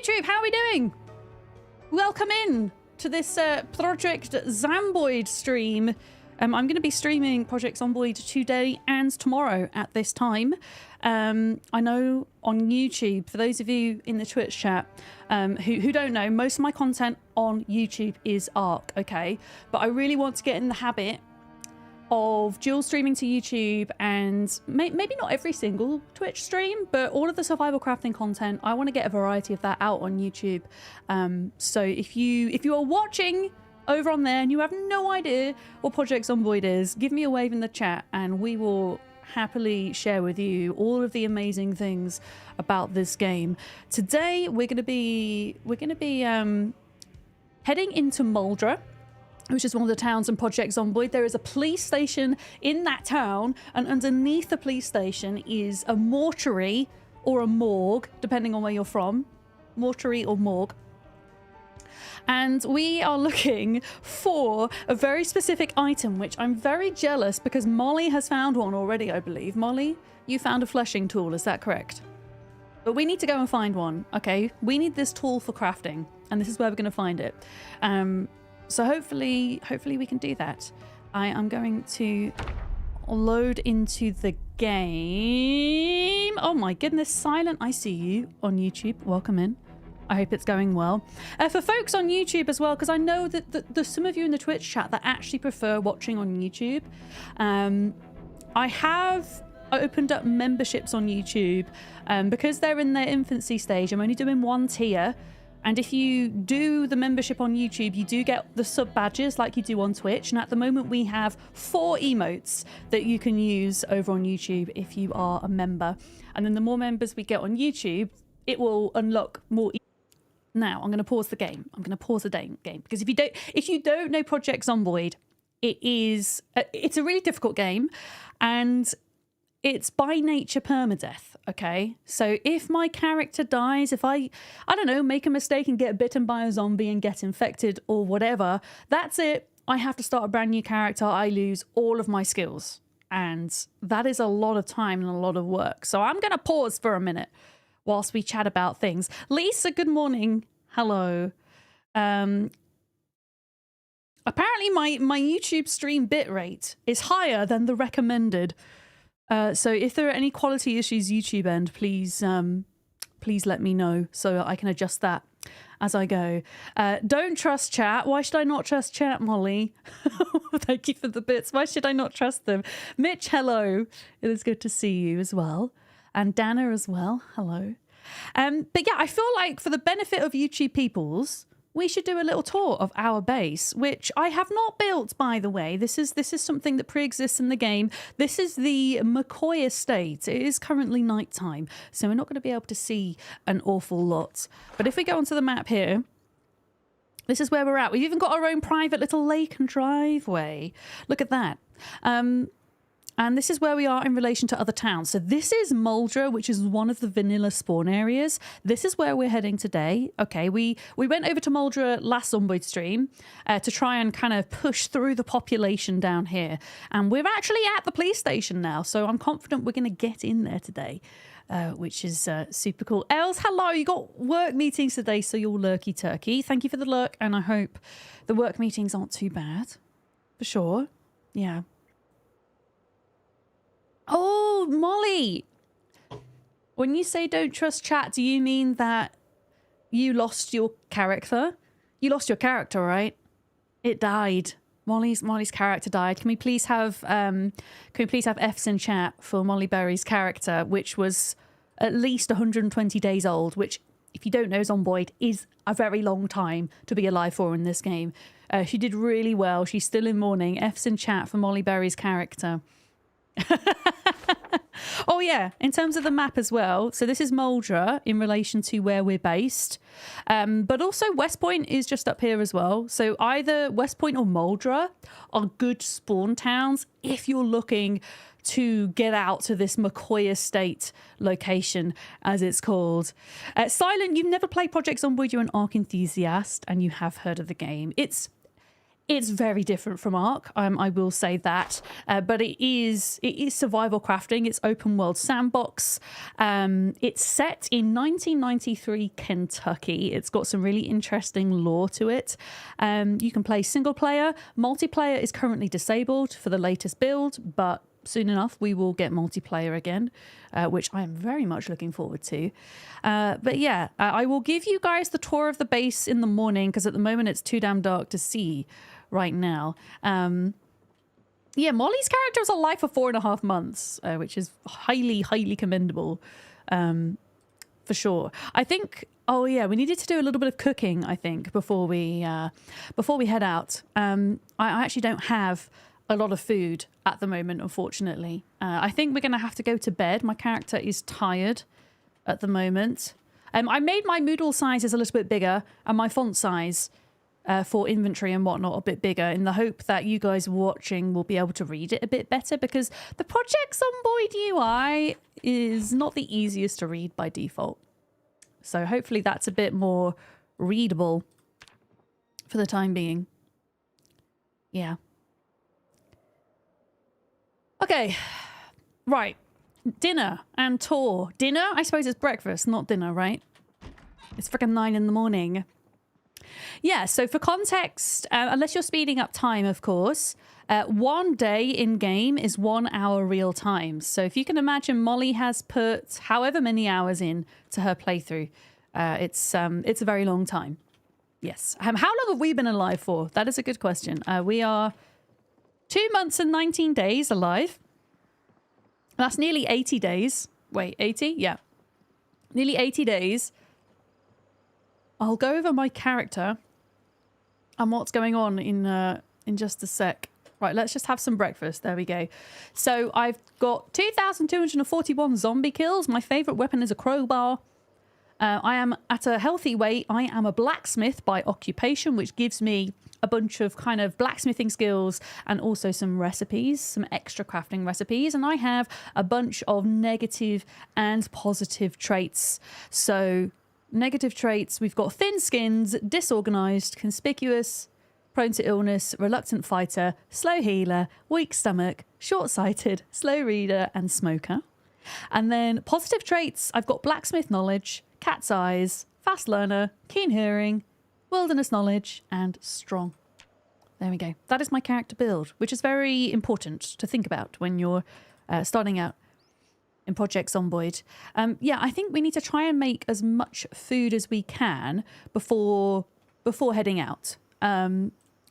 YouTube, how are we doing? Welcome in to this Project Zomboid stream. I'm going to be streaming Project Zomboid today and tomorrow at this time. I know on YouTube, for those of you in the Twitch chat who don't know, most of my content on YouTube is ARC, okay? But I really want to get in the habit of dual streaming to YouTube and maybe not every single Twitch stream, but all of the survival crafting content. I want to get a variety of that out on YouTube. So if you are watching over on there and you have no idea what Project Zomboid is, give me a wave in the chat and we will happily share with you all of the amazing things about this game. Today we're going to be heading into Muldraugh, which is one of the towns in Project Zomboid. There is a police station in that town, and underneath the police station is a mortuary or a morgue, depending on where you're from. Mortuary or morgue. And we are looking for a very specific item, which I'm very jealous because Molly has found one already, I believe. Molly, you found a fleshing tool, is that correct? But we need to go and find one, okay? We need this tool for crafting, and this is where we're going to find it. So hopefully we can do that. I am going to load into the game. Oh my goodness, Silent, I see you on YouTube. Welcome in. I hope it's going well. For folks on YouTube as well, because I know that there's some of you in the Twitch chat that actually prefer watching on YouTube. I have opened up memberships on YouTube because they're in their infancy stage. I'm only doing one tier. And if you do the membership on YouTube, you do get the sub badges like you do on Twitch. And at the moment, we have 4 emotes that you can use over on YouTube if you are a member. And then the more members we get on YouTube, it will unlock more. Now, I'm going to pause the game. I'm going to pause the game because if you don't know Project Zomboid, it's a really difficult game, and it's by nature permadeath, okay? So if my character dies, if I don't know, make a mistake and get bitten by a zombie and get infected or whatever, that's it. I have to start a brand new character. I lose all of my skills. And that is a lot of time and a lot of work. So I'm going to pause for a minute whilst we chat about things. Lisa, good morning. Hello. Apparently my YouTube stream bitrate is higher than the recommended. So if there are any quality issues YouTube end, please let me know so I can adjust that as I go. Don't trust chat. Why should I not trust chat, Molly? Thank you for the bits. Why should I not trust them? Mitch, hello. It is good to see you as well. And Dana as well. Hello. But yeah, I feel like for the benefit of YouTube peoples, we should do a little tour of our base, which I have not built, by the way. This is something that pre-exists in the game. This is the McCoy estate. It is currently nighttime, so we're not going to be able to see an awful lot. But if we go onto the map here, this is where we're at. We've even got our own private little lake and driveway. Look at that. And this is where we are in relation to other towns. So this is Muldraugh, which is one of the vanilla spawn areas. This is where we're heading today. Okay, we went over to Muldraugh last Zomboid stream to try and kind of push through the population down here. And we're actually at the police station now, so I'm confident we're going to get in there today, which is super cool. Els, hello, you got work meetings today, so you're lurky turkey. Thank you for the lurk, and I hope the work meetings aren't too bad. For sure. Yeah. Oh, Molly, when you say don't trust chat, do you mean that you lost your character? You lost your character, right? It died. Molly's character died. Can we please have F's in chat for Molly Berry's character, which was at least 120 days old, which, if you don't know, Zomboid is a very long time to be alive for in this game. She did really well. She's still in mourning. F's in chat for Molly Berry's character. Oh yeah, in terms of the map as well, so this is Muldraugh in relation to where we're based, but also West Point is just up here as well. So either West Point or Muldraugh are good spawn towns if you're looking to get out to this McCoy estate location, as it's called. Silent, you've never played Project Zomboid, you're an ARC enthusiast and you have heard of the game. It's It's very different from Ark, I will say that, but it is survival crafting. It's open world sandbox. It's set in 1993 Kentucky. It's got some really interesting lore to it. You can play single player. Multiplayer is currently disabled for the latest build, but soon enough we will get multiplayer again, which I am very much looking forward to. But yeah, I will give you guys the tour of the base in the morning, because at the moment it's too damn dark to see right now. Yeah, Molly's character is alive for 4.5 months, which is highly commendable, for sure. I think, oh yeah, we needed to do a little bit of cooking, I think, before we head out. I actually don't have a lot of food at the moment, unfortunately. I think we're going to have to go to bed. My character is tired at the moment. I made my Moodle sizes a little bit bigger, and my font size for inventory and whatnot a bit bigger, in the hope that you guys watching will be able to read it a bit better, because the Project Zomboid UI is not the easiest to read by default. So hopefully that's a bit more readable for the time being. Yeah. Okay. Right. Dinner and tour. Dinner? I suppose it's breakfast, not dinner, right? It's freaking 9 in the morning. Yeah, so for context, unless you're speeding up time, of course, 1 day in game is 1 hour real time. So if you can imagine, Molly has put however many hours in to her playthrough. It's a very long time. Yes. How long have we been alive for? That is a good question. We are 2 months and 19 days alive. That's nearly 80 days. Wait, 80? Yeah. Nearly 80 days. I'll go over my character and what's going on in just a sec. Right, let's just have some breakfast. There we go. So I've got 2,241 zombie kills. My favorite weapon is a crowbar. I am at a healthy weight. I am a blacksmith by occupation, which gives me a bunch of kind of blacksmithing skills and also some recipes, some extra crafting recipes. And I have a bunch of negative and positive traits. So negative traits, we've got thin skins, disorganized, conspicuous, prone to illness, reluctant fighter, slow healer, weak stomach, short-sighted, slow reader, and smoker. And then positive traits, I've got blacksmith knowledge, cat's eyes, fast learner, keen hearing, wilderness knowledge, and strong. There we go. That is my character build, which is very important to think about when you're starting out in Project Zomboid. Yeah, I think we need to try and make as much food as we can before heading out.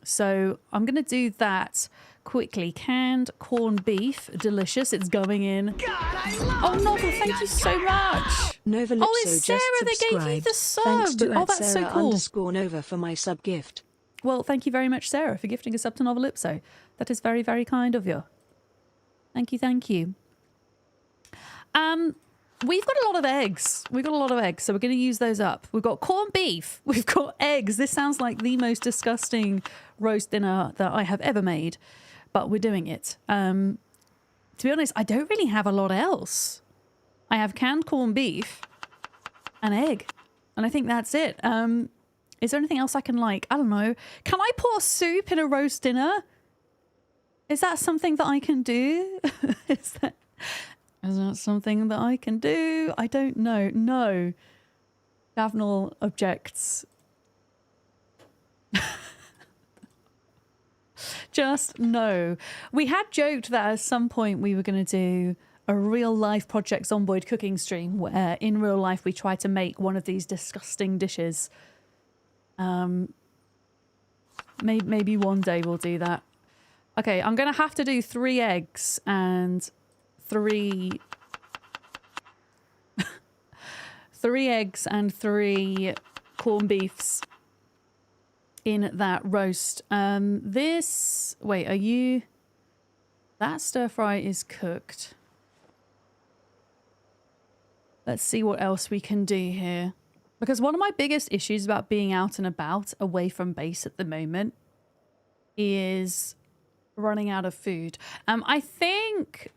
So I'm going to do that quickly. Canned corned beef, delicious. It's going in. God, I love oh, Novel, thank you so much. Nova oh, it's Sarah that gave you the sub. Thanks to oh, that's Sarah so cool. _Nova for my sub gift. Well, thank you very much, Sarah, for gifting a sub to Novelipso. That is very, very kind of you. Thank you, thank you. We've got a lot of eggs. We've got a lot of eggs, so we're going to use those up. We've got corned beef. We've got eggs. This sounds like the most disgusting roast dinner that I have ever made, but we're doing it. To be honest, I don't really have a lot else. I have canned corned beef and egg, and I think that's it. Is there anything else I can like? I don't know. Can I pour soup in a roast dinner? Is that something that I can do? Is that something that I can do? I don't know. No. Davnal objects. Just no. We had joked that at some point we were going to do a real life Project Zomboid cooking stream where in real life we try to make one of these disgusting dishes. Maybe one day we'll do that. Okay, I'm going to have to do 3 eggs and 3 eggs and 3 corned beefs in that roast. Wait, are you... That stir fry is cooked. Let's see what else we can do here. Because one of my biggest issues about being out and about away from base at the moment is running out of food. I think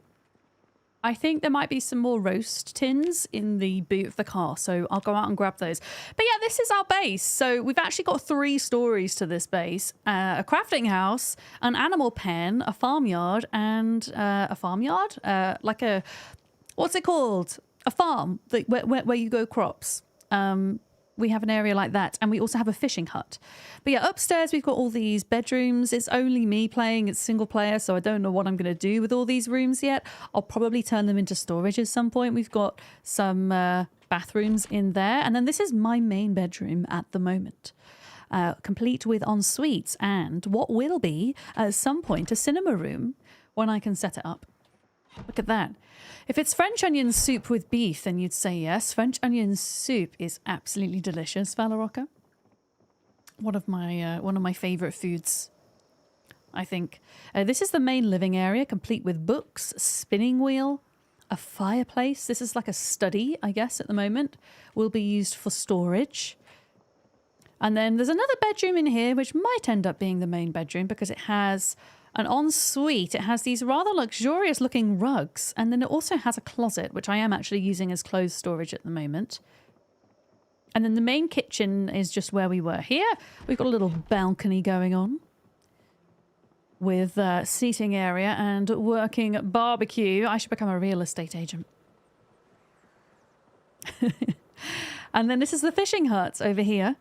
I think there might be some more roast tins in the boot of the car, so I'll go out and grab those. But yeah, this is our base. So we've actually got 3 stories to this base. A crafting house, an animal pen, a farmyard, and a farmyard? Like a... What's it called? A farm where you grow crops. We have an area like that, and we also have a fishing hut. But yeah, upstairs we've got all these bedrooms. It's only me playing. It's single player, so I don't know what I'm going to do with all these rooms yet. I'll probably turn them into storage at some point. We've got some bathrooms in there, and then this is my main bedroom at the moment. Complete with en-suites and what will be, at some point, a cinema room when I can set it up. Look at that. If it's French onion soup with beef, then you'd say yes. French onion soup is absolutely delicious, Valorocca. One of my favourite foods, I think. This is the main living area, complete with books, spinning wheel, a fireplace. This is like a study, I guess, at the moment. Will be used for storage. And then there's another bedroom in here, which might end up being the main bedroom because it has... an ensuite. It has these rather luxurious looking rugs, and then it also has a closet, which I am actually using as clothes storage at the moment. And then the main kitchen is just where we were here. We've got a little balcony going on with seating area and working barbecue. I should become a real estate agent. And then this is the fishing hut over here.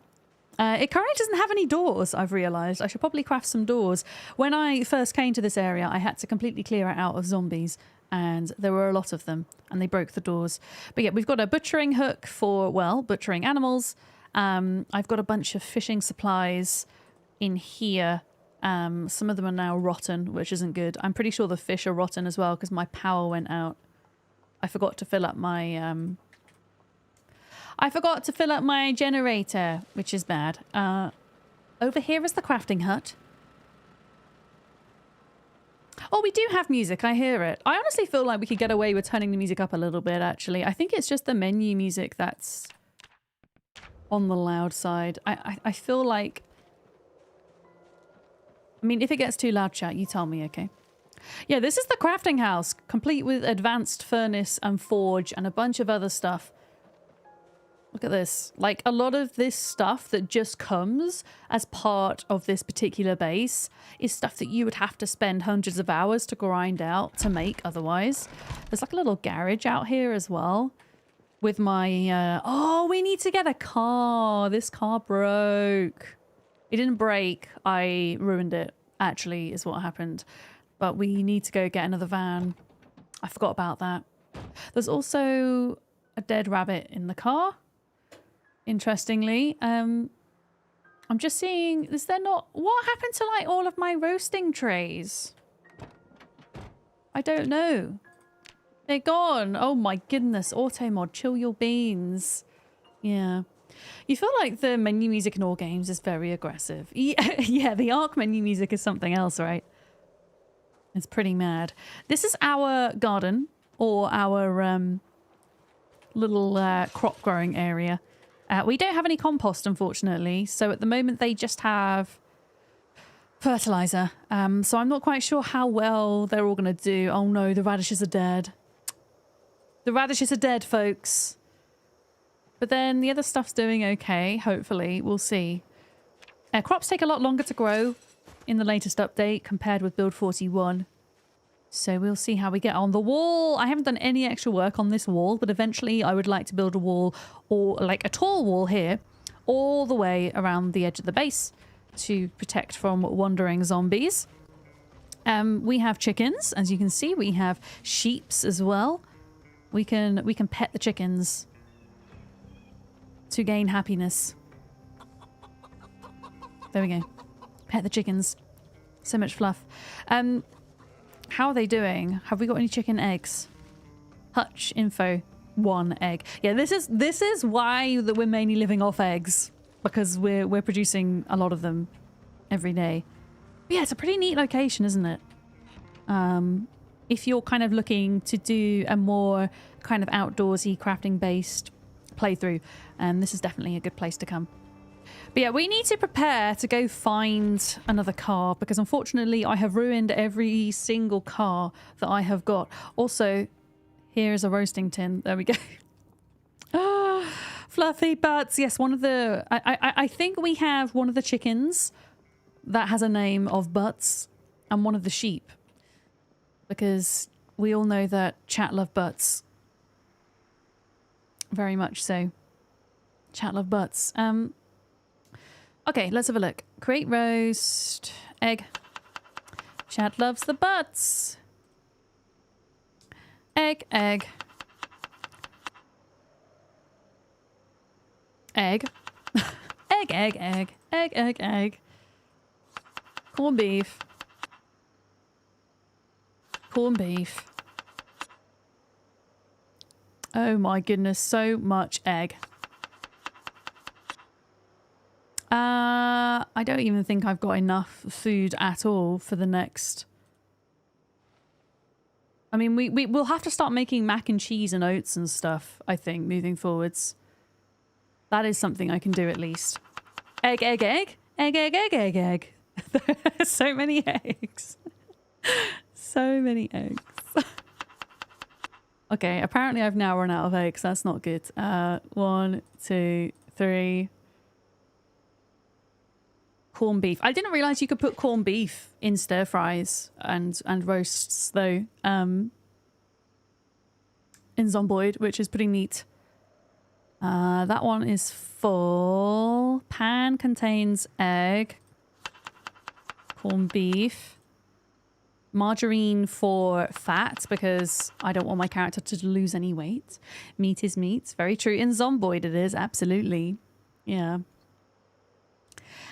It currently doesn't have any doors, I've realised. I should probably craft some doors. When I first came to this area, I had to completely clear it out of zombies, and there were a lot of them, and they broke the doors. But yeah, we've got a butchering hook for, well, butchering animals. I've got a bunch of fishing supplies in here. Some of them are now rotten, which isn't good. I'm pretty sure the fish are rotten as well because my power went out. I forgot to fill up my... I forgot to fill up my generator, which is bad. Over here is the crafting hut. Oh, we do have music. I hear it. I honestly feel like we could get away with turning the music up a little bit, actually. I think it's just the menu music that's on the loud side. I feel like... I mean, if it gets too loud, chat, you tell me, okay? Yeah, this is the crafting house, complete with advanced furnace and forge and a bunch of other stuff. Look at this. Like, a lot of this stuff that just comes as part of this particular base is stuff that you would have to spend hundreds of hours to grind out to make otherwise. There's like a little garage out here as well with my... oh, we need to get a car. This car broke. It didn't break. I ruined it, actually, is what happened. But we need to go get another van. I forgot about that. There's also a dead rabbit in the car. Interestingly, I'm just seeing, is there not, what happened to like all of my roasting trays? I don't know. They're gone. Oh my goodness. Auto mod, chill your beans. Yeah. You feel like the menu music in all games is very aggressive. Yeah, the Ark menu music is something else, right? It's pretty mad. This is our garden or our little crop growing area. We don't have any compost, unfortunately. So at the moment, they just have fertilizer. So I'm not quite sure how well they're all going to do. Oh no, the radishes are dead. The radishes are dead, folks. But then the other stuff's doing okay, hopefully. We'll see. Crops take a lot longer to grow in the latest update compared with build 41. So we'll see how we get on. The wall, I haven't done any extra work on this wall, but eventually I would like to build a wall, or like a tall wall here, all the way around the edge of the base to protect from wandering zombies. We have chickens, as you can see. We have sheeps as well. We can pet the chickens to gain happiness. There we go. Pet the chickens. So much fluff. How are they doing? Have we got any chicken eggs? Hutch info, 1 egg. Yeah, this is why that we're mainly living off eggs, because we're producing a lot of them every day. But yeah, it's a pretty neat location, isn't it? If you're kind of looking to do a more kind of outdoorsy crafting based playthrough, this is definitely a good place to come. But yeah, we need to prepare to go find another car because unfortunately I have ruined every single car that I have got. Also, Here's a roasting tin. There we go. Oh, fluffy butts. Yes, one of the... I think we have one of the chickens that has a name of Butts and one of the sheep. Because we all know that chat love butts. Very much so. Chat love butts. Okay, let's have a look. Create roast. Egg. Chat loves the butts. Egg, egg. Egg. Egg, egg, egg. Egg, egg, egg. Corned beef. Corned beef. Oh my goodness, so much egg. I don't even think I've got enough food at all for the next... I mean, we'll have to start making mac and cheese and oats and stuff, I think, moving forwards. That is something I can do at least. Egg, egg, egg. Egg, egg, egg, egg, egg. So many eggs. So many eggs. Okay, apparently I've now run out of eggs. That's not good. 1, 2, 3. Corned beef. I didn't realize you could put corned beef in stir fries and roasts though. In Zomboid, which is pretty neat. That one is full. Pan contains egg, corned beef, margarine for fat because I don't want my character to lose any weight. Meat is meat. Very true. In Zomboid it is, absolutely. Yeah.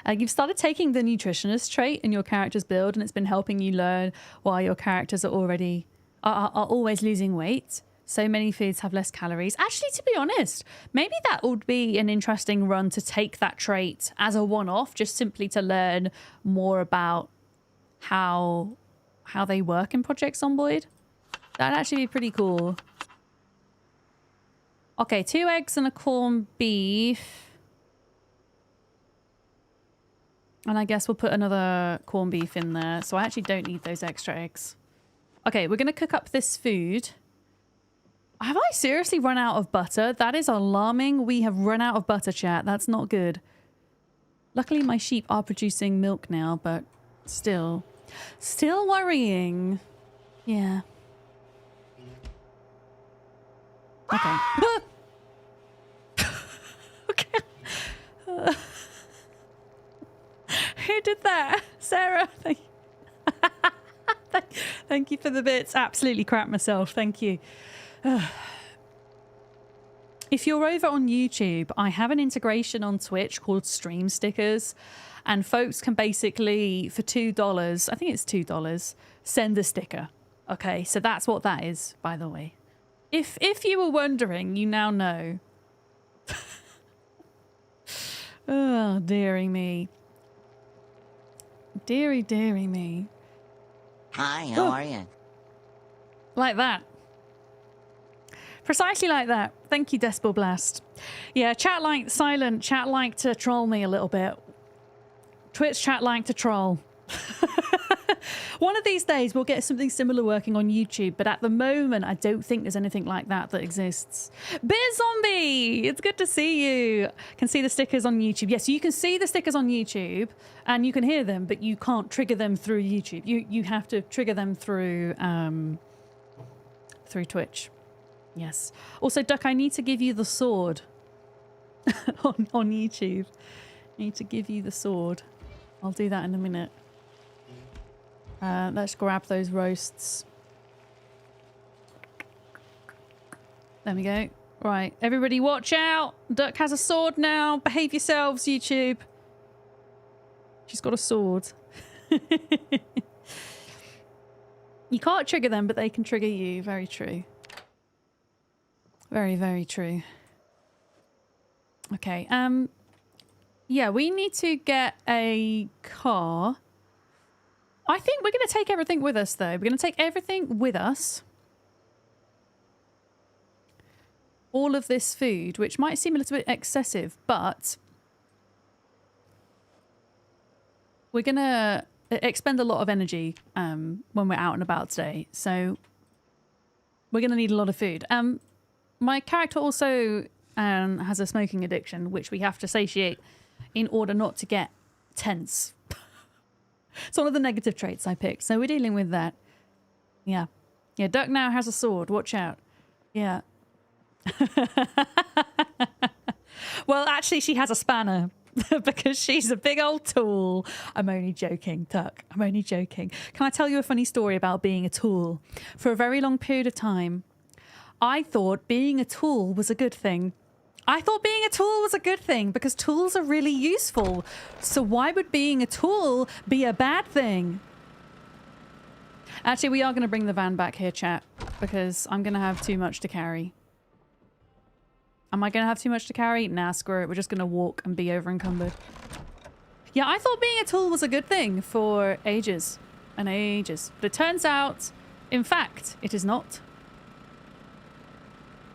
You've started taking the nutritionist trait in your character's build and it's been helping you learn why your characters are always losing weight. So many foods have less calories. Actually, to be honest, maybe that would be an interesting run to take that trait as a one-off, just simply to learn more about how they work in Project Zomboid. That'd actually be pretty cool. Okay, 2 eggs and a corned beef. And I guess we'll put another corned beef in there. So I actually don't need those extra eggs. Okay, we're going to cook up this food. Have I seriously run out of butter? That is alarming. We have run out of butter, chat. That's not good. Luckily, my sheep are producing milk now, but still. Still worrying. Yeah. Okay. Okay. Who did that? Sarah. Thank you for the bits. Absolutely crap myself. Thank you. If you're over on YouTube, I have an integration on Twitch called Stream Stickers. And folks can basically, for $2, I think it's $2, send a sticker. Okay, so that's what that is, by the way. If you were wondering, you now know. Oh, dearie me. Dearie, dearie me. Hi, how are you? Like that. Precisely like that. Thank you, Despel Blast. Yeah, chat like silent. Chat like to troll me a little bit. Twitch chat like to troll. One of these days we'll get something similar working on YouTube, but at the moment I don't think there's anything like that exists. Beer Zombie! It's good to see you. Can see the stickers on YouTube. Yes, you can see the stickers on YouTube and you can hear them, but you can't trigger them through YouTube. You have to trigger them through Twitch. Yes. Also, Duck, I need to give you the sword on YouTube. I need to give you the sword. I'll do that in a minute. Let's grab those roasts. There we go. Right, everybody watch out. Duck has a sword now. Behave yourselves, YouTube. She's got a sword. You can't trigger them, but they can trigger you. Very true. Very, very true. Okay, yeah, we need to get a car. I think we're going to take everything with us, though. We're going to take everything with us. All of this food, which might seem a little bit excessive, but we're going to expend a lot of energy when we're out and about today. So We're going to need a lot of food. My character also has a smoking addiction, which we have to satiate in order not to get tense. It's one of the negative traits I picked, so we're dealing with that. Yeah. Yeah, Duck now has a sword. Watch out. Yeah. Well, actually, she has a spanner because she's a big old tool. I'm only joking, Duck. I'm only joking. Can I tell you a funny story about being a tool? For a very long period of time, I thought being a tool was a good thing. I thought being a tool was a good thing because tools are really useful. So why would being a tool be a bad thing? Actually, we are going to bring the van back here, chat, because I'm going to have too much to carry. Am I going to have too much to carry? Nah, screw it. We're just going to walk and be over encumbered. Yeah, I thought being a tool was a good thing for ages and ages. But it turns out, in fact, it is not.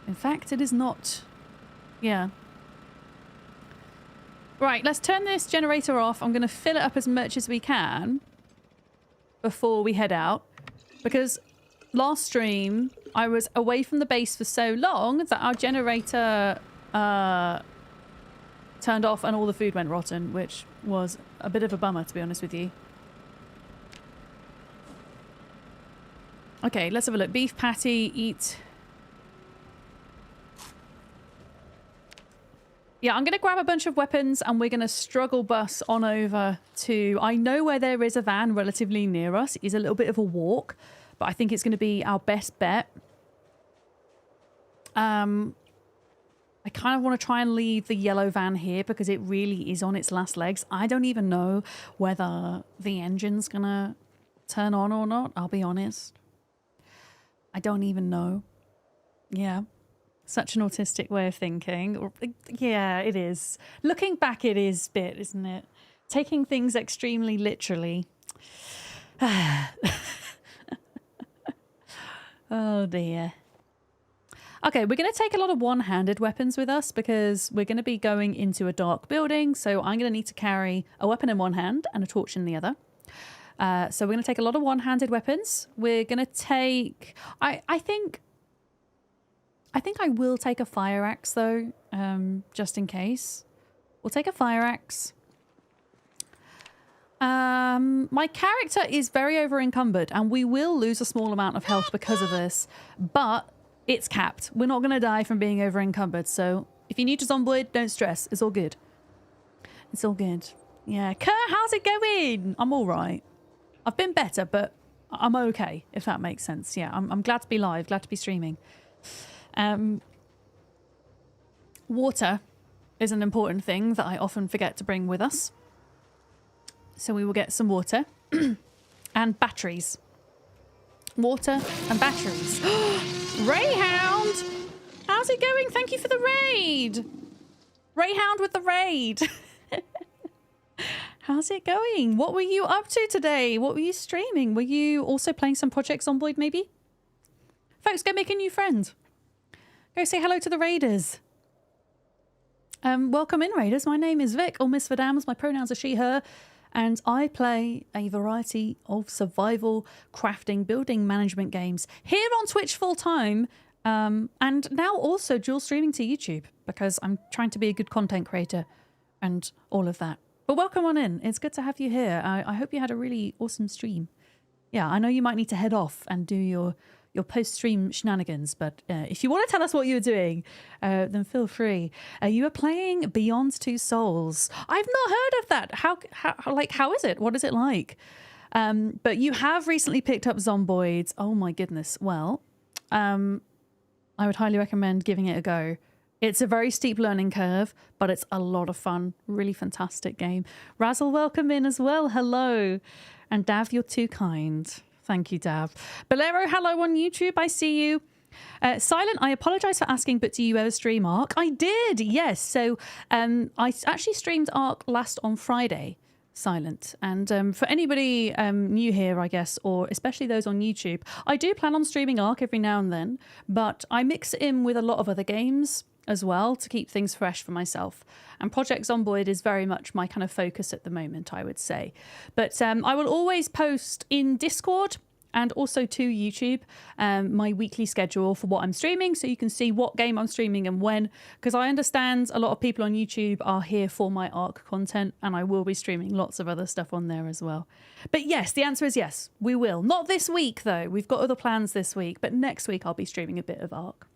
In fact, it is not. Yeah. Right, let's turn this generator off. I'm going to fill it up as much as we can before we head out. Because last stream, I was away from the base for so long that our generator turned off and all the food went rotten, which was a bit of a bummer, to be honest with you. Okay, let's have a look. Beef patty, eat. Yeah, I'm going to grab a bunch of weapons and we're going to struggle bus on over to... I know where there is a van relatively near us. It is a little bit of a walk, but I think it's going to be our best bet. I kind of want to try and leave the yellow van here because it really is on its last legs. I don't even know whether the engine's going to turn on or not, I'll be honest. I don't even know. Yeah. Such an autistic way of thinking. Yeah, it is. Looking back, it is a bit, isn't it? Taking things extremely literally. Oh, dear. Okay, we're going to take a lot of one-handed weapons with us because we're going to be going into a dark building. So I'm going to need to carry a weapon in one hand and a torch in the other. So we're going to take a lot of one-handed weapons. We're going to take... I think I will take a fire axe, though, just in case. We'll take a fire axe. My character is very over-encumbered, and we will lose a small amount of health because of this, but it's capped. We're not going to die from being over-encumbered, so if you need to Zomboid, don't stress. It's all good. It's all good. Yeah. Kerr, how's it going? I'm all right. I've been better, but I'm okay, if that makes sense. Yeah, I'm glad to be live, glad to be streaming. Water is an important thing that I often forget to bring with us. So we will get some water and batteries. Water and batteries. Rayhound! How's it going? Thank you for the raid. Rayhound with the raid. How's it going? What were you up to today? What were you streaming? Were you also playing some Project Zomboid maybe? Folks, go make a new friend. Go say hello to the raiders. Welcome in, raiders. My name is Vic, or Miss Vadams. My pronouns are she, her. And I play a variety of survival, crafting, building management games here on Twitch full time. And now also dual streaming to YouTube because I'm trying to be a good content creator and all of that. But welcome on in. It's good to have you here. I hope you had a really awesome stream. Yeah, I know you might need to head off and do your post-stream shenanigans, but if you want to tell us what you were doing, then feel free. You were playing Beyond Two Souls. I've not heard of that. How is it? What is it like? But you have recently picked up Zomboid. Oh my goodness. Well, I would highly recommend giving it a go. It's a very steep learning curve, but it's a lot of fun. Really fantastic game. Razzle, welcome in as well. Hello. And Dav, you're too kind. Thank you, Dav. Bolero, hello on YouTube. I see you. Silent, I apologise for asking, but do you ever stream Ark? I did, yes. So I actually streamed Ark last on Friday, Silent. And for anybody new here, I guess, or especially those on YouTube, I do plan on streaming Ark every now and then, but I mix it in with a lot of other games as well to keep things fresh for myself. And Project Zomboid is very much my kind of focus at the moment, I would say. But I will always post in Discord and also to YouTube, my weekly schedule for what I'm streaming, so you can see what game I'm streaming and when, because I understand a lot of people on YouTube are here for my ARC content, and I will be streaming lots of other stuff on there as well. But yes, the answer is yes, we will. Not this week though, we've got other plans this week, but next week I'll be streaming a bit of ARC.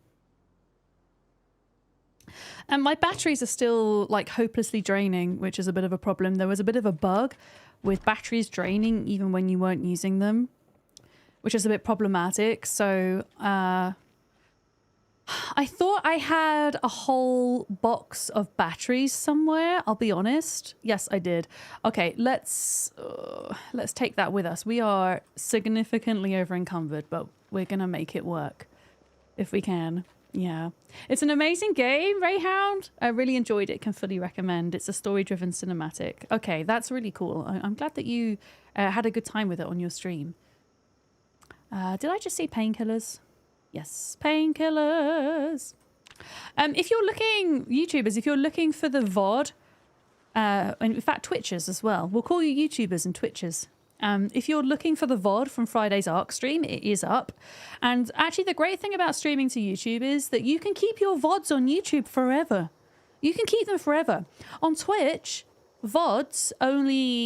And my batteries are still like hopelessly draining, which is a bit of a problem. There was a bit of a bug with batteries draining even when you weren't using them, which is a bit problematic. So I thought I had a whole box of batteries somewhere. I'll be honest. Yes, I did. Okay, let's take that with us. We are significantly over encumbered, but we're gonna make it work if we can. Yeah, it's an amazing game, Rayhound. I really enjoyed it. Can fully recommend. It's a story-driven cinematic. Okay, that's really cool. I'm glad that you had a good time with it on your stream. Did I just see painkillers? Yes, painkillers. If you're looking, YouTubers, if you're looking for the VOD, and in fact Twitchers as well. We'll call you YouTubers and Twitchers. If you're looking for the VOD from Friday's ARC stream, it is up. And actually the great thing about streaming to YouTube is that you can keep your VODs on YouTube forever. You can keep them forever. On Twitch, VODs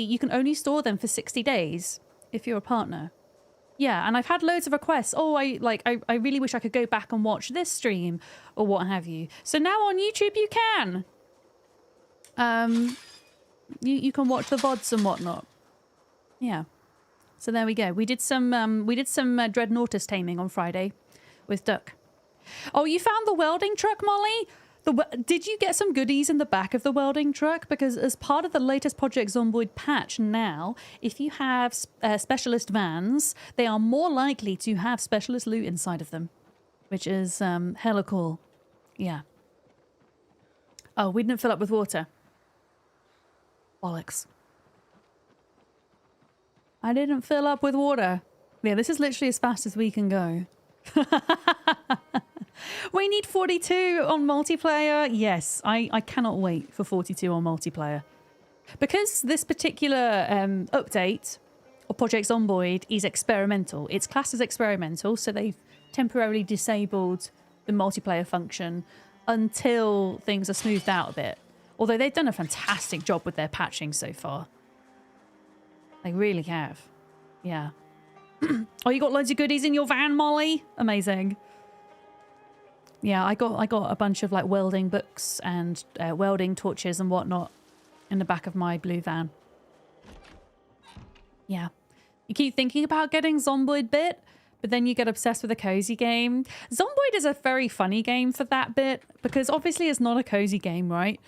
you can only store them for 60 days if you're a partner. Yeah, and I've had loads of requests. Oh, I really wish I could go back and watch this stream or what have you. So now on YouTube you can. You can watch the VODs and whatnot. Yeah, so there we go. We did some Dreadnoughtus taming on Friday with Duck. Oh, you found the welding truck, Molly? Did you get some goodies in the back of the welding truck? Because as part of the latest Project Zomboid patch now, if you have specialist vans, they are more likely to have specialist loot inside of them, which is hella cool. Yeah. Oh, we didn't fill up with water. Bollocks. I didn't fill up with water. Yeah, this is literally as fast as we can go. We need 42 on multiplayer. Yes, I cannot wait for 42 on multiplayer. Because this particular update of Project Zomboid is experimental. It's classed as experimental, so they've temporarily disabled the multiplayer function until things are smoothed out a bit. Although they've done a fantastic job with their patching so far. They really have. Yeah. Oh, you got loads of goodies in your van, Molly? Amazing. Yeah, I got a bunch of like welding books and welding torches and whatnot in the back of my blue van. Yeah. You keep thinking about getting Zomboid bit, but then you get obsessed with a cozy game. Zomboid is a very funny game for that bit because obviously it's not a cozy game, right?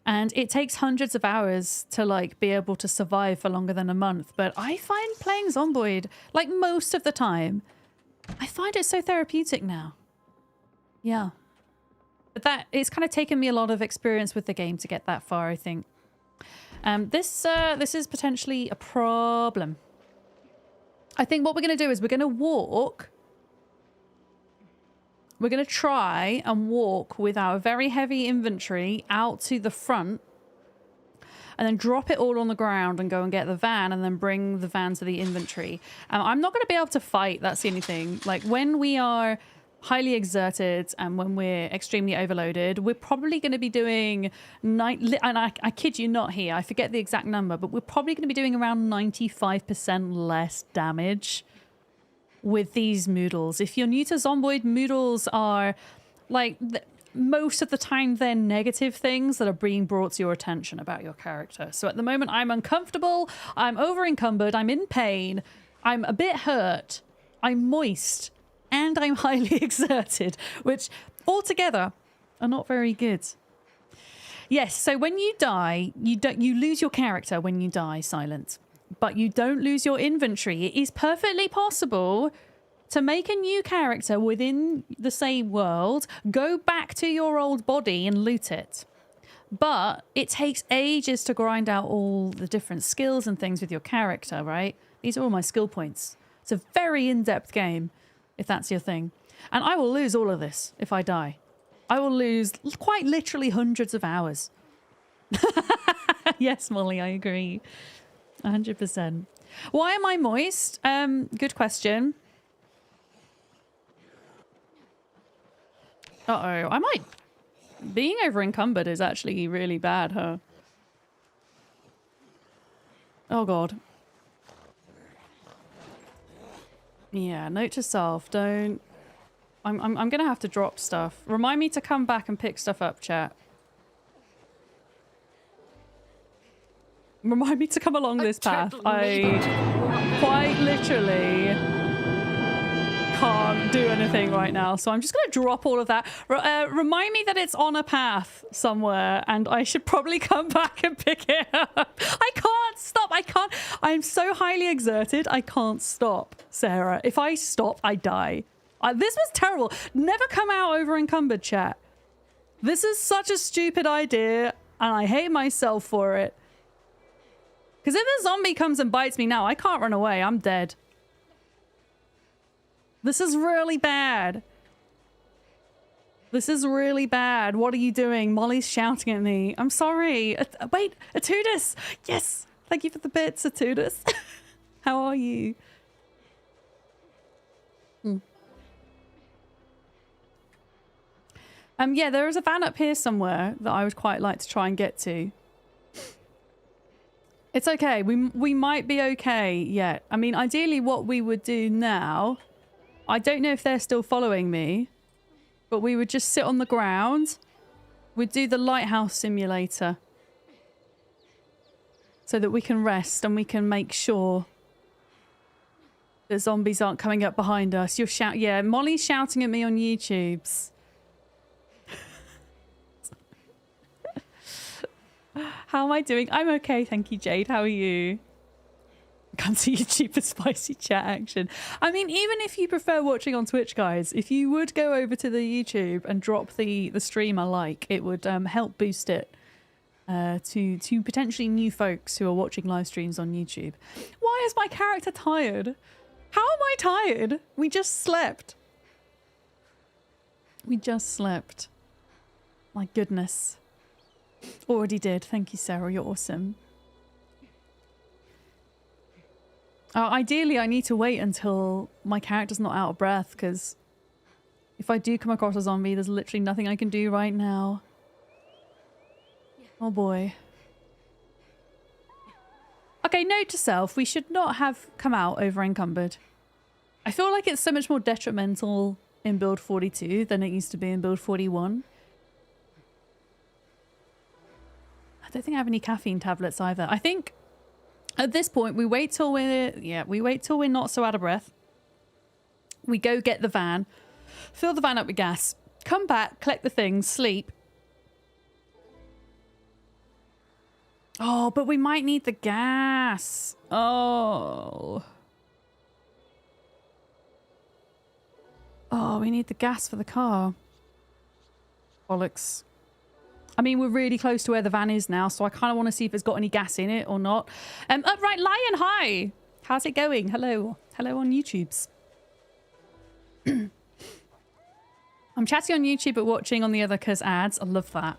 And it takes hundreds of hours to like be able to survive for longer than a month. But I find playing Zomboid, like most of the time, I find it so therapeutic now. Yeah. But it's kind of taken me a lot of experience with the game to get that far, I think. This is potentially a problem. I think what we're going to do is we're going to walk. We're going to try and walk with our very heavy inventory out to the front and then drop it all on the ground and go and get the van and then bring the van to the inventory. I'm not going to be able to fight. That's the only thing. Like when we are highly exerted and when we're extremely overloaded, we're probably going to be doing, and I kid you not here, I forget the exact number, but we're probably going to be doing around 95% less damage with these moodles. If you're new to Zomboid, moodles are like most of the time they're negative things that are being brought to your attention about your character. So at the moment I'm uncomfortable, I'm over encumbered, I'm in pain, I'm a bit hurt, I'm moist, and I'm highly exerted, which altogether are not very good. Yes, so when you die, you lose your character when you die, Silent. But you don't lose your inventory. It is perfectly possible to make a new character within the same world, go back to your old body and loot it. But it takes ages to grind out all the different skills and things with your character, right? These are all my skill points. It's a very in-depth game, if that's your thing. And I will lose all of this if I die. I will lose quite literally hundreds of hours. Yes, Molly, I agree. 100%. Why am I moist? Good question. Uh-oh. I might... Being over encumbered is actually really bad, huh? Oh, God. Yeah, note to self. Don't... I'm going to have to drop stuff. Remind me to come back and pick stuff up, chat. Remind me to come along this path. I quite literally can't do anything right now, so I'm just going to drop all of that. Remind me that it's on a path somewhere, and I should probably come back and pick it up. I can't stop. I can't. I'm so highly exerted. I can't stop, Sarah. If I stop, I die. This was terrible. Never come out over encumbered, chat. This is such a stupid idea, and I hate myself for it. Because if a zombie comes and bites me now, I can't run away. I'm dead. This is really bad. This is really bad. What are you doing? Molly's shouting at me. I'm sorry. Wait, Atudis. Yes. Thank you for the bits, Atudis. How are you? Yeah, there is a van up here somewhere that I would quite like to try and get to. It's okay. We might be okay yet. I mean, ideally what we would do now, I don't know if they're still following me, but we would just sit on the ground. We'd do the lighthouse simulator so that we can rest and we can make sure that zombies aren't coming up behind us. You're yeah, Molly's shouting at me on YouTube's. How am I doing? I'm okay, thank you, Jade. How are you? Come to YouTube for spicy chat action. I mean, even if you prefer watching on Twitch, guys, if you would go over to the YouTube and drop the stream a like, it would help boost it to potentially new folks who are watching live streams on YouTube. Why is my character tired? How am I tired? We just slept. We just slept. My goodness. Already did. Thank you, Sarah. You're awesome. Ideally, I need to wait until my character's not out of breath, because if I do come across a zombie, there's literally nothing I can do right now. Oh boy. Okay, note to self. We should not have come out over encumbered. I feel like it's so much more detrimental in build 42 than it used to be in build 41. I don't think I have any caffeine tablets either. I think at this point we wait till we're not so out of breath. We go get the van, fill the van up with gas, come back, collect the things, sleep. Oh, but we might need the gas. Oh, we need the gas for the car. Bollocks. I mean, we're really close to where the van is now, so I kind of want to see if it's got any gas in it or not. Upright Lion, hi! How's it going? Hello. Hello on YouTube's. I'm chatting on YouTube but watching on the other because ads. I love that.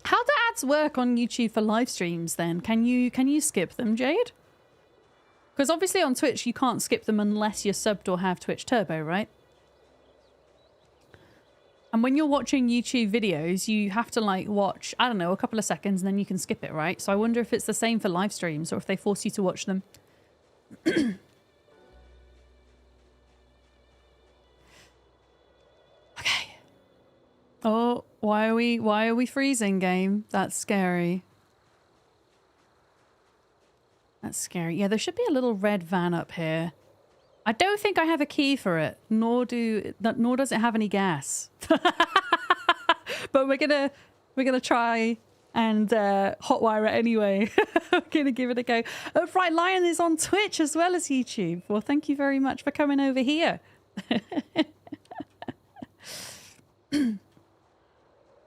How do ads work on YouTube for live streams then? Can you skip them, Jade? Because obviously on Twitch you can't skip them unless you're subbed or have Twitch Turbo, right? And when you're watching YouTube videos, you have to like watch, I don't know, a couple of seconds and then you can skip it, right? So I wonder if it's the same for live streams or if they force you to watch them. Okay. Oh, why are we freezing, game? That's scary. That's scary. Yeah, there should be a little red van up here. I don't think I have a key for it, nor does it have any gas. But we're gonna try and hotwire it anyway. We're gonna give it a go. Upright Lion is on Twitch as well as YouTube. Well, thank you very much for coming over here.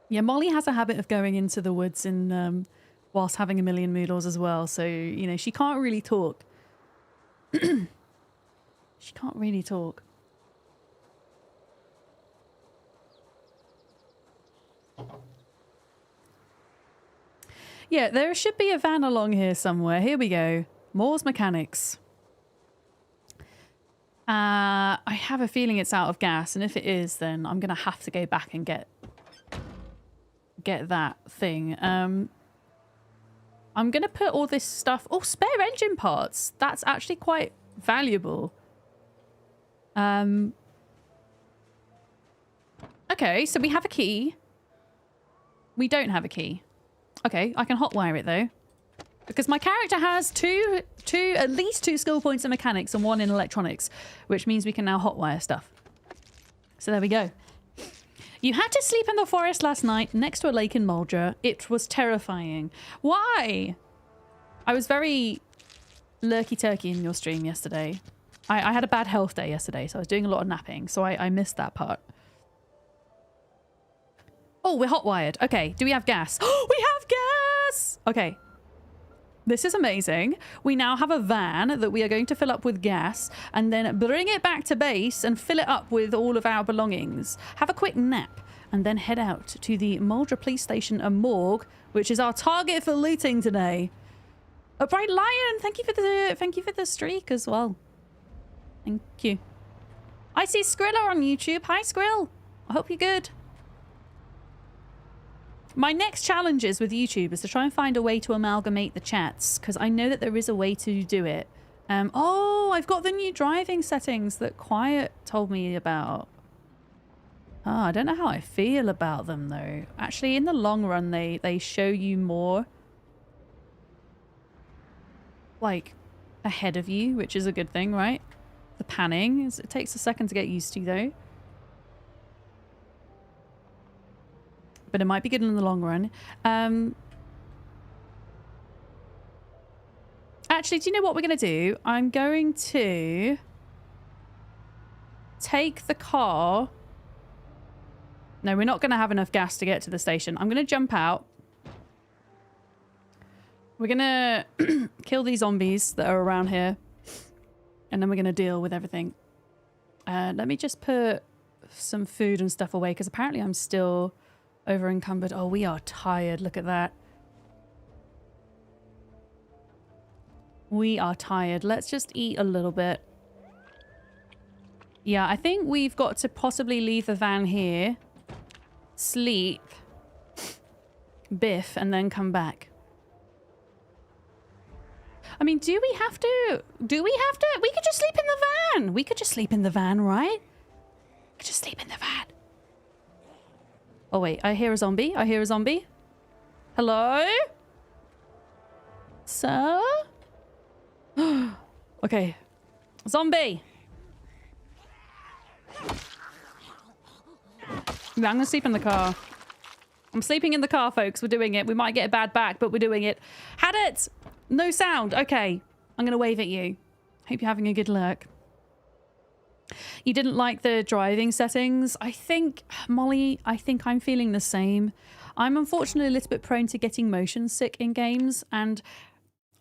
Yeah, Molly has a habit of going into the woods and whilst having a million noodles as well. So, you know, she can't really talk. She can't really talk. Yeah, there should be a van along here somewhere. Here we go. Moore's Mechanics. I have a feeling it's out of gas, and if it is, then I'm going to have to go back and get that thing. I'm going to put all this stuff... Oh, spare engine parts. That's actually quite valuable. Okay, so we have a key. We don't have a key. Okay, I can hotwire it, though. Because my character has at least two skill points in mechanics and one in electronics, which means we can now hotwire stuff. So there we go. You had to sleep in the forest last night next to a lake in Muldraugh. It was terrifying. Why? I was very lurky-turkey in your stream yesterday. I had a bad health day yesterday, so I was doing a lot of napping, so I missed that part. Oh, we're hotwired. Okay, do we have gas? Oh, we have gas! Okay. This is amazing. We now have a van that we are going to fill up with gas and then bring it back to base and fill it up with all of our belongings. Have a quick nap and then head out to the Muldraugh police station and morgue, which is our target for looting today. A bright lion, thank you for the streak as well. Thank you. I see Skrilla on YouTube. Hi Skrill. I hope you're good. My next challenge with YouTube is to try and find a way to amalgamate the chats, because I know that there is a way to do it. Oh, I've got the new driving settings that Quiet told me about. Oh, I don't know how I feel about them, though. Actually, in the long run, they show you more, like, ahead of you, which is a good thing, right? The panning, it takes a second to get used to, though. But it might be good in the long run. Actually, do you know what we're going to do? I'm going to take the car. No, we're not going to have enough gas to get to the station. I'm going to jump out. We're going to kill these zombies that are around here. And then we're going to deal with everything. Let me just put some food and stuff away, because apparently I'm still... over encumbered. Oh, we are tired. Look at that. We are tired. Let's just eat a little bit. Yeah, I think we've got to possibly leave the van here, sleep, biff, and then come back. I mean, do we have to? Do we have to? We could just sleep in the van. We could just sleep in the van, right? We could just sleep in the van. Oh, wait. I hear a zombie. I hear a zombie. Hello? Sir? Okay. Zombie! Yeah, I'm gonna sleep in the car. I'm sleeping in the car, folks. We're doing it. We might get a bad back, but we're doing it. Had it! No sound. Okay. I'm gonna wave at you. Hope you're having a good lurk. You didn't like the driving settings? I think, Molly, I think I'm feeling the same. I'm unfortunately a little bit prone to getting motion sick in games, and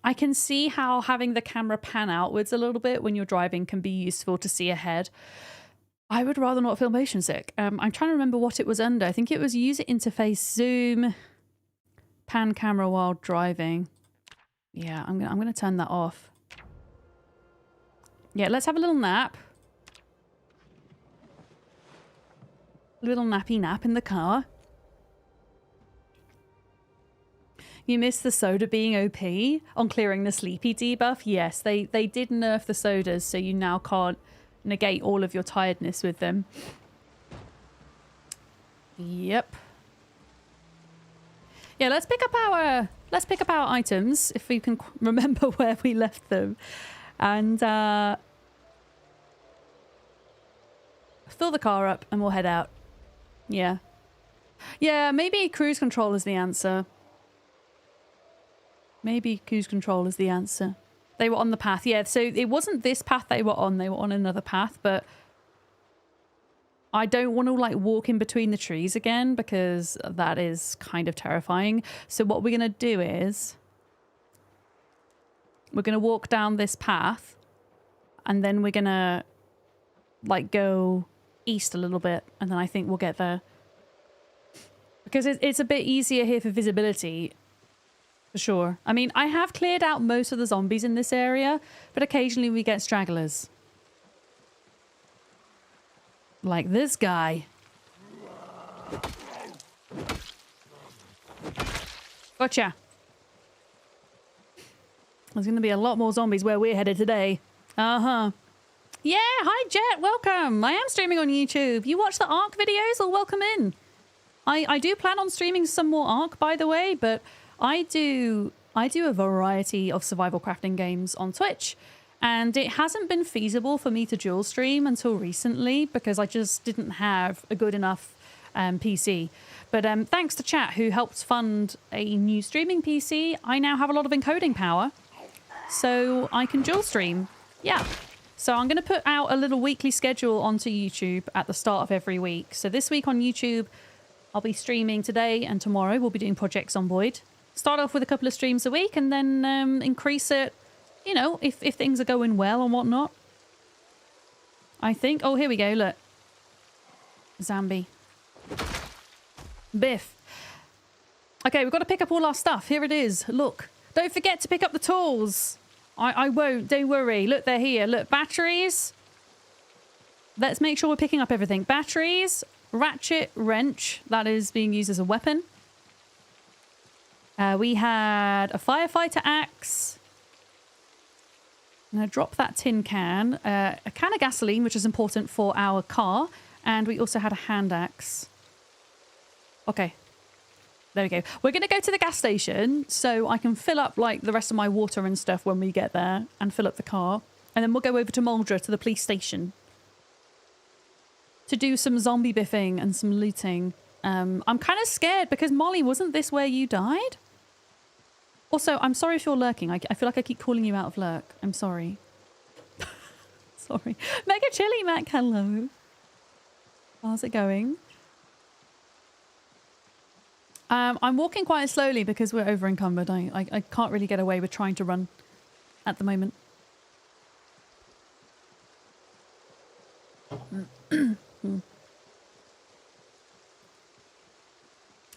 I can see how having the camera pan outwards a little bit when you're driving can be useful to see ahead. I would rather not feel motion sick. I'm trying to remember what it was under. I think it was user interface, zoom, pan camera while driving. Yeah, I'm gonna turn that off. Yeah, let's have a little nap. A little nappy nap in the car. You missed the soda being OP on clearing the sleepy debuff? Yes, they did nerf the sodas, so you now can't negate all of your tiredness with them. Yep. Yeah, let's pick up our items if we can remember where we left them, and fill the car up, and we'll head out. Yeah. Yeah, maybe cruise control is the answer. Maybe cruise control is the answer. They were on the path. Yeah, so it wasn't this path they were on. They were on another path, but I don't want to like walk in between the trees again because that is kind of terrifying. So what we're going to do is we're going to walk down this path and then we're going to like go east a little bit, and then I think we'll get there. Because it's a bit easier here for visibility. For sure. I mean, I have cleared out most of the zombies in this area, but occasionally we get stragglers. Like this guy. Gotcha. There's going to be a lot more zombies where we're headed today. Uh-huh. Yeah, hi Jet, welcome. I am streaming on YouTube. You watch the Ark videos? Well, welcome in. I do plan on streaming some more Ark, by the way, but I do a variety of survival crafting games on Twitch. And it hasn't been feasible for me to dual stream until recently because I just didn't have a good enough PC. But thanks to chat who helped fund a new streaming PC, I now have a lot of encoding power. So I can dual stream. Yeah. So I'm going to put out a little weekly schedule onto YouTube at the start of every week. So this week on YouTube, I'll be streaming today and tomorrow. We'll be doing Project Zomboid. Start off with a couple of streams a week and then increase it, you know, if things are going well and whatnot. I think. Oh, here we go. Look. Zombie. Biff. Okay, we've got to pick up all our stuff. Here it is. Look. Don't forget to pick up the tools. I won't. Don't worry. Look, they're here. Look, batteries. Let's make sure we're picking up everything. Batteries, ratchet, wrench. That is being used as a weapon. We had a firefighter axe. I'm going to drop that tin can. A can of gasoline, which is important for our car. And we also had a hand axe. Okay. There we go. We're going to go to the gas station so I can fill up like the rest of my water and stuff when we get there and fill up the car. And then we'll go over to Muldraugh to the police station to do some zombie biffing and some looting. I'm kind of scared because Molly, wasn't this where you died? Also, I'm sorry if you're lurking. I feel like I keep calling you out of lurk. I'm sorry. Sorry. Mega Chili Mac, hello. How's it going? I'm walking quite slowly because we're over encumbered. I can't really get away with trying to run at the moment.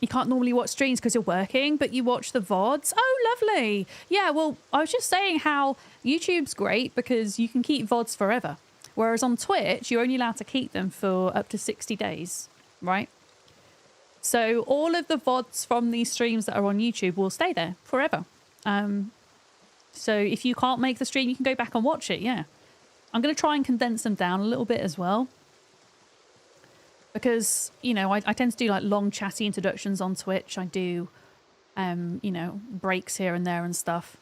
You can't normally watch streams because you're working, but you watch the VODs. Oh, lovely. Yeah, well, I was just saying how YouTube's great because you can keep VODs forever. Whereas on Twitch, you're only allowed to keep them for up to 60 days, right? So all of the VODs from these streams that are on YouTube will stay there forever. So if you can't make the stream, you can go back and watch it, yeah. I'm going to try and condense them down a little bit as well. Because, you know, I tend to do like long chatty introductions on Twitch. I do, you know, breaks here and there and stuff.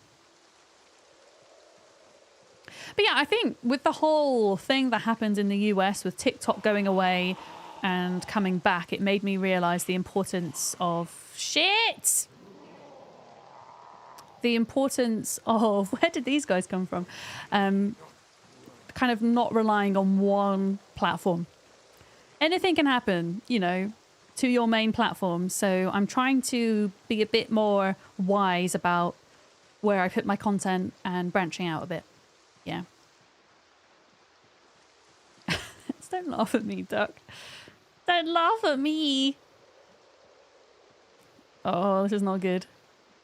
But yeah, I think with the whole thing that happened in the US with TikTok going away and coming back, it made me realize the importance of shit. The importance of where did these guys come from? Kind of not relying on one platform. Anything can happen, you know, to your main platform. So I'm trying to be a bit more wise about where I put my content and branching out a bit. Yeah. Don't laugh at me, Duck. Don't laugh at me. Oh, this is not good.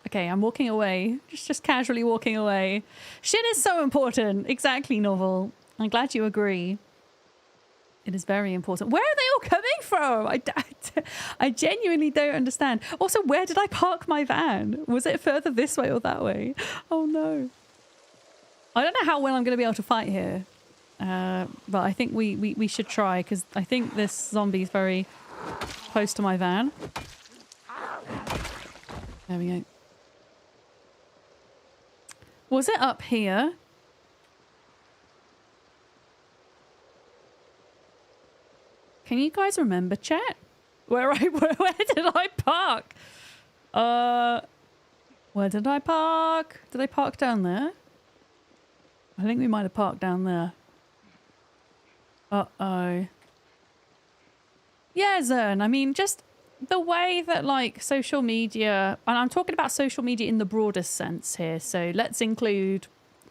Okay, I'm walking away. Just casually walking away. Shit is so important. Exactly, Novel. I'm glad you agree. It is very important. Where are they all coming from? I genuinely don't understand. Also, where did I park my van? Was it further this way or that way? Oh, no. I don't know how well I'm going to be able to fight here. But I think we should try, because I think this zombie is very close to my van. There we go. Was it up here? Can you guys remember, chat? Where did I park? Where did I park? Did I park down there? I think we might have parked down there. Uh-oh. Yeah, Zern, I mean, just the way that, like, social media... And I'm talking about social media in the broadest sense here. So let's include,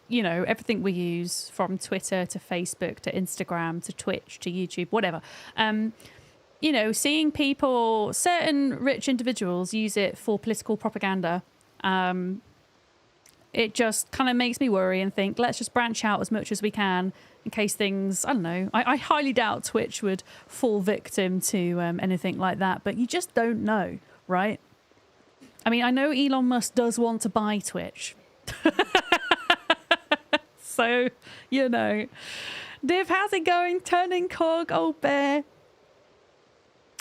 you know, everything we use from Twitter to Facebook to Instagram to Twitch to YouTube, whatever. You know, seeing people, certain rich individuals use it for political propaganda It just kind of makes me worry and think, let's just branch out as much as we can in case things, I don't know. I highly doubt Twitch would fall victim to anything like that, but you just don't know, right? I mean, I know Elon Musk does want to buy Twitch. So, you know. Div, how's it going? Turning cog, old bear.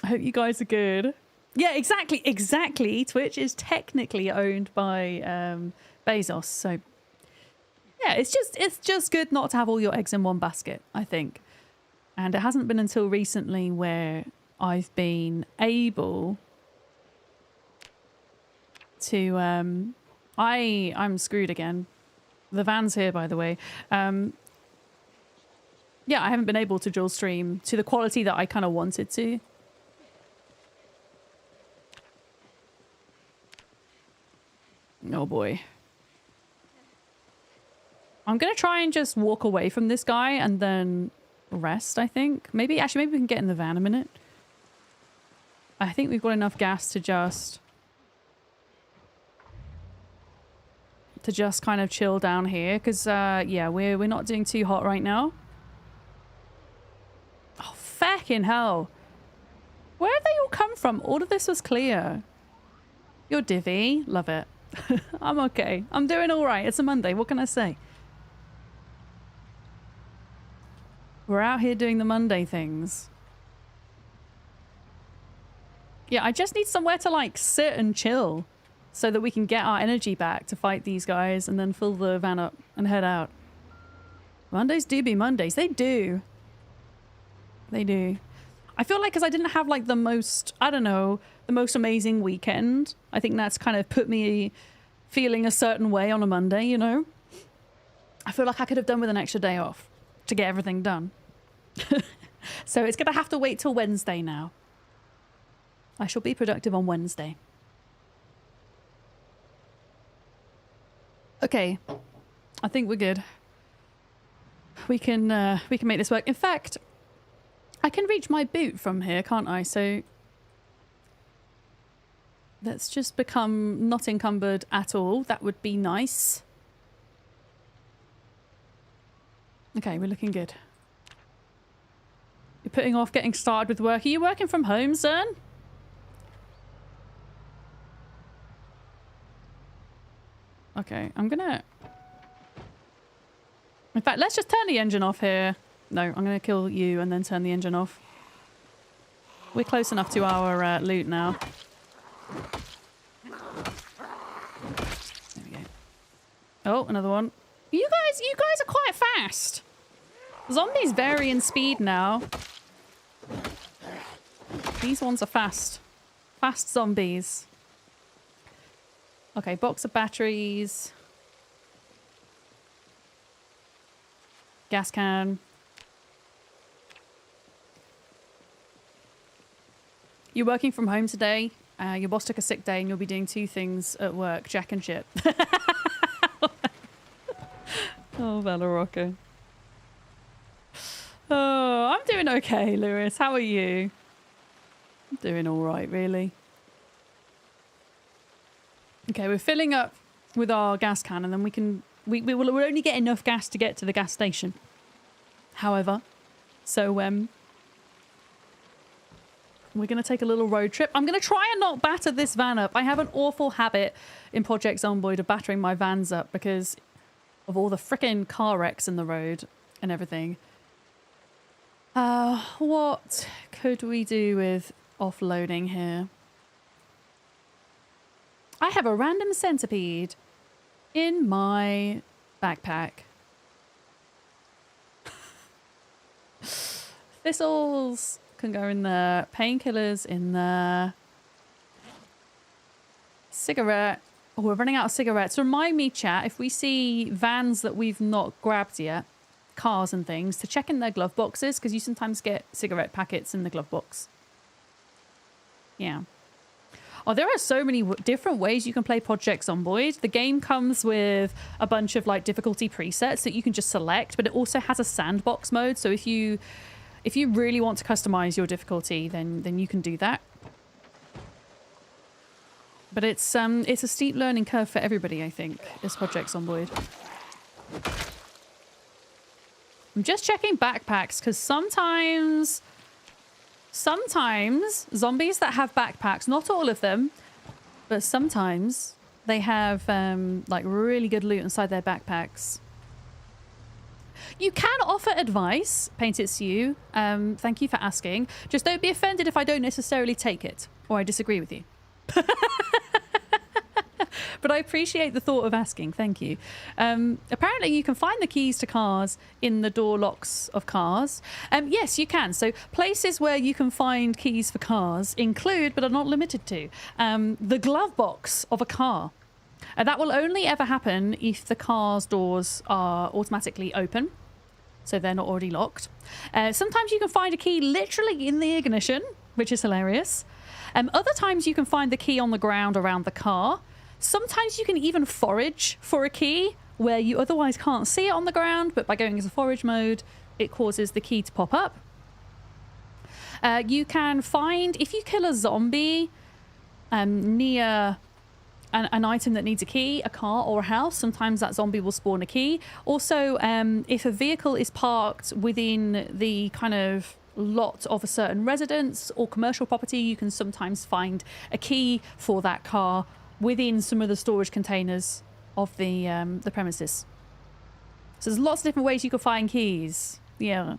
I hope you guys are good. Yeah, exactly. Twitch is technically owned by Bezos, so yeah, it's just good not to have all your eggs in one basket, I think. And it hasn't been until recently where I've been able to I'm screwed again. The van's here, by the way. Yeah, I haven't been able to dual stream to the quality that I kind of wanted to. Oh boy. I'm going to try and just walk away from this guy and then rest, I think. Maybe we can get in the van a minute. I think we've got enough gas to just kind of chill down here because yeah, we're not doing too hot right now. Oh, fucking hell. Where have they all come from? All of this was clear. You're divvy. Love it. I'm okay. I'm doing all right. It's a Monday. What can I say? We're out here doing the Monday things. Yeah, I just need somewhere to like sit and chill so that we can get our energy back to fight these guys and then fill the van up and head out. Mondays do be Mondays. They do. They do. I feel like because I didn't have like the most, I don't know, the most amazing weekend. I think that's kind of put me feeling a certain way on a Monday, you know? I feel like I could have done with an extra day off to get everything done. So it's going to have to wait till Wednesday now. I shall be productive on Wednesday. Okay. I think we're good. We can make this work. In fact, I can reach my boot from here, can't I? So let's just become not encumbered at all. That would be nice. Okay, we're looking good. You're putting off getting started with work. Are you working from home, Zern? Okay, I'm gonna... In fact, let's just turn the engine off here. No, I'm gonna kill you and then turn the engine off. We're close enough to our loot now. There we go. Oh, another one. You guys are quite fast. Zombies vary in speed now. These ones are fast. Fast zombies. Okay, box of batteries. Gas can. You're working from home today. Your boss took a sick day and you'll be doing two things at work. Jack and shit. Oh, Valorocco. Oh, I'm doing okay, Lewis. How are you? I'm doing all right, really. Okay, we're filling up with our gas can and then we'll only get enough gas to get to the gas station. However, so we're going to take a little road trip. I'm going to try and not batter this van up. I have an awful habit in Project Zomboid of battering my vans up because of all the frickin' car wrecks in the road and everything. What could we do with offloading here? I have a random centipede in my backpack. Thistles can go in there. Painkillers in there. Cigarette. Oh, we're running out of cigarettes. Remind me, chat, if we see vans that we've not grabbed yet, cars and things, to check in their glove boxes, because you sometimes get cigarette packets in the glove box. Yeah. Oh, there are so many different ways you can play Project Zomboid. The game comes with a bunch of like difficulty presets that you can just select, but it also has a sandbox mode. So if you really want to customize your difficulty, then you can do that. But it's a steep learning curve for everybody, I think, this Project Zomboid. I'm just checking backpacks because sometimes zombies that have backpacks, not all of them, but sometimes they have like really good loot inside their backpacks. You can offer advice, Paint It's You. Thank you for asking. Just don't be offended if I don't necessarily take it or I disagree with you. But I appreciate the thought of asking. Thank you. Apparently, you can find the keys to cars in the door locks of cars. Yes, you can. So places where you can find keys for cars include, but are not limited to, the glove box of a car. That will only ever happen if the car's doors are automatically open, so they're not already locked. Sometimes you can find a key literally in the ignition, which is hilarious. Other times you can find the key on the ground around the car. Sometimes you can even forage for a key where you otherwise can't see it on the ground, but by going into forage mode, it causes the key to pop up. You can find, if you kill a zombie near an item that needs a key, a car or a house, sometimes that zombie will spawn a key. Also, if a vehicle is parked within the kind of lot of a certain residence or commercial property, you can sometimes find a key for that car within some of the storage containers of the premises. So there's lots of different ways you can find keys. Yeah.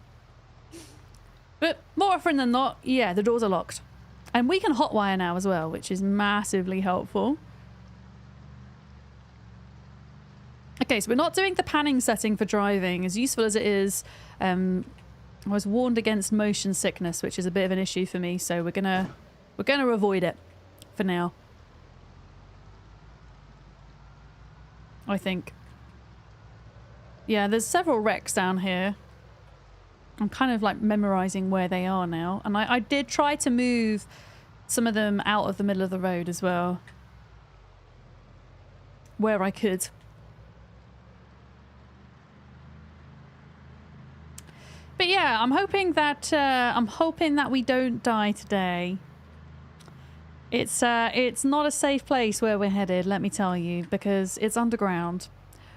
But more often than not, yeah, the doors are locked. And we can hotwire now as well, which is massively helpful. Okay, so we're not doing the panning setting for driving, as useful as it is. I was warned against motion sickness, which is a bit of an issue for me, so we're gonna avoid it for now. I think. Yeah, there's several wrecks down here. I'm kind of like memorizing where they are now. And I did try to move some of them out of the middle of the road as well. Where I could. But yeah, I'm hoping that we don't die today. It's not a safe place where we're headed, let me tell you, because it's underground.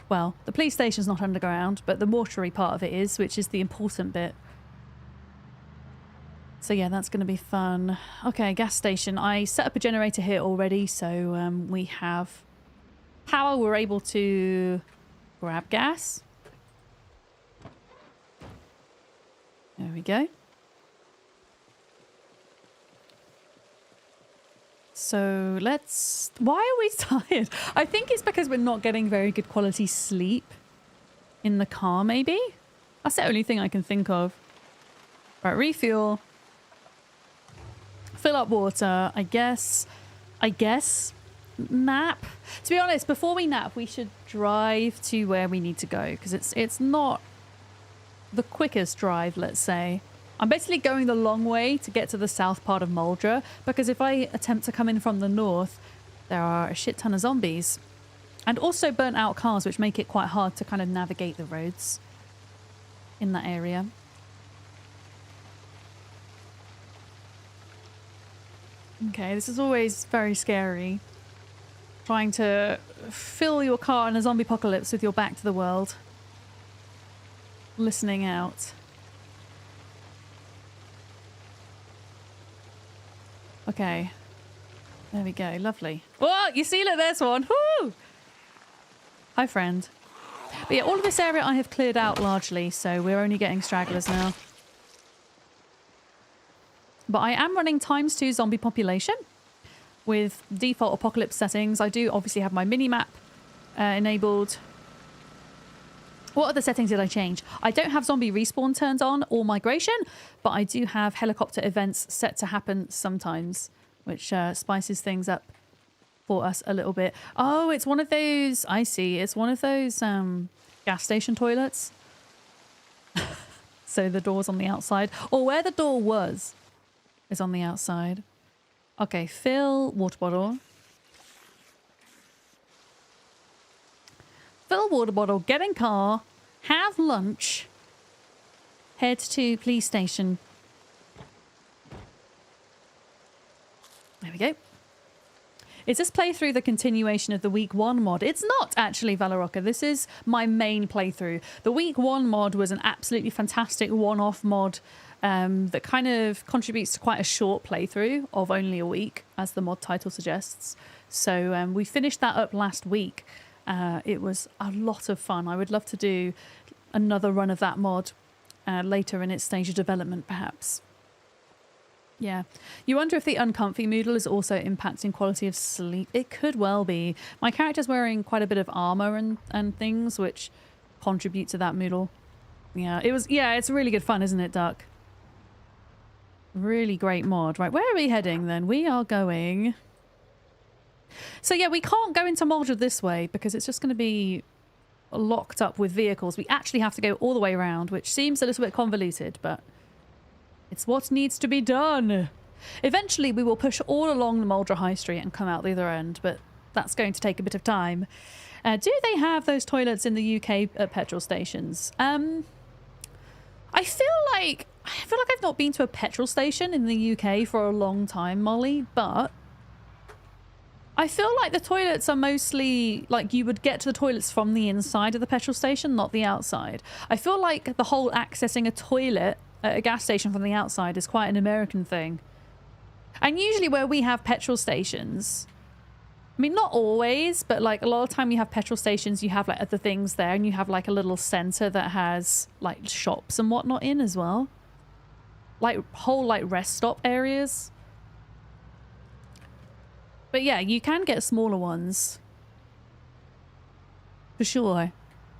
Well, the police station's not underground, but the mortuary part of it is, which is the important bit. So yeah, that's going to be fun. Okay, gas station. I set up a generator here already, so we have power. We're able to grab gas. There we go. So let's... Why are we tired? I think it's because we're not getting very good quality sleep in the car, maybe? That's the only thing I can think of. Right, refuel. Fill up water, I guess. Nap. To be honest, before we nap, we should drive to where we need to go, because it's not the quickest drive, let's say. I'm basically going the long way to get to the south part of Muldraugh, because if I attempt to come in from the north, there are a shit ton of zombies. And also burnt out cars, which make it quite hard to kind of navigate the roads in that area. Okay, this is always very scary. Trying to fill your car in a zombie apocalypse with your back to the world. Listening out. Okay. There we go. Lovely. Oh, you see, look, there's one. Woo! Hi, friend. But yeah, all of this area I have cleared out largely, so we're only getting stragglers now. But I am running ×2 zombie population with default apocalypse settings. I do obviously have my mini-map enabled. What other settings did I change? I don't have zombie respawn turned on or migration, but I do have helicopter events set to happen sometimes, which spices things up for us a little bit. Oh, it's one of those... I see. It's one of those gas station toilets. So the door's on the outside. Or where the door was is on the outside. Okay, fill water bottle. Fill water bottle, get in car, have lunch, head to police station. There we go. Is this playthrough the continuation of the week 1 mod? It's not actually, Valorocca. This is my main playthrough. The week 1 mod was an absolutely fantastic one-off mod that kind of contributes to quite a short playthrough of only a week, as the mod title suggests. So we finished that up last week. It was a lot of fun. I would love to do another run of that mod later in its stage of development, perhaps. Yeah. You wonder if the uncomfy moodle is also impacting quality of sleep. It could well be. My character's wearing quite a bit of armor and things, which contribute to that moodle. Yeah, it's really good fun, isn't it, Duck? Really great mod. Right, where are we heading then? We are going... So yeah, we can't go into Muldraugh this way because it's just going to be locked up with vehicles. We actually have to go all the way around, which seems a little bit convoluted, but... it's what needs to be done. Eventually, we will push all along the Muldraugh High Street and come out the other end, but that's going to take a bit of time. Do they have those toilets in the UK at petrol stations? I feel like I've not been to a petrol station in the UK for a long time, Molly, but I feel like the toilets are mostly like you would get to the toilets from the inside of the petrol station, not the outside. I feel like the whole accessing a toilet at a gas station from the outside is quite an American thing. And usually where we have petrol stations, I mean, not always, but like a lot of time you have petrol stations, you have like other things there, and you have like a little center that has like shops and whatnot in as well. Like whole like rest stop areas. But yeah, you can get smaller ones. For sure.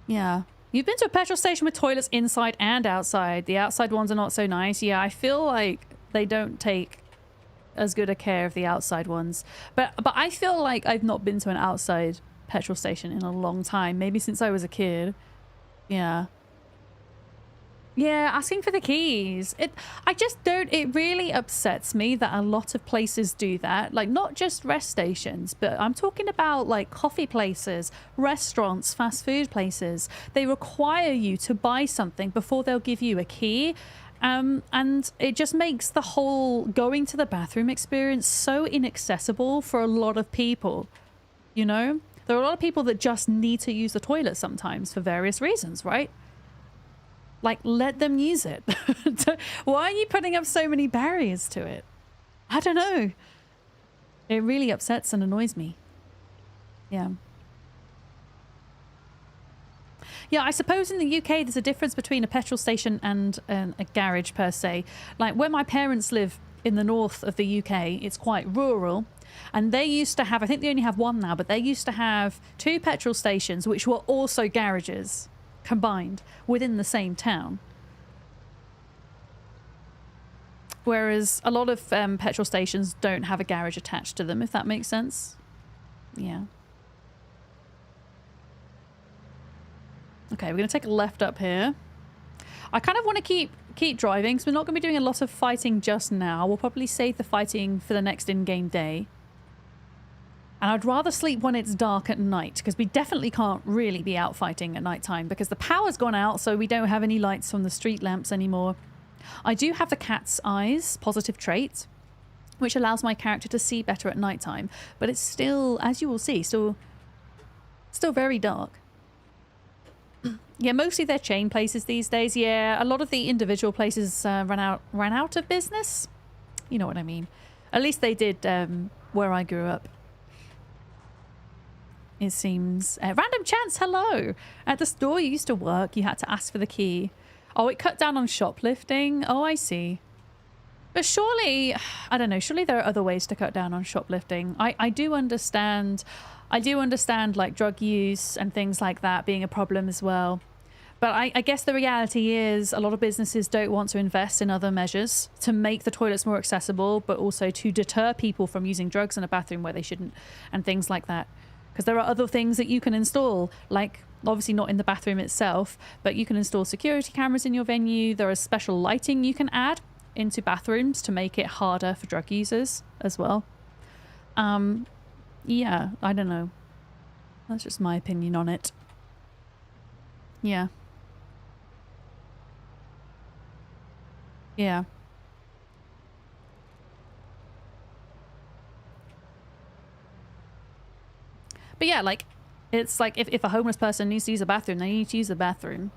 Yeah. You've been to a petrol station with toilets inside and outside. The outside ones are not so nice. Yeah, I feel like they don't take as good a care of the outside ones. But I feel like I've not been to an outside petrol station in a long time. Maybe since I was a kid. Yeah. Yeah, asking for the keys. It really upsets me that a lot of places do that. Like, not just rest stations, but I'm talking about like coffee places, restaurants, fast food places. They require you to buy something before they'll give you a key. And it just makes the whole going to the bathroom experience so inaccessible for a lot of people. You know? There are a lot of people that just need to use the toilet sometimes for various reasons, right? Like, let them use it. Why are you putting up so many barriers to it? I don't know. It really upsets and annoys me. Yeah. Yeah, I suppose in the UK there's a difference between a petrol station and a garage per se. Like where my parents live in the north of the UK, it's quite rural. And they used to have, I think they only have one now, but they used to have 2 petrol stations which were also garages combined within the same town. Whereas a lot of petrol stations don't have a garage attached to them, if that makes sense. Yeah. Okay, we're going to take a left up here. I kind of want to keep driving because we're not going to be doing a lot of fighting just now. We'll probably save the fighting for the next in-game day. And I'd rather sleep when it's dark at night because we definitely can't really be out fighting at night time because the power's gone out, so we don't have any lights from the street lamps anymore. I do have the cat's eyes, positive trait, which allows my character to see better at night time, but it's still, as you will see, still very dark. Yeah, mostly they're chain places these days. Yeah, a lot of the individual places ran out of business. You know what I mean. At least they did where I grew up. It seems. Random chance, hello. At the store you used to work, you had to ask for the key. Oh, it cut down on shoplifting. Oh, I see. But surely, I don't know, surely there are other ways to cut down on shoplifting. I do understand like drug use and things like that being a problem as well. But I guess the reality is a lot of businesses don't want to invest in other measures to make the toilets more accessible, but also to deter people from using drugs in a bathroom where they shouldn't and things like that. Because there are other things that you can install, like obviously not in the bathroom itself, but you can install security cameras in your venue. There is special lighting you can add into bathrooms to make it harder for drug users as well. Yeah, I don't know. That's just my opinion on it. Yeah. Yeah. But yeah, like, it's like if a homeless person needs to use a bathroom, they need to use the bathroom.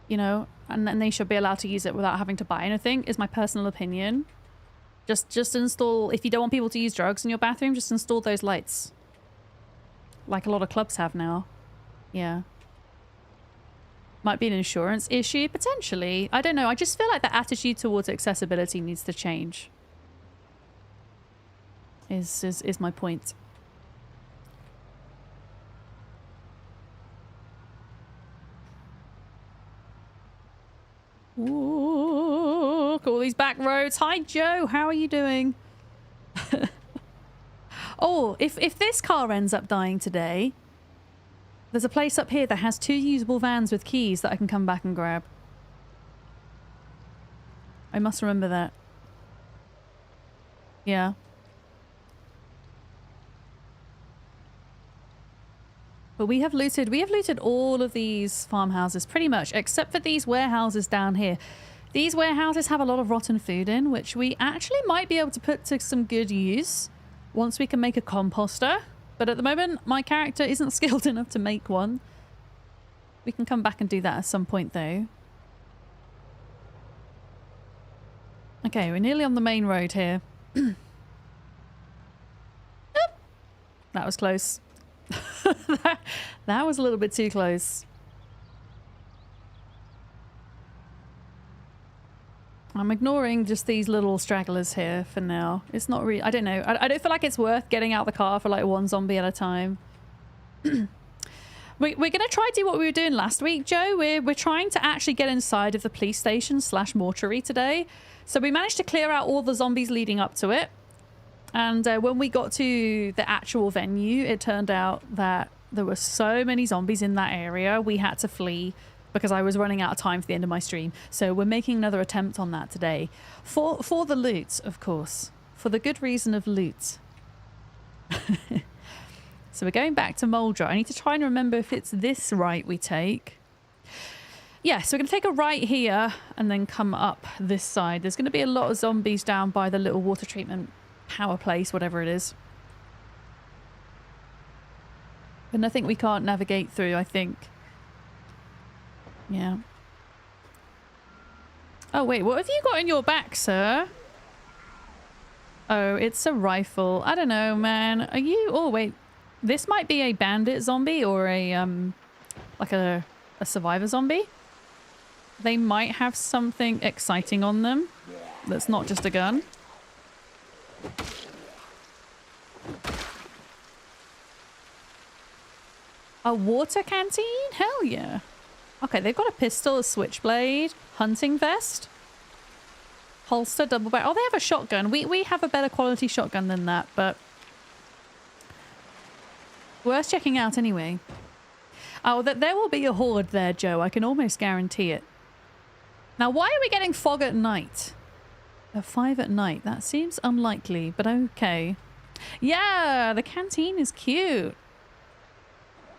You know, and then they should be allowed to use it without having to buy anything, is my personal opinion. Just install, if you don't want people to use drugs in your bathroom, just install those lights. Like a lot of clubs have now. Yeah. Might be an insurance issue, potentially. I don't know. I just feel like the attitude towards accessibility needs to change. Is my point. Ooh, look at all these back roads. Hi, Joe. How are you doing? Oh, if this car ends up dying today, there's a place up here that has 2 usable vans with keys that I can come back and grab. I must remember that. Yeah. But we have looted all of these farmhouses pretty much, except for these warehouses down here. These warehouses have a lot of rotten food in, which we actually might be able to put to some good use once we can make a composter. But at the moment, my character isn't skilled enough to make one. We can come back and do that at some point, though. Okay, we're nearly on the main road here. That was close. that was a little bit too close. I'm ignoring just these little stragglers here for now. It's not really... I don't know. I don't feel like it's worth getting out the car for like 1 zombie at a time. We're going to try to do what we were doing last week, Joe. We're trying to actually get inside of the police station / mortuary today. So we managed to clear out all the zombies leading up to it. And when we got to the actual venue, it turned out that there were so many zombies in that area, we had to flee because I was running out of time for the end of my stream. So we're making another attempt on that today. For the loot, of course. For the good reason of loot. So we're going back to Muldraugh. I need to try and remember if it's this right we take. Yeah, so we're going to take a right here and then come up this side. There's going to be a lot of zombies down by the little water treatment power place, whatever it is. But nothing we can't navigate through, I think. Yeah. Oh, wait, what have you got in your back, sir? Oh, it's a rifle. I don't know, man. Are you... Oh, wait. This might be a bandit zombie or a, like a survivor zombie. They might have something exciting on them that's not just a gun. A water canteen? Hell yeah. Okay, they've got a pistol, a switchblade, hunting vest, holster, double barrel. Oh, they have a shotgun. We have a better quality shotgun than that, but worth checking out anyway. Oh, there will be a horde there, Joe. I can almost guarantee it. Now, why are we getting fog at night? At 5 at night. That seems unlikely, but okay. Yeah, the canteen is cute.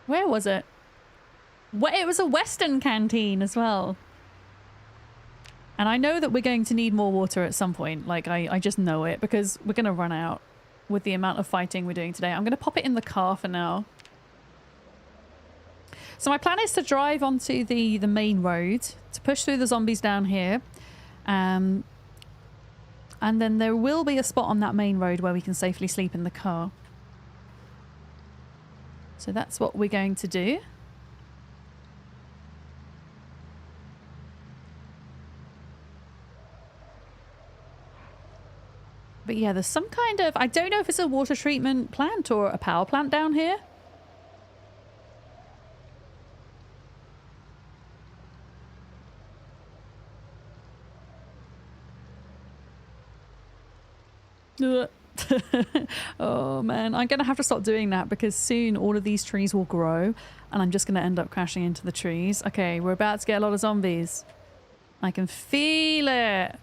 Where was it? It was a Western canteen as well. And I know that we're going to need more water at some point. Like, I just know it because we're going to run out with the amount of fighting we're doing today. I'm going to pop it in the car for now. So my plan is to drive onto the main road to push through the zombies down here. And then there will be a spot on that main road where we can safely sleep in the car. So that's what we're going to do. But yeah, there's some kind of... I don't know if it's a water treatment plant or a power plant down here. Oh man, I'm gonna have to stop doing that because soon all of these trees will grow and I'm just gonna end up crashing into the trees. Okay, we're about to get a lot of zombies. I can feel it.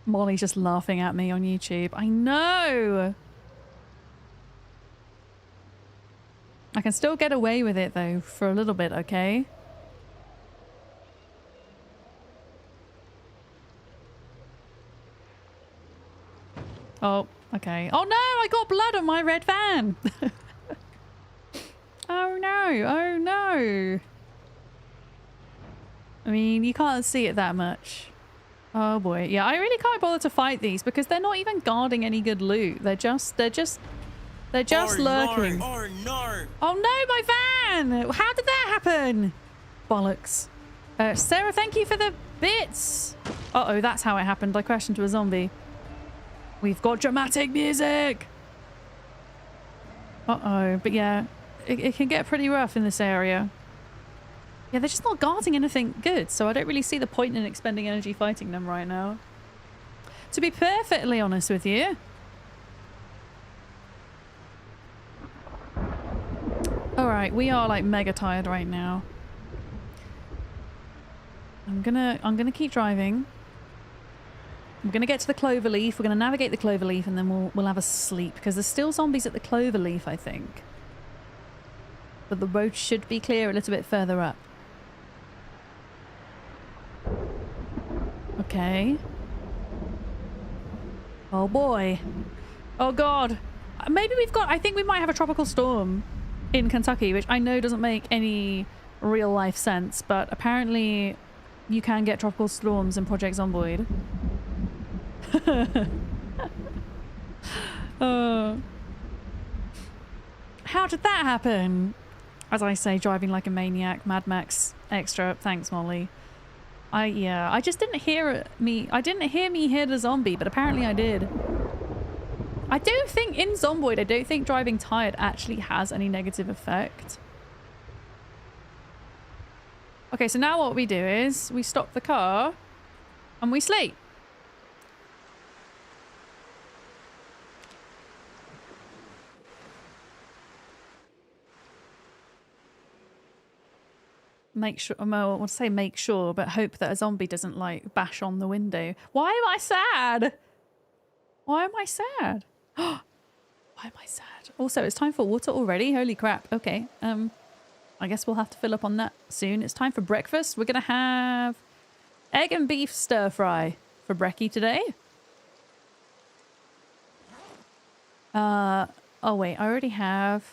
Molly's just laughing at me on YouTube. I know. I can still get away with it though for a little bit, okay? Oh, Okay. Oh no, I got blood on my red van. Oh no, oh no. I mean, you can't see it that much. Oh boy. Yeah, I really can't bother to fight these because they're not even guarding any good loot. They're just lurking. Oh no, my van! How did that happen? Bollocks. Sarah, thank you for the bits. Uh-oh, that's how it happened. I crashed into a zombie. We've got dramatic music. Uh-oh, but yeah, it can get pretty rough in this area. Yeah, they're just not guarding anything good, so I don't really see the point in expending energy fighting them right now. To be perfectly honest with you. Alright, we are like mega tired right now. I'm gonna keep driving. I'm gonna get to the Cloverleaf. We're gonna navigate the Cloverleaf and then we'll have a sleep because there's still zombies at the Cloverleaf, I think. But the road should be clear a little bit further up. Okay. Oh boy. Oh god. Maybe I think we might have a tropical storm in Kentucky, which I know doesn't make any real life sense, but apparently you can get tropical storms in Project Zomboid. How did that happen? As I say, driving like a maniac. Mad Max extra. Thanks, Molly. I just didn't hear me. I didn't hear me hit a zombie, but apparently I did. I don't think in Zomboid, I don't think driving tired actually has any negative effect. Okay, so now what we do is we stop the car and we sleep. Make sure, well, I want to say make sure, but hope that a zombie doesn't like bash on the window. Why am I sad? Why am I sad? Why am I sad? Also, it's time for water already. Holy crap. Okay. I guess we'll have to fill up on that soon. It's time for breakfast. We're going to have egg and beef stir fry for brekkie today. Oh wait, I already have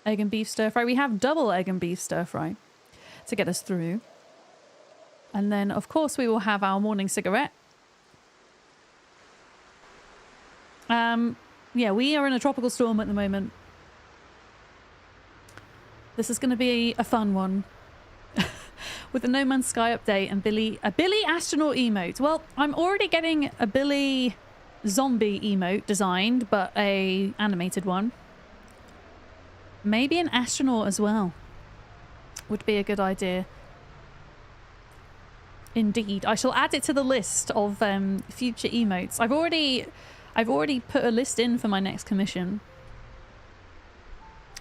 egg and beef stir fry. We have double egg and beef stir fry to get us through. And then, of course, we will have our morning cigarette. Yeah, we are in a tropical storm at the moment. This is going to be a fun one. With the No Man's Sky update and a Billy astronaut emote. Well, I'm already getting a Billy zombie emote designed, but a animated one. Maybe an astronaut as well. Would be a good idea. Indeed. I shall add it to the list of future emotes. I've already put a list in for my next commission,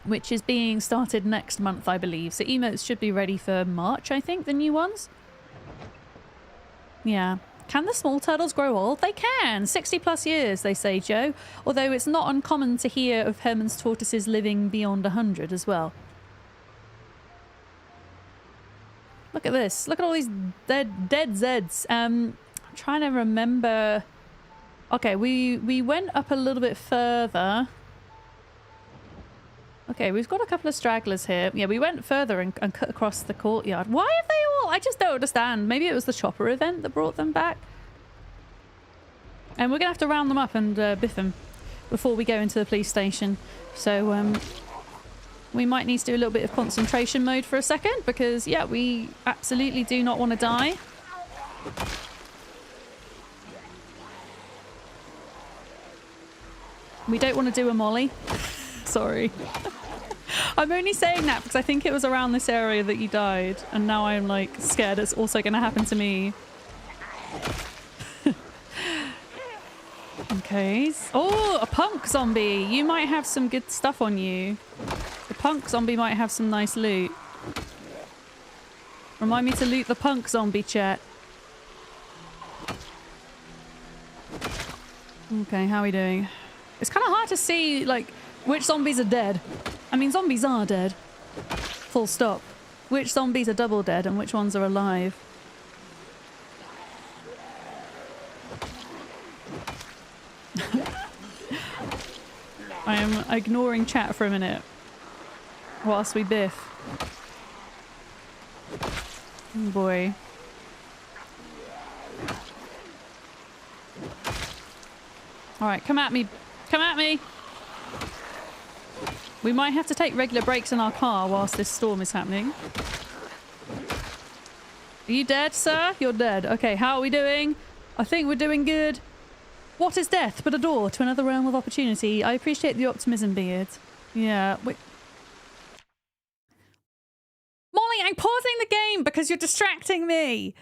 which is being started next month, I believe. So emotes should be ready for March, I think, the new ones. Yeah. Can the small turtles grow old? They can. 60 plus years, they say, Joe. Although it's not uncommon to hear of Herman's tortoises living beyond 100 as well. Look at this. Look at all these dead Zeds. I'm trying to remember. Okay, we went up a little bit further. Okay, we've got a couple of stragglers here. Yeah, we went further and cut across the courtyard. Why have they all... I just don't understand. Maybe it was the chopper event that brought them back. And we're going to have to round them up and biff them before we go into the police station. So we might need to do a little bit of concentration mode for a second because, yeah, we absolutely do not want to die. We don't want to do a molly. Sorry. I'm only saying that because I think it was around this area that you died. And now I'm like scared it's also going to happen to me. Okay. Oh, a punk zombie. You might have some good stuff on you. The punk zombie might have some nice loot. Remind me to loot the punk zombie, chat. Okay, how are we doing? It's kind of hard to see, like, which zombies are dead. I mean, zombies are dead. Full stop. Which zombies are double dead and which ones are alive. I am ignoring chat for a minute whilst we biff. Oh boy. Alright, come at me. Come at me! We might have to take regular breaks in our car whilst this storm is happening. Are you dead, sir? You're dead. Okay, how are we doing? I think we're doing good. What is death but a door to another realm of opportunity? I appreciate the optimism, Beard. Yeah, wait. Molly, I'm pausing the game because you're distracting me.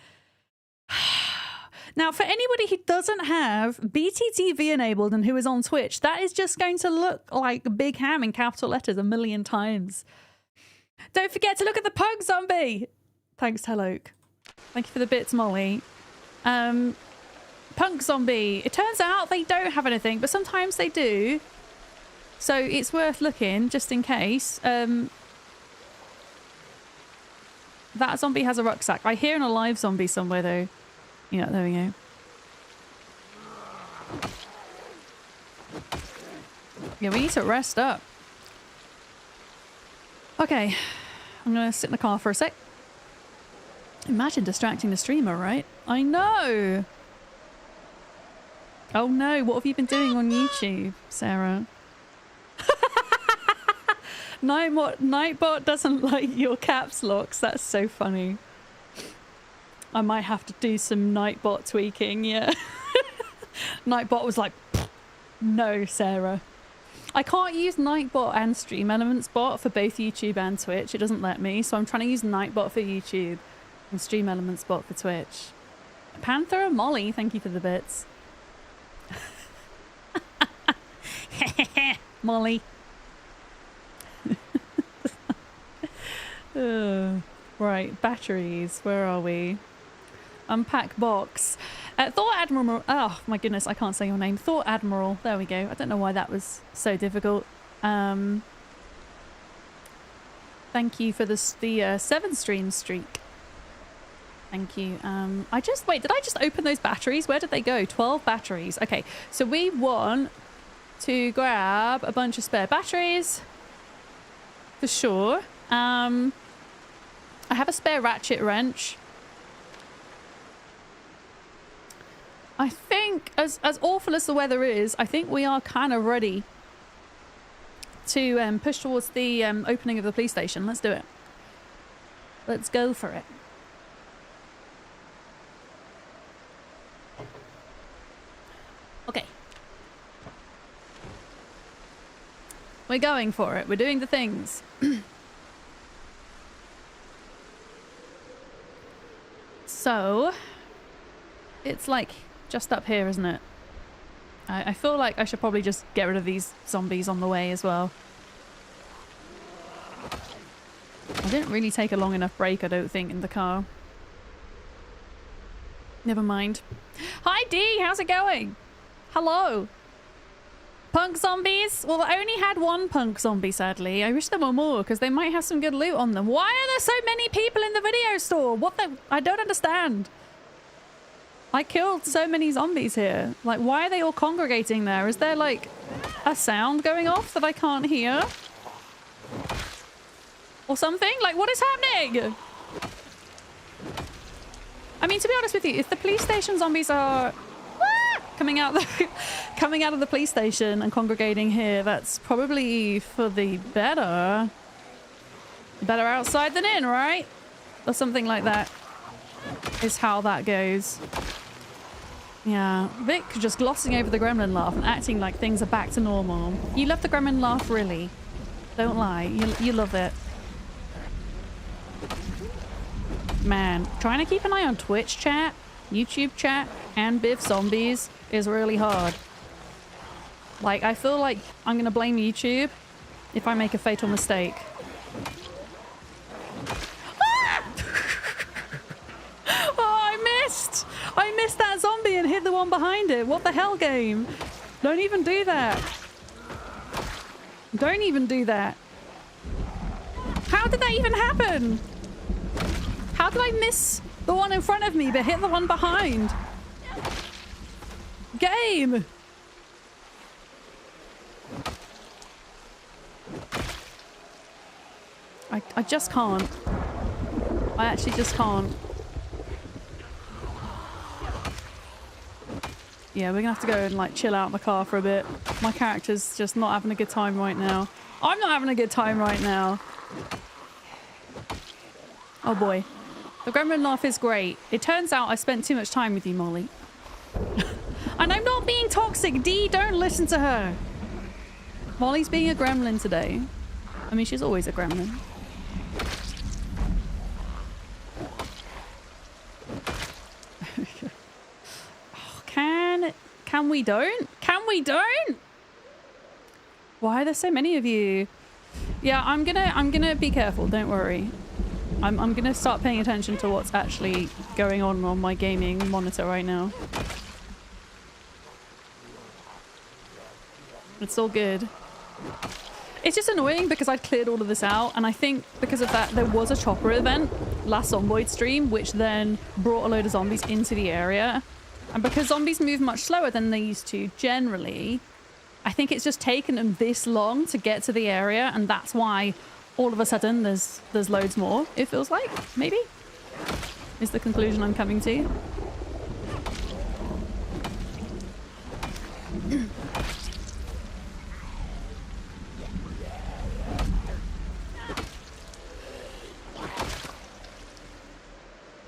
Now, for anybody who doesn't have BTTV enabled and who is on Twitch, that is just going to look like Big Ham in capital letters a million times. Don't forget to look at the pug zombie. Thanks, Helloke. Thank you for the bits, Molly. Punk zombie. It turns out they don't have anything, but sometimes they do. So it's worth looking just in case. That zombie has a rucksack. I hear an alive zombie somewhere though. Yeah, there we go. Yeah, we need to rest up. Okay. I'm gonna sit in the car for a sec. Imagine distracting the streamer, right? I know! Oh no, what have you been doing on YouTube, Sarah? Nightbot doesn't like your caps locks. That's so funny. I might have to do some Nightbot tweaking, yeah. Nightbot was like, no, Sarah. I can't use Nightbot and Stream Elements bot for both YouTube and Twitch. It doesn't let me, so I'm trying to use Nightbot for YouTube and Stream Elements bot for Twitch. Panther and Molly, thank you for the bits. Molly. Right, batteries. Where are we? Unpack box. Thought Admiral. Oh my goodness, I can't say your name. Thought Admiral. There we go. I don't know why that was so difficult. Thank you for the 7 stream streak. Thank you. Wait, did I just open those batteries? Where did they go? 12 batteries. Okay, so we want to grab a bunch of spare batteries for sure. I have a spare ratchet wrench. I think, as awful as the weather is, I think we are kind of ready to push towards the opening of the police station. Let's do it. Let's go for it. Okay. We're going for it. We're doing the things. So, it's like just up here, isn't it? I feel like I should probably just get rid of these zombies on the way as well. I didn't really take a long enough break, I don't think, in the car. Never mind. Hi Dee, how's it going? Hello. Punk zombies? Well, I only had one punk zombie, sadly. I wish there were more, because they might have some good loot on them. Why are there so many people in the video store? What the... I don't understand. I killed so many zombies here. Like, why are they all congregating there? Is there, like, a sound going off that I can't hear? Or something? Like, what is happening? I mean, to be honest with you, if the police station zombies are coming out of the police station and congregating here, that's probably for the better. Better outside than in, right? Or something like that is how that goes. Yeah, Vic just glossing over the gremlin laugh and acting like things are back to normal. You love the gremlin laugh, really? Don't lie, you love it. Man, trying to keep an eye on Twitch chat, YouTube chat, and Biff zombies is really hard. Like, I feel like I'm gonna blame YouTube if I make a fatal mistake. I missed that zombie and hit the one behind it. What the hell, game? Don't even do that. Don't even do that. How did that even happen? How did I miss the one in front of me but hit the one behind? Game! I just can't. I actually just can't. Yeah, we're gonna have to go and like chill out in the car for a bit. My character's just not having a good time right now. I'm not having a good time right now. Oh boy. The gremlin laugh is great. It turns out I spent too much time with you, Molly. And I'm not being toxic, Dee. Don't listen to her. Molly's being a gremlin today. I mean, she's always a gremlin. Can we don't? Can we don't? Why are there so many of you? Yeah, I'm gonna be careful. Don't worry. I'm gonna start paying attention to what's actually going on my gaming monitor right now. It's all good. It's just annoying because I'd cleared all of this out, and I think because of that there was a chopper event last Zomboid stream which then brought a load of zombies into the area. And because zombies move much slower than they used to generally, I think it's just taken them this long to get to the area, and that's why all of a sudden there's loads more, it feels like, maybe? Is the conclusion I'm coming to.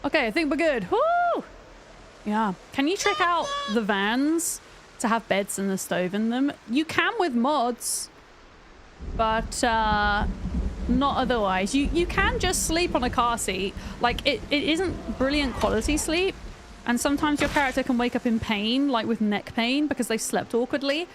Okay, I think we're good. Woo! Yeah. Can you trick out the vans to have beds and a stove in them? You can with mods, but not otherwise. You can just sleep on a car seat. Like, it isn't brilliant quality sleep, and sometimes your character can wake up in pain, like with neck pain, because they slept awkwardly.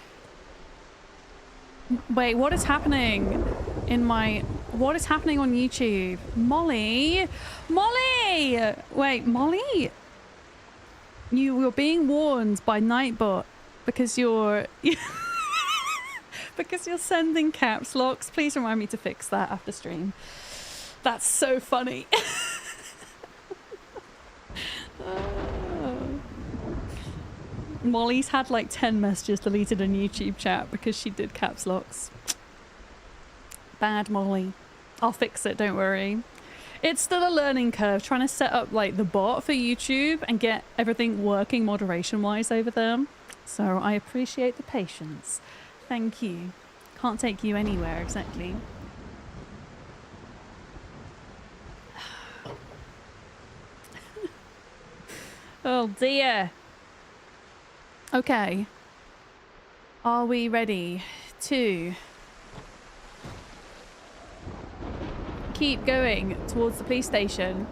Wait, what is happening in my... What is happening on YouTube? Molly! Molly! Wait, Molly? You're being warned by Nightbot because you're... because you're sending caps locks. Please remind me to fix that after stream. That's so funny. Molly's had like 10 messages deleted in YouTube chat because she did caps locks. Bad Molly. I'll fix it, don't worry. It's still a learning curve trying to set up like the bot for YouTube and get everything working moderation wise over there. So I appreciate the patience. Thank you. Can't take you anywhere exactly. Oh dear. Okay. Are we ready to keep going towards the police station?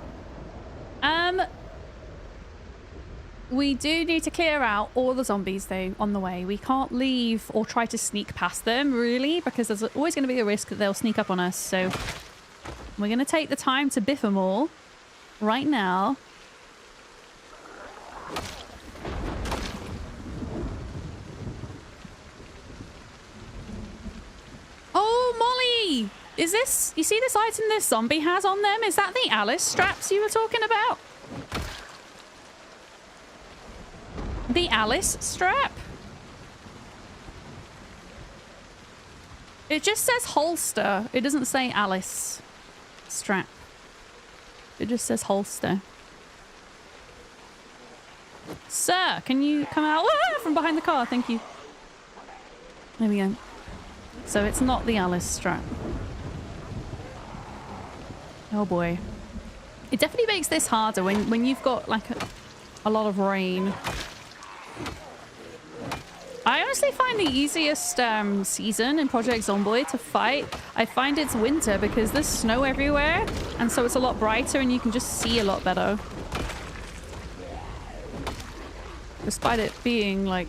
We do need to clear out all the zombies though on the way. We can't leave or try to sneak past them really, because there's always going to be a risk that they'll sneak up on us. So we're going to take the time to biff them all right now. Oh, Molly! Is this... You see this item this zombie has on them? Is that the Alice straps you were talking about? The Alice strap? It just says holster. It doesn't say Alice strap. It just says holster. Sir, can you come out from behind the car? Thank you. There we go. So it's not the Alice strap. Oh boy. It definitely makes this harder when you've got like a lot of rain. I honestly find the easiest season in Project Zomboid to fight. I find it's winter because there's snow everywhere, and so it's a lot brighter and you can just see a lot better. Despite it being like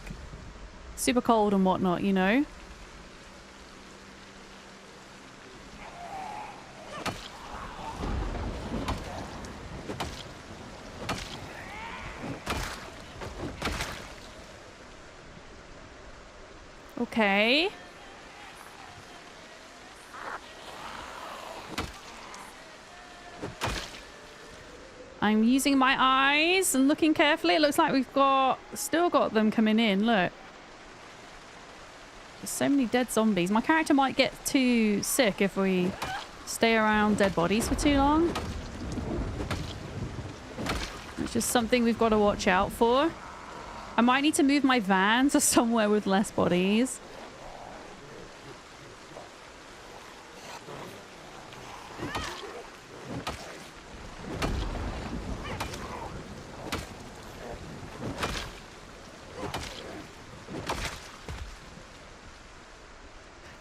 super cold and whatnot, you know? Okay. I'm using my eyes and looking carefully. It looks like we've still got them coming in. Look. There's so many dead zombies. My character might get too sick if we stay around dead bodies for too long. It's just something we've got to watch out for. I might need to move my van to somewhere with less bodies.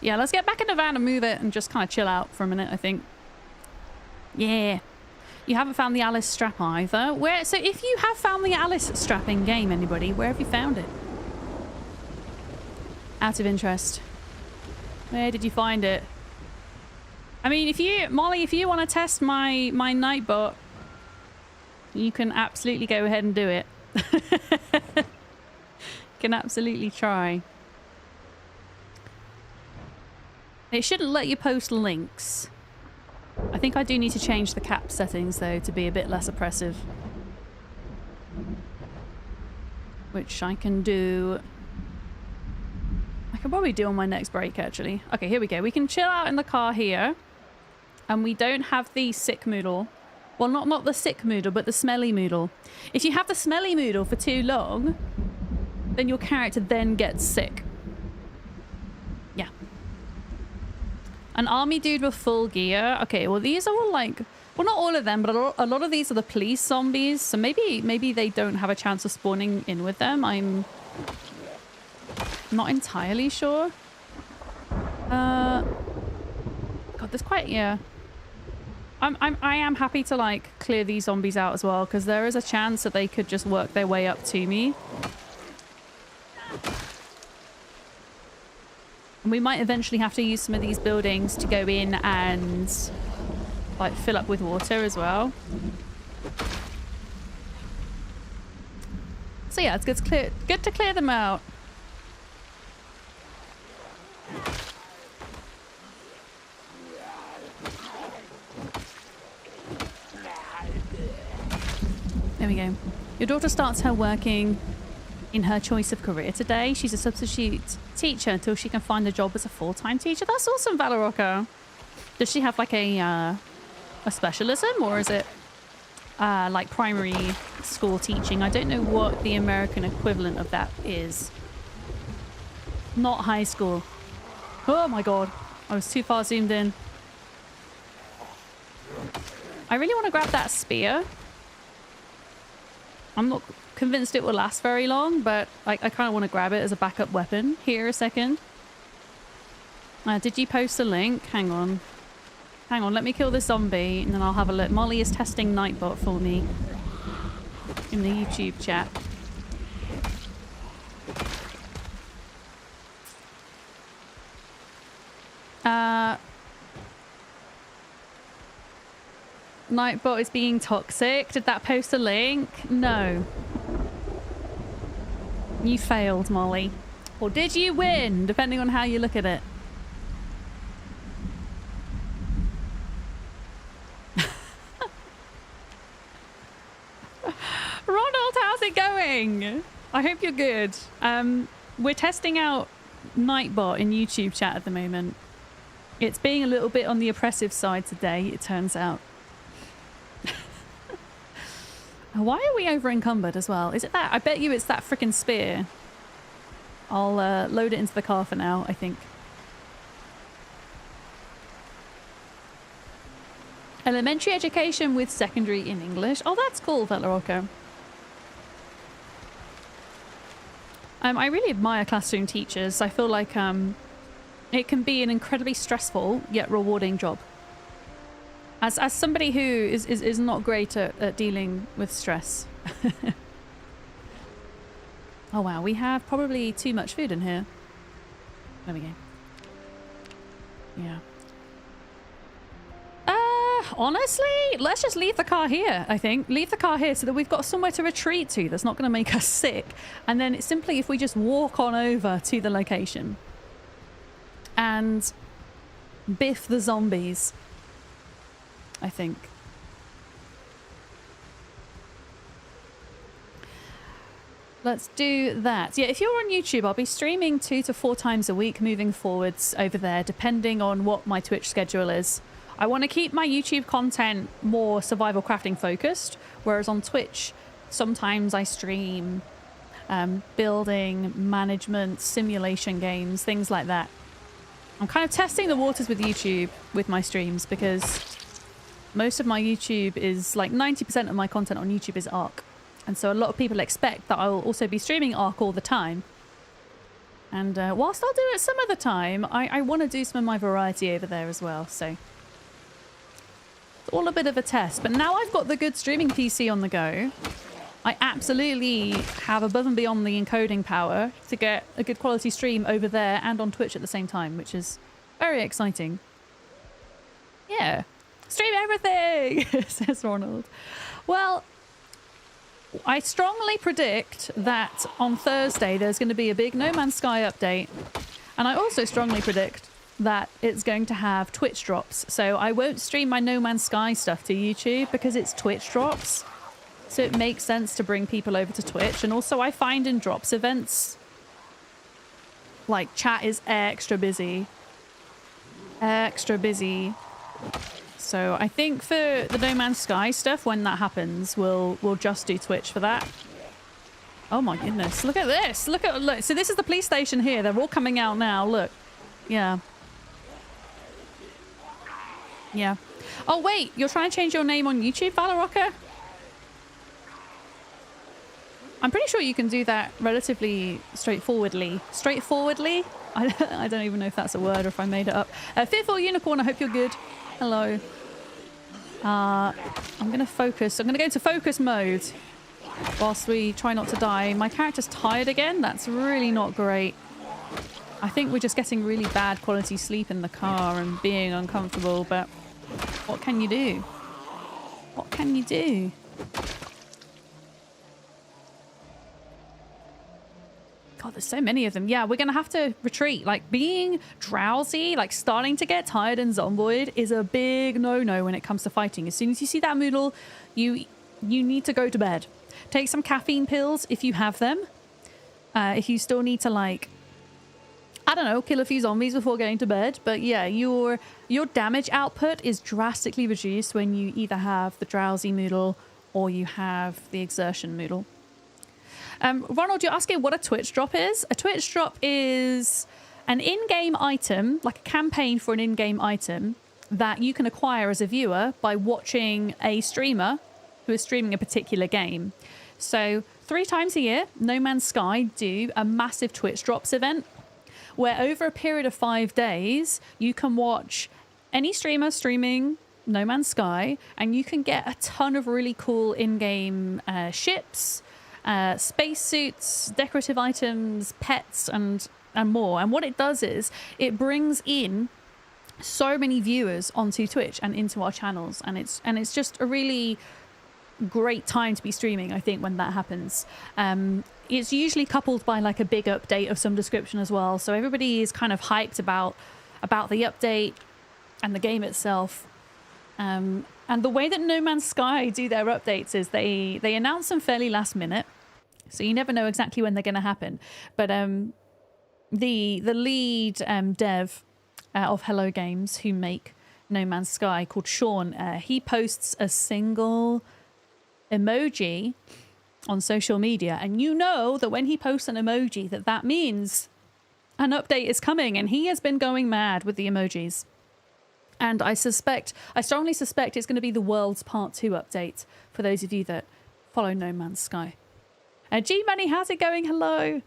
Yeah, let's get back in the van and move it and just kind of chill out for a minute, I think. Yeah. You haven't found the Alice strap either. Where? So if you have found the Alice strap in game, anybody, where have you found it? Out of interest. Where did you find it? I mean, if you, Molly, if you want to test my Nightbot, you can absolutely go ahead and do it. Can absolutely try. It shouldn't let you post links. I think I do need to change the cap settings though to be a bit less oppressive. Which I can do. I can probably do on my next break actually. Okay, here we go. We can chill out in the car here. And we don't have the sick moodle. Well, not the sick moodle, but the smelly moodle. If you have the smelly moodle for too long, then your character then gets sick. Yeah. An army dude with full gear. Okay, well these are all like, well not all of them, but a lot of these are the police zombies. So maybe they don't have a chance of spawning in with them. I'm not entirely sure. God, there's quite, yeah. I am happy to like clear these zombies out as well because there is a chance that they could just work their way up to me. And we might eventually have to use some of these buildings to go in and like fill up with water as well. So yeah, it's good to clear them out. There we go. Your daughter starts her working in her choice of career today. She's a substitute teacher until she can find a job as a full-time teacher. That's awesome, Valorocco. Does she have like a specialism, or is it like primary school teaching? I don't know what the American equivalent of that is. Not high school. Oh my god. I was too far zoomed in. I really want to grab that spear. I'm not convinced it will last very long, but I kind of want to grab it as a backup weapon. Here a second. Did you post a link? Hang on. Hang on, let me kill this zombie and then I'll have a look. Molly is testing Nightbot for me in the YouTube chat. Nightbot is being toxic. Did that post a link? No. You failed, Molly. Or did you win? Depending on how you look at it. Ronald, how's it going? I hope you're good. We're testing out Nightbot in YouTube chat at the moment. It's being a little bit on the oppressive side today, it turns out. Why are we over encumbered as well? Is it that? I bet you it's that frickin' spear. I'll load it into the car for now, I think. Elementary education with secondary in English. Oh, that's cool, Velarocco. I really admire classroom teachers. I feel like it can be an incredibly stressful yet rewarding job. As somebody who is not great at dealing with stress. Oh wow, we have probably too much food in here. There we go. Yeah. Honestly, let's just leave the car here, I think. Leave the car here so that we've got somewhere to retreat to that's not going to make us sick. And then it's simply if we just walk on over to the location and biff the zombies, I think. Let's do that. Yeah, if you're on YouTube, I'll be streaming 2 to 4 times a week moving forwards over there, depending on what my Twitch schedule is. I want to keep my YouTube content more survival crafting focused, whereas on Twitch, sometimes I stream building, management, simulation games, things like that. I'm kind of testing the waters with YouTube with my streams because most of my YouTube is like 90% of my content on YouTube is Ark. And so a lot of people expect that I'll also be streaming Ark all the time. And whilst I'll do it some of the time, I want to do some of my variety over there as well. So it's all a bit of a test. But now I've got the good streaming PC on the go, I absolutely have above and beyond the encoding power to get a good quality stream over there and on Twitch at the same time, which is very exciting. Yeah. Stream everything, says Ronald. Well, I strongly predict that on Thursday there's going to be a big No Man's Sky update. And I also strongly predict that it's going to have Twitch drops. So I won't stream my No Man's Sky stuff to YouTube because it's Twitch drops. So it makes sense to bring people over to Twitch. And also I find in drops events, like chat is extra busy. Extra busy. So I think for the No Man's Sky stuff, when that happens, we'll just do Twitch for that. Oh my goodness, look at this. Look. So this is the police station here. They're all coming out now. Look. Yeah. Yeah. Oh wait, you're trying to change your name on YouTube, Valorocker? I'm pretty sure you can do that relatively straightforwardly. Straightforwardly? I don't even know if that's a word or if I made it up. Fearful Unicorn, I hope you're good. Hello. I'm going to focus. I'm going to go into focus mode whilst we try not to die. My character's tired again. That's really not great. I think we're just getting really bad quality sleep in the car and being uncomfortable, but what can you do? What can you do? God, there's so many of them. Yeah, we're going to have to retreat. Like, being drowsy, like starting to get tired in Zomboid is a big no-no when it comes to fighting. As soon as you see that Moodle, you need to go to bed. Take some caffeine pills if you have them. If you still need to, like, I don't know, kill a few zombies before going to bed. But yeah, your damage output is drastically reduced when you either have the drowsy Moodle or you have the exertion Moodle. Ronald, you're asking what a Twitch drop is? A Twitch drop is an in-game item, like a campaign for an in-game item that you can acquire as a viewer by watching a streamer who is streaming a particular game. So 3 times a year, No Man's Sky do a massive Twitch drops event where over a period of 5 days, you can watch any streamer streaming No Man's Sky and you can get a ton of really cool in-game ships, spacesuits, decorative items, pets, and more. And what it does is it brings in so many viewers onto Twitch and into our channels, and it's just a really great time to be streaming, I think, when that happens. It's usually coupled by like a big update of some description as well, so everybody is kind of hyped about the update and the game itself. And the way that No Man's Sky do their updates is they announce them fairly last minute. So you never know exactly when they're going to happen. But the lead dev of Hello Games, who make No Man's Sky, called Sean, he posts a single emoji on social media. And you know that when he posts an emoji, that means an update is coming. And he has been going mad with the emojis. And I strongly suspect it's going to be the World's Part 2 update for those of you that follow No Man's Sky. G-Money, how's it going? Hello.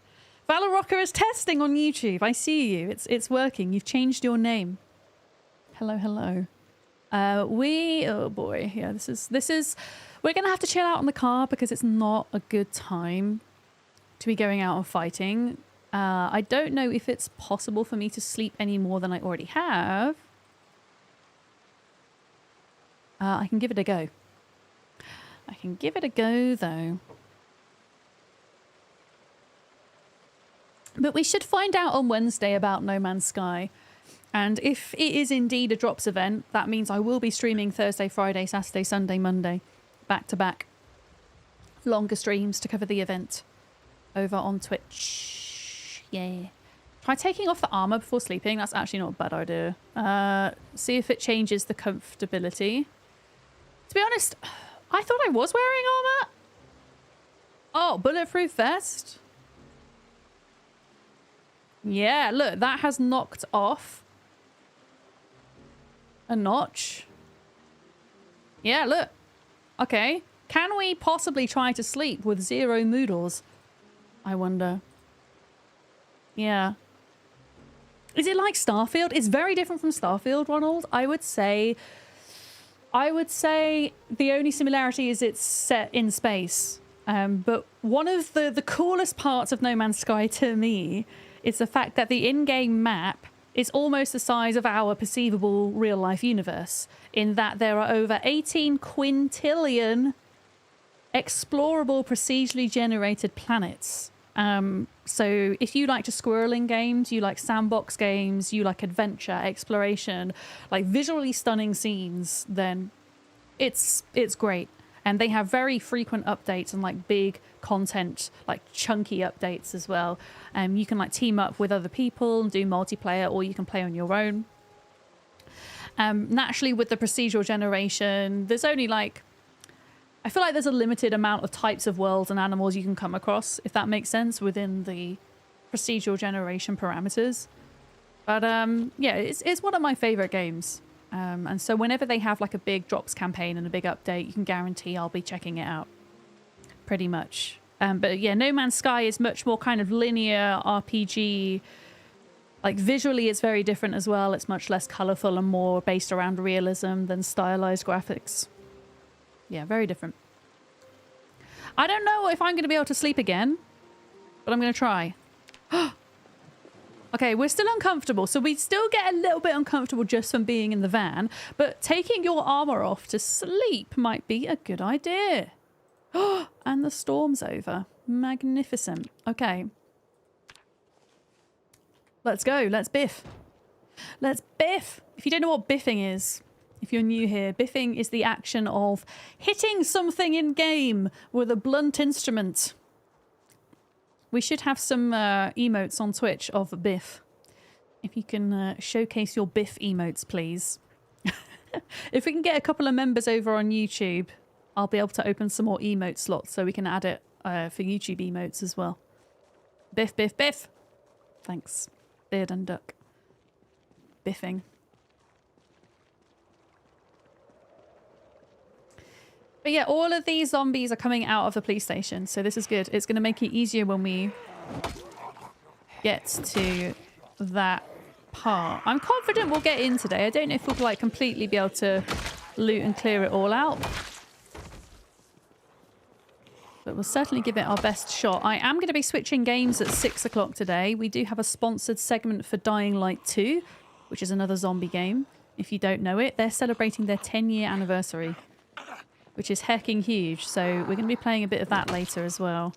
Valorocker is testing on YouTube. I see you. It's working. You've changed your name. Hello, hello. Oh boy. Yeah, this is, we're going to have to chill out in the car because it's not a good time to be going out and fighting. I don't know if it's possible for me to sleep any more than I already have. I can give it a go. I can give it a go, though. But we should find out on Wednesday about No Man's Sky. And if it is indeed a drops event, that means I will be streaming Thursday, Friday, Saturday, Sunday, Monday, back to back. Longer streams to cover the event. over on Twitch. Yeah. Try taking off the armor before sleeping. That's actually not a bad idea. See if it changes the comfortability. To be honest, I thought I was wearing armor. Oh, bulletproof vest. Yeah, look, that has knocked off a notch. Yeah, look. Okay. Can we possibly try to sleep with 0 moodles? I wonder. Yeah. Is it like Starfield? It's very different from Starfield, Ronald. I would say the only similarity is it's set in space. But one of the coolest parts of No Man's Sky to me is the fact that the in-game map is almost the size of our perceivable real-life universe, in that there are over 18 quintillion explorable procedurally generated planets. So if you like to squirrel in games, you like sandbox games, you like adventure, exploration, like visually stunning scenes, then it's great. And they have very frequent updates and like big content, like chunky updates as well. You can like team up with other people and do multiplayer, or you can play on your own. Naturally, with the procedural generation, there's only like, I feel like there's a limited amount of types of worlds and animals you can come across, if that makes sense, within the procedural generation parameters. But yeah, it's one of my favorite games. And so whenever they have like a big drops campaign and a big update, you can guarantee I'll be checking it out. Pretty much. But yeah, No Man's Sky is much more kind of linear RPG. Like visually it's very different as well. It's much less colourful and more based around realism than stylized graphics. Yeah, very different. I don't know if I'm going to be able to sleep again, but I'm going to try. Okay, we're still uncomfortable, so we still get a little bit uncomfortable just from being in the van, but taking your armor off to sleep might be a good idea. And the storm's over. Magnificent. Okay. Let's go. Let's biff. Let's biff. If you don't know what biffing is, if you're new here, biffing is the action of hitting something in game with a blunt instrument. We should have some emotes on Twitch of biff. If you can showcase your biff emotes, please. If we can get a couple of members over on YouTube, I'll be able to open some more emote slots so we can add it for YouTube emotes as well. Biff, biff, biff. Thanks. Beard and duck. Biffing. But yeah, all of these zombies are coming out of the police station, so this is good. It's going to make it easier when we get to that part. I'm confident we'll get in today. I don't know if we'll like completely be able to loot and clear it all out, but we'll certainly give it our best shot. I am going to be switching games at 6 o'clock today. We do have a sponsored segment for Dying Light 2, which is another zombie game. If you don't know it, they're celebrating their 10-year anniversary, which is hecking huge. So we're going to be playing a bit of that later as well.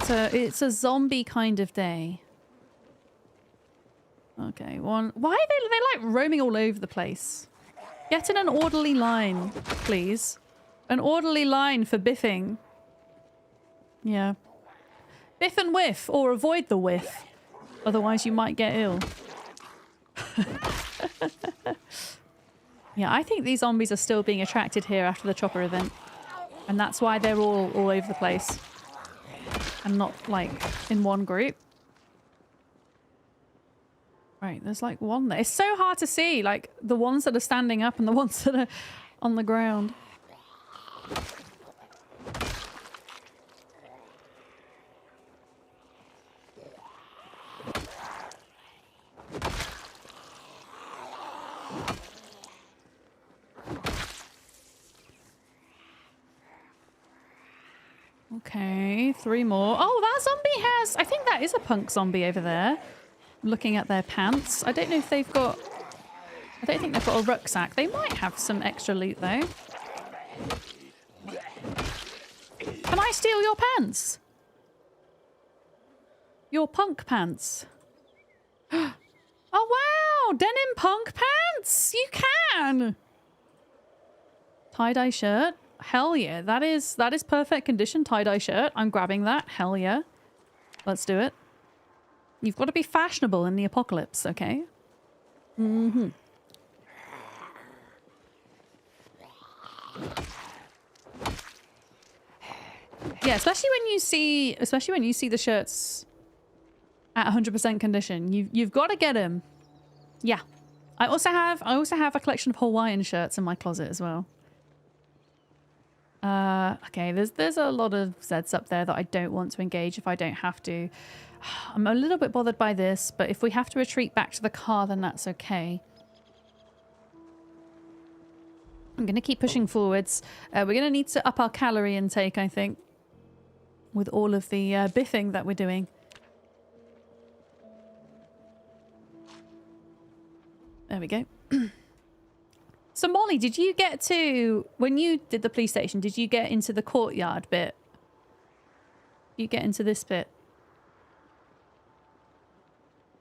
So it's a zombie kind of day. Okay, one. Why are they like roaming all over the place? Get in an orderly line, please. An orderly line for biffing. Yeah. Biff and whiff, or avoid the whiff. Otherwise you might get ill. Yeah, I think these zombies are still being attracted here after the chopper event. And that's why they're all over the place. And not, like, in one group. Right, there's, like, one there. It's so hard to see, like, the ones that are standing up and the ones that are on the ground. Okay, 3 more. Oh, that zombie has... I think that is a punk zombie over there. Looking at their pants. I don't know if they've got... I don't think they've got a rucksack. They might have some extra loot, though. Can I steal your pants? Your punk pants. Oh, wow! Denim punk pants! You can! Tie-dye shirt. Hell yeah. That is perfect condition tie-dye shirt. I'm grabbing that. Hell yeah. Let's do it. You've got to be fashionable in the apocalypse, okay? Mm-hmm. Yeah, especially when you see the shirts at 100% condition. You've got to get them. Yeah. I also have a collection of Hawaiian shirts in my closet as well. Okay, there's a lot of Zeds up there that I don't want to engage if I don't have to. I'm a little bit bothered by this, but if we have to retreat back to the car, then that's okay. I'm going to keep pushing forwards. We're going to need to up our calorie intake, I think, with all of the biffing that we're doing. There we go. So Molly, did you get to, when you did the police station, did you get into the courtyard bit? You get into this bit?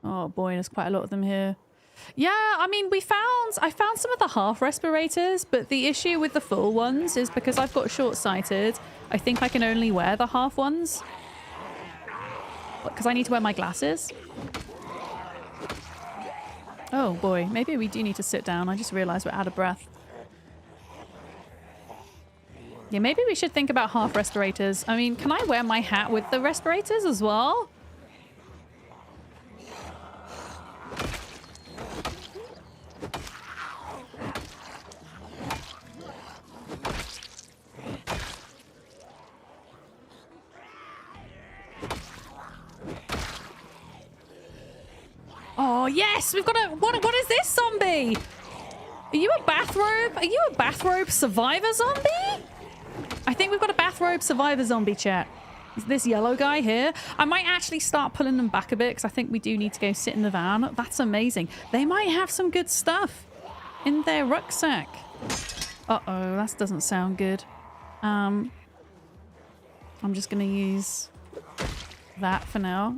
Oh boy, there's quite a lot of them here. Yeah, I mean, I found some of the half respirators, but the issue with the full ones is because I've got short-sighted, I think I can only wear the half ones. Because I need to wear my glasses. Oh boy, maybe we do need to sit down. I just realized we're out of breath. Yeah, maybe we should think about half respirators. I mean, can I wear my hat with the respirators as well? Oh yes, we've got a what is this zombie? Are you a bathrobe? Are you a bathrobe survivor zombie? I think we've got a bathrobe survivor zombie, chat. This yellow guy here. I might actually start pulling them back a bit because I think we do need to go sit in the van. That's amazing. They might have some good stuff in their rucksack. Uh-oh, that doesn't sound good. I'm just going to use that for now.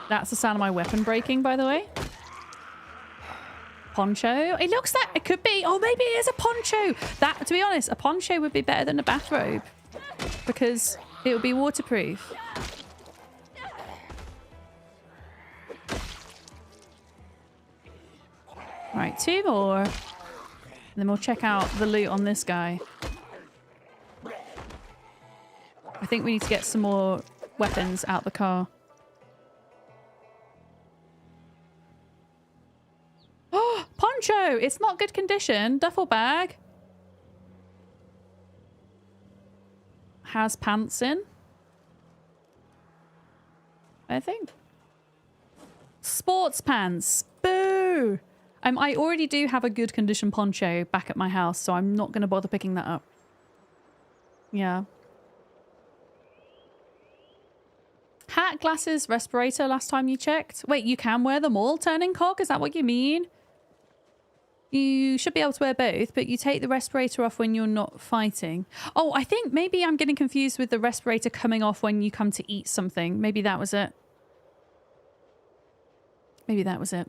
That's the sound of my weapon breaking, by the way. Poncho. It looks like it could be. Oh, maybe it is a poncho. That, to be honest, a poncho would be better than a bathrobe because it would be waterproof. Right, 2 more. And then we'll check out the loot on this guy. I think we need to get some more weapons out the car. Oh, poncho! It's not good condition. Duffel bag. Has pants in. I think. Sports pants. Boo! I already do have a good condition poncho back at my house, so I'm not going to bother picking that up. Yeah. Hat, glasses, respirator last time you checked. Wait, you can wear them all, turning cog? Is that what you mean? You should be able to wear both, but you take the respirator off when you're not fighting. Oh, I think maybe I'm getting confused with the respirator coming off when you come to eat something. Maybe that was it. Maybe that was it.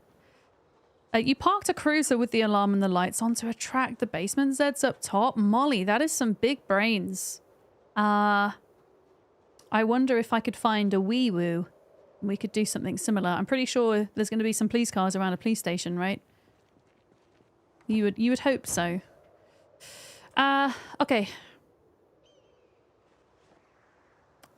You parked a cruiser with the alarm and the lights on to attract the basement Zeds up top. Molly, that is some big brains. I wonder if I could find a wee woo. We could do something similar. I'm pretty sure there's going to be some police cars around a police station, right? You would hope so. Okay.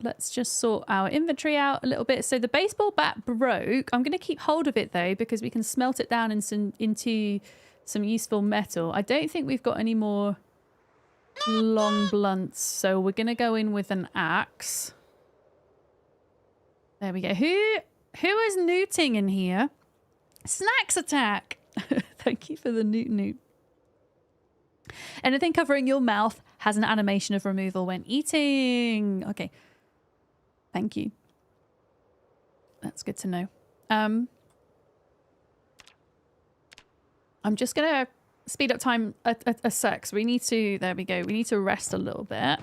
Let's just sort our inventory out a little bit. So the baseball bat broke. I'm going to keep hold of it though, because we can smelt it down into some useful metal. I don't think we've got any more long blunts, so we're going to go in with an axe. There we go. Who is newting in here? Snacks attack. Thank you for the newt. Anything covering your mouth has an animation of removal when eating. Okay. Thank you. That's good to know. I'm just going to speed up time a sec. So we need to, there we go. We need to rest a little bit.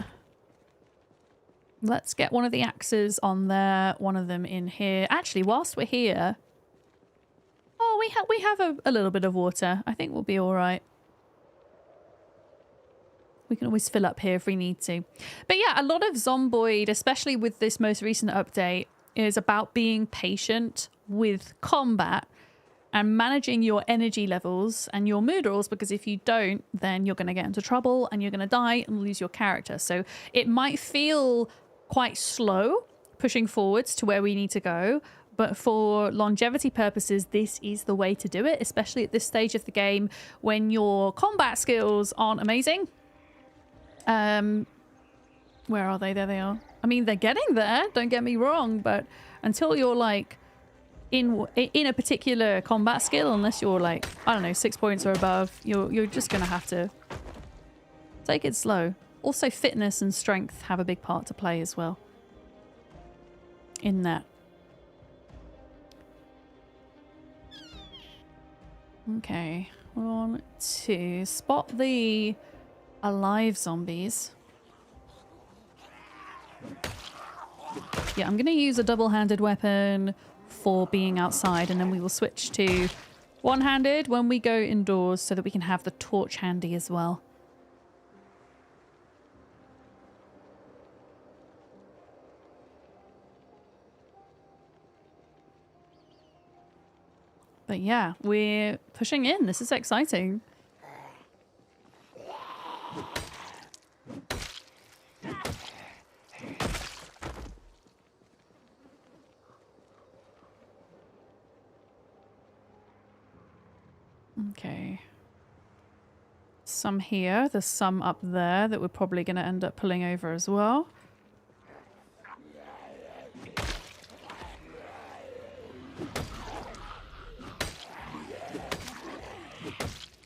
Let's get one of the axes on there. One of them in here. Actually, whilst we're here... Oh, we have a little bit of water. I think we'll be all right. We can always fill up here if we need to. But yeah, a lot of Zomboid, especially with this most recent update, is about being patient with combat and managing your energy levels and your mood rolls, because if you don't, then you're going to get into trouble and you're going to die and lose your character. So it might feel quite slow pushing forwards to where we need to go, but for longevity purposes, this is the way to do it, especially at this stage of the game when your combat skills aren't amazing. Where are they? There they are. I mean, they're getting there, don't get me wrong, but until you're like in a particular combat skill, unless you're like, I don't know, 6 points or above, you're just gonna have to take it slow. Also, fitness and strength have a big part to play as well in that. Okay, we want to spot the alive zombies. Yeah, I'm going to use a double-handed weapon for being outside, and then we will switch to one-handed when we go indoors so that we can have the torch handy as well. But yeah, we're pushing in. This is exciting. Okay. Some here. There's some up there that we're probably going to end up pulling over as well.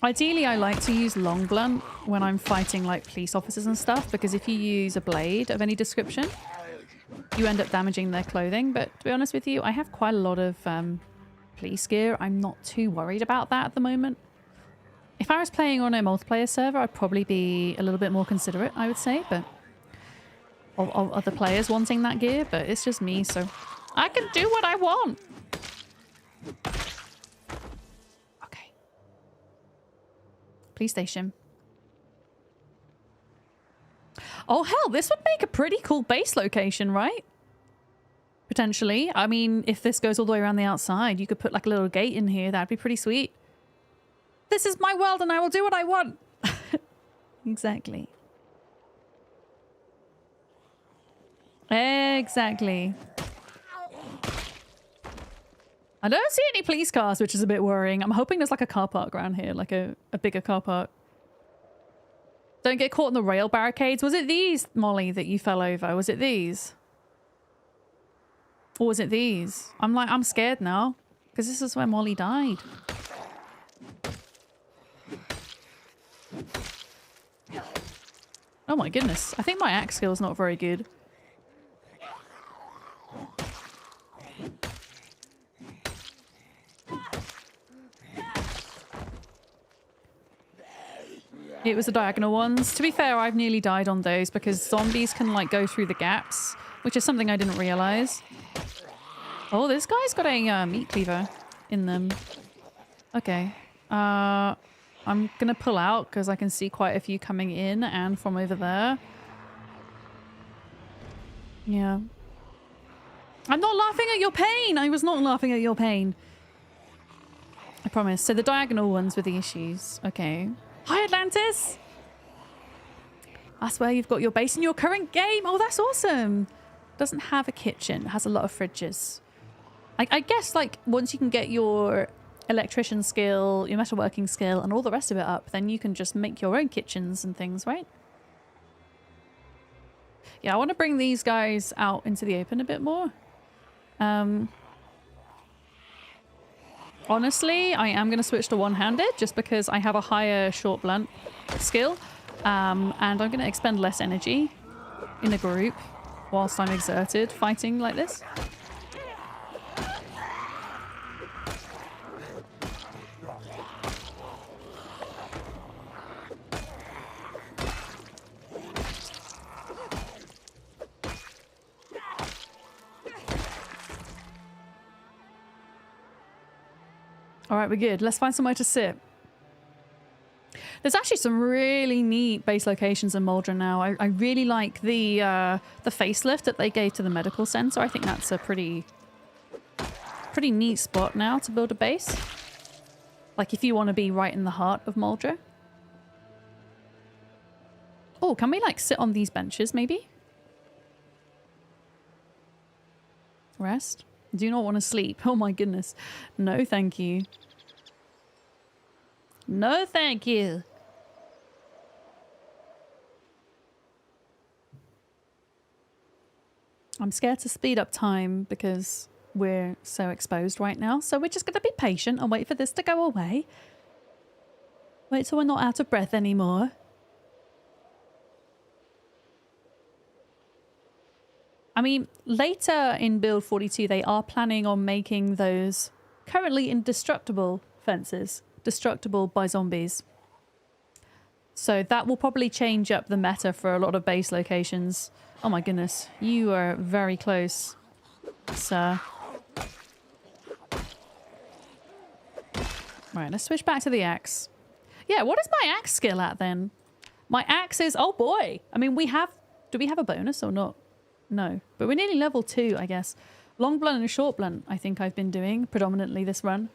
Ideally, I like to use long blunt when I'm fighting like police officers and stuff, because if you use a blade of any description, you end up damaging their clothing. But to be honest with you, I have quite a lot of police gear. I'm not too worried about that at the moment. If I was playing on a multiplayer server, I'd probably be a little bit more considerate, I would say, but of other players wanting that gear, but it's just me, so I can do what I want. Okay. Police station. Oh, hell, this would make a pretty cool base location, right? Potentially. I mean, if this goes all the way around the outside, you could put like a little gate in here. That'd be pretty sweet. This is my world and I will do what I want. Exactly. Exactly. I don't see any police cars, which is a bit worrying. I'm hoping there's like a car park around here, like a bigger car park. Don't get caught in the rail barricades. Was it these, Molly, that you fell over? Was it these? Or was it these? I'm scared now, because this is where Molly died. Oh my goodness. I think my axe skill is not very good. It was the diagonal ones. To be fair, I've nearly died on those because zombies can like go through the gaps, which is something I didn't realize. Oh, this guy's got a meat cleaver in them. Okay. I'm gonna pull out because I can see quite a few coming in and from over there. Yeah. I'm not laughing at your pain! I was not laughing at your pain. I promise. So the diagonal ones were the issues. Okay. Hi, Atlantis! That's where you've got your base in your current game. Oh, that's awesome. Doesn't have a kitchen. It has a lot of fridges. I guess, like, once you can get your electrician skill, your metalworking skill, and all the rest of it up, then you can just make your own kitchens and things, right? Yeah, I want to bring these guys out into the open a bit more. Honestly, I am going to switch to one-handed just because I have a higher short blunt skill, and I'm going to expend less energy in a group whilst I'm exerted fighting like this. All right, we're good. Let's find somewhere to sit. There's actually some really neat base locations in Muldraugh now. I really like the facelift that they gave to the medical center. I think that's a pretty neat spot now to build a base. Like if you want to be right in the heart of Muldraugh. Oh, can we like sit on these benches maybe? Rest? Do not want to sleep. Oh my goodness. No, thank you. No, thank you. I'm scared to speed up time because we're so exposed right now. So we're just going to be patient and wait for this to go away. Wait till we're not out of breath anymore. I mean, later in build 42, they are planning on making those currently indestructible fences destructible by zombies. So that will probably change up the meta for a lot of base locations. Oh my goodness, you are very close, sir. Right, let's switch back to the axe. Yeah, what is my axe skill at then? My axe is, oh boy. I mean, do we have a bonus or not? No, but we're nearly level 2, I guess. Long blunt and short blunt, I think I've been doing predominantly this run.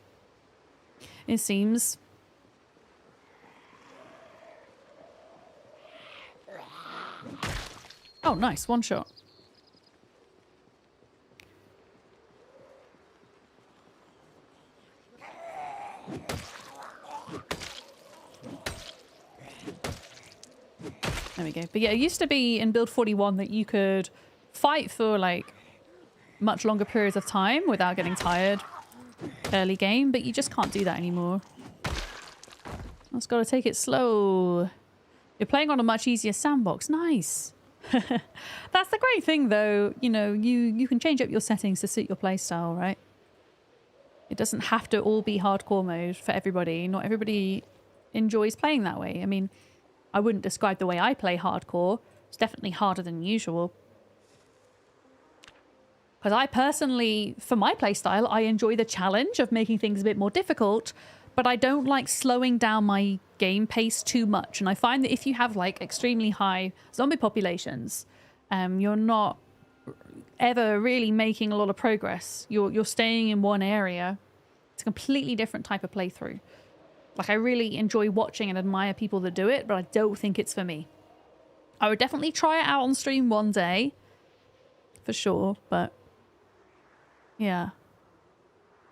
It seems. Oh, nice. One shot. There we go. But yeah, it used to be in build 41 that you could fight for like much longer periods of time without getting tired early game, but you just can't do that anymore. Just gotta take it slow. You're playing on a much easier sandbox. Nice. That's the great thing though, you know, you can change up your settings to suit your playstyle, right? It doesn't have to all be hardcore mode for everybody. Not everybody enjoys playing that way. I mean, I wouldn't describe the way I play hardcore. It's definitely harder than usual. Because I personally, for my playstyle, I enjoy the challenge of making things a bit more difficult, but I don't like slowing down my game pace too much. And I find that if you have like extremely high zombie populations, you're not ever really making a lot of progress. You're staying in one area. It's a completely different type of playthrough. Like, I really enjoy watching and admire people that do it, but I don't think it's for me. I would definitely try it out on stream one day. For sure, but... yeah.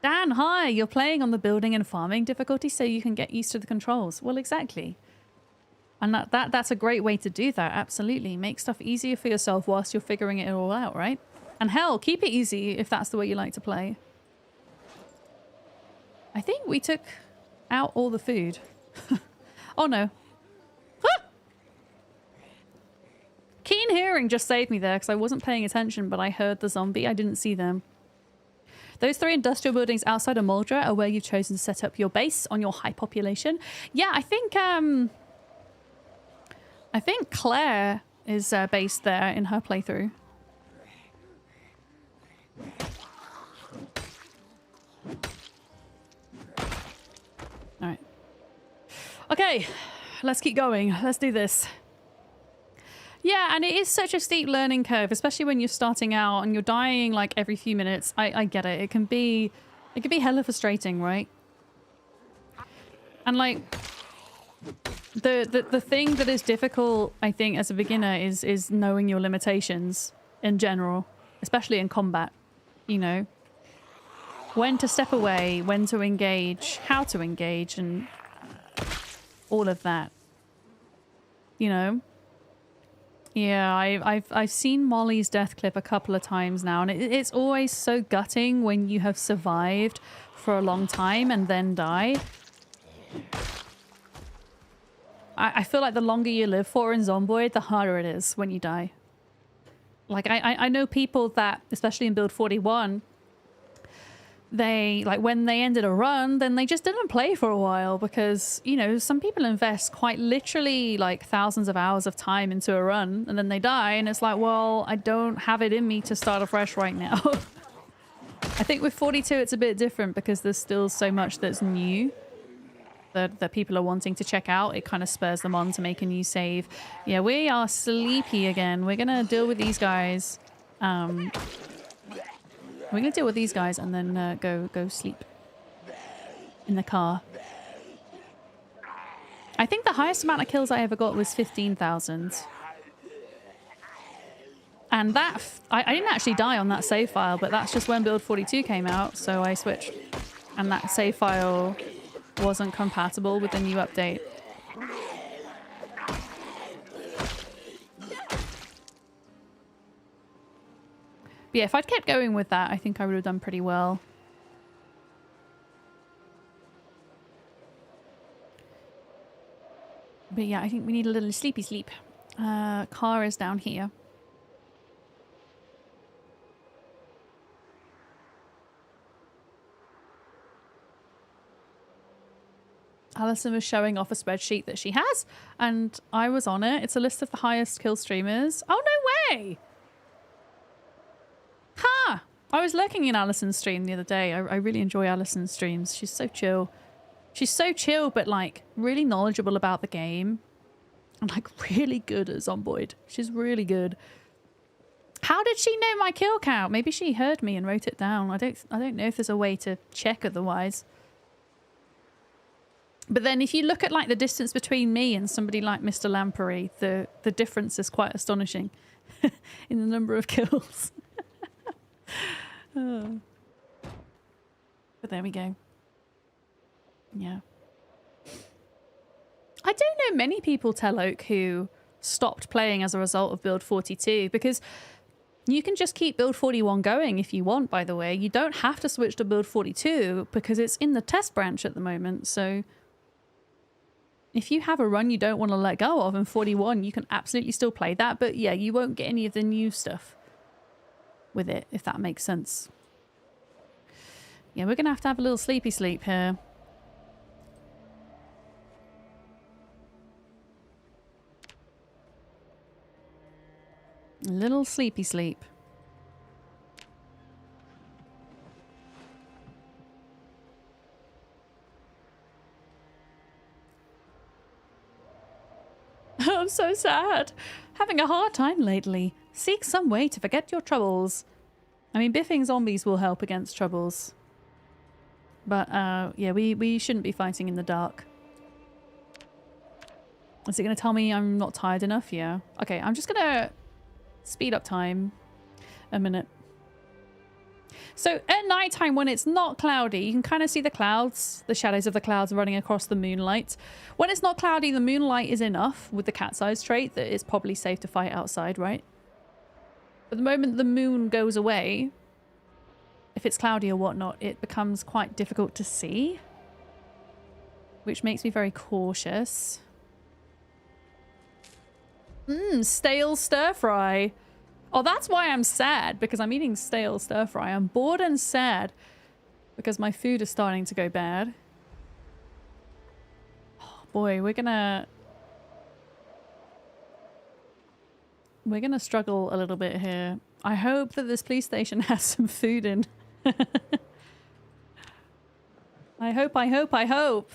Dan, hi! You're playing on the building and farming difficulty so you can get used to the controls. Well, exactly. And that's a great way to do that, absolutely. Make stuff easier for yourself whilst you're figuring it all out, right? And hell, keep it easy if that's the way you like to play. I think we took... out all the food. Oh no. Ah! Keen hearing just saved me there because I wasn't paying attention, but I heard the zombie. I didn't see them. Those 3 industrial buildings outside of Muldraugh are where you've chosen to set up your base on your high population. Yeah, I think Claire is based there in her playthrough. All right. Okay, let's keep going. Let's do this. Yeah, and it is such a steep learning curve, especially when you're starting out and you're dying like every few minutes. I get it. It can be hella frustrating, right? And like the thing that is difficult, I think, as a beginner is knowing your limitations in general, especially in combat, you know. When to step away, when to engage, how to engage, and all of that. You know? Yeah, I've seen Molly's death clip a couple of times now, and it's always so gutting when you have survived for a long time and then die. I feel like the longer you live for in Zomboid, the harder it is when you die. Like, I know people that, especially in build 41... they, like, when they ended a run, then they just didn't play for a while because, you know, some people invest quite literally, like, thousands of hours of time into a run, and then they die, and it's like, well, I don't have it in me to start afresh right now. I think with 42, it's a bit different because there's still so much that's new. that people are wanting to check out, it kind of spurs them on to make a new save. Yeah, we are sleepy again. We're gonna deal with these guys. We're gonna deal with these guys and then go sleep in the car. I think the highest amount of kills I ever got was 15,000. And that, I didn't actually die on that save file, but that's just when Build 42 came out, so I switched. And that save file wasn't compatible with the new update. But yeah, if I'd kept going with that, I think I would have done pretty well. But yeah, I think we need a little sleepy sleep. Car is down here. Alison was showing off a spreadsheet that she has, and I was on it. It's a list of the highest kill streamers. Oh, no way! Ha! I was lurking in Alison's stream the other day. I really enjoy Alison's streams. She's so chill. She's so chill, but like really knowledgeable about the game. And like really good at Zomboid. She's really good. How did she know my kill count? Maybe she heard me and wrote it down. I don't know if there's a way to check otherwise. But then if you look at like the distance between me and somebody like Mr. Lamprey, the difference is quite astonishing in the number of kills. Oh. But there we go. Yeah. I don't know many people, Telloak, who stopped playing as a result of Build 42, because you can just keep Build 41 going if you want, by the way. You don't have to switch to Build 42 because it's in the test branch at the moment, so if you have a run you don't want to let go of in 41, you can absolutely still play that, but yeah, you won't get any of the new stuff with it, if that makes sense. Yeah, we're going to have a little sleepy sleep here. A little sleepy sleep. I'm so sad. Having a hard time lately. Seek some way to forget your troubles. I mean, biffing zombies will help against troubles. But, yeah, we shouldn't be fighting in the dark. Is it going to tell me I'm not tired enough? Yeah. Okay, I'm just going to speed up time a minute. So at nighttime, when it's not cloudy, you can kind of see the clouds, the shadows of the clouds running across the moonlight. When it's not cloudy, the moonlight is enough with the cat's eyes trait that it's probably safe to fight outside, right? But the moment the moon goes away, if it's cloudy or whatnot, it becomes quite difficult to see, which makes me very cautious. Stale stir fry. Oh, that's why I'm sad, because I'm eating stale stir fry. I'm bored and sad because my food is starting to go bad. Oh, boy, we're gonna struggle a little bit here. I hope that this police station has some food in. I hope.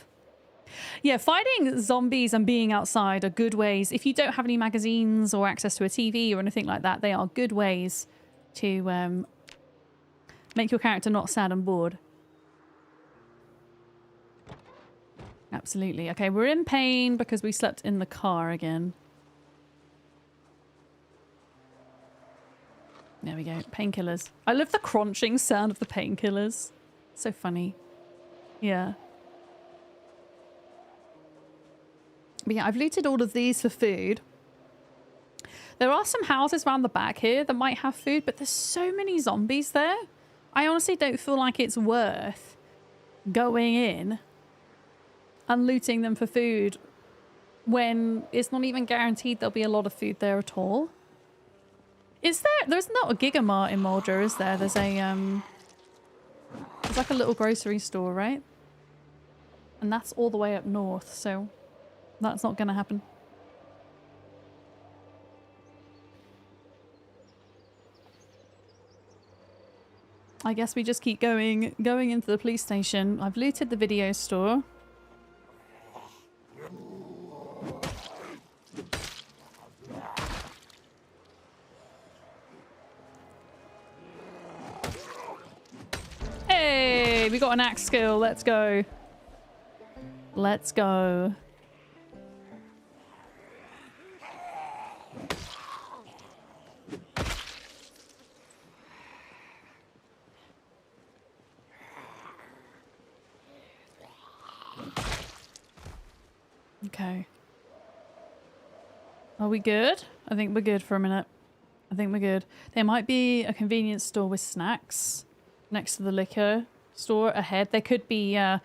Yeah, fighting zombies and being outside are good ways. If you don't have any magazines or access to a TV or anything like that, they are good ways to make your character not sad and bored. Absolutely. Okay, we're in pain because we slept in the car again. There we go. Painkillers. I love the crunching sound of the painkillers. So funny. Yeah. But yeah, I've looted all of these for food. There are some houses around the back here that might have food, but there's so many zombies there. I honestly don't feel like it's worth going in and looting them for food when it's not even guaranteed there'll be a lot of food there at all. Is there? There's not a Gigamart in Muldraugh, is there? There's a there's like a little grocery store, right? And that's all the way up north, so that's not going to happen. I guess we just keep going into the police station. I've looted the video store. Okay, we got an axe skill. Let's go. Let's go. Okay. Are we good? I think we're good for a minute. I think we're good. There might be a convenience store with snacks next to the liquor store ahead. There could be, I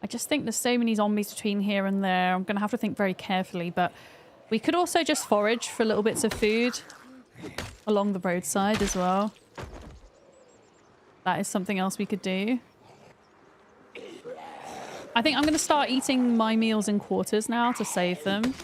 just think there's so many zombies between here and there. I'm going to have to think very carefully, but we could also just forage for little bits of food along the roadside as well. That is something else we could do. I think I'm going to start eating my meals in quarters now to save them.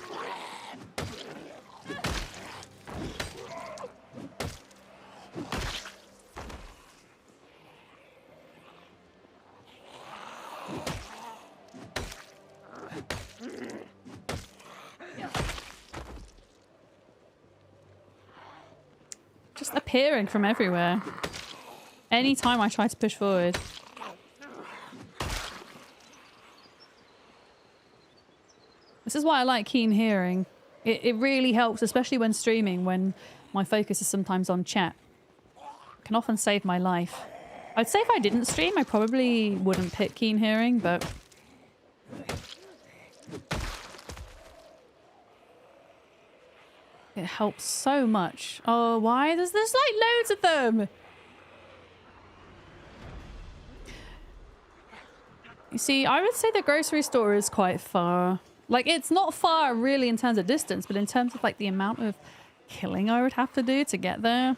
Just appearing from everywhere. Anytime I try to push forward. This is why I like keen hearing. It really helps, especially when streaming, when my focus is sometimes on chat. It can often save my life. I'd say if I didn't stream, I probably wouldn't pick keen hearing, but... it helps so much. Oh, why? There's like loads of them! You see, I would say the grocery store is quite far. Like, it's not far really in terms of distance, but in terms of like the amount of killing I would have to do to get there.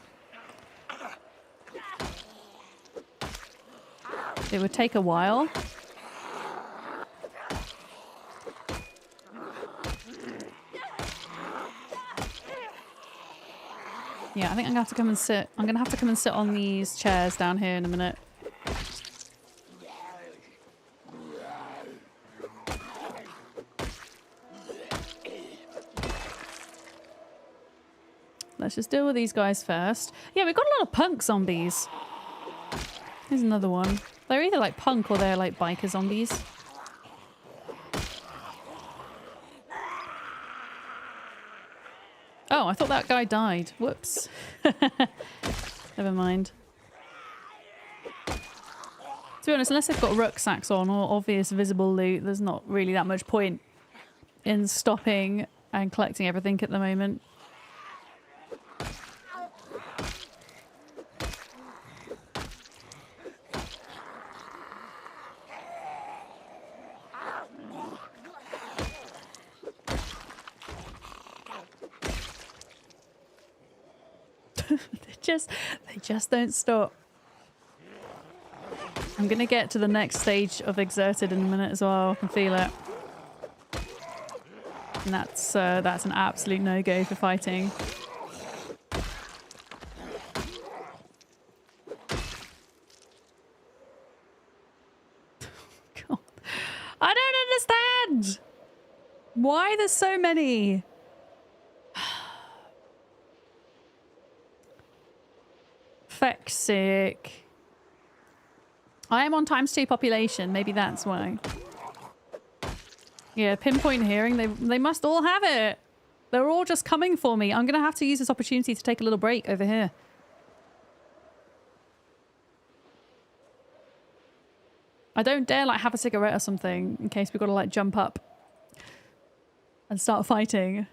It would take a while. Yeah, I think I'm gonna have to come and sit. I'm gonna have to come and sit on these chairs down here in a minute. Let's just deal with these guys first. Yeah, we've got a lot of punk zombies. Here's another one. They're either like punk or they're like biker zombies. Oh, I thought that guy died. Whoops. Never mind. To be honest, unless they've got rucksacks on or obvious visible loot, there's not really that much point in stopping and collecting everything at the moment. They just don't stop. I'm gonna get to the next stage of exerted in a minute as well. I can feel it. And that's an absolute no-go for fighting. God. I don't understand why there's so many. Feck's sake. I am on ×2 population. Maybe that's why. Yeah, pinpoint hearing. They must all have it. They're all just coming for me. I'm going to have to use this opportunity to take a little break over here. I don't dare like have a cigarette or something in case we've got to like jump up and start fighting.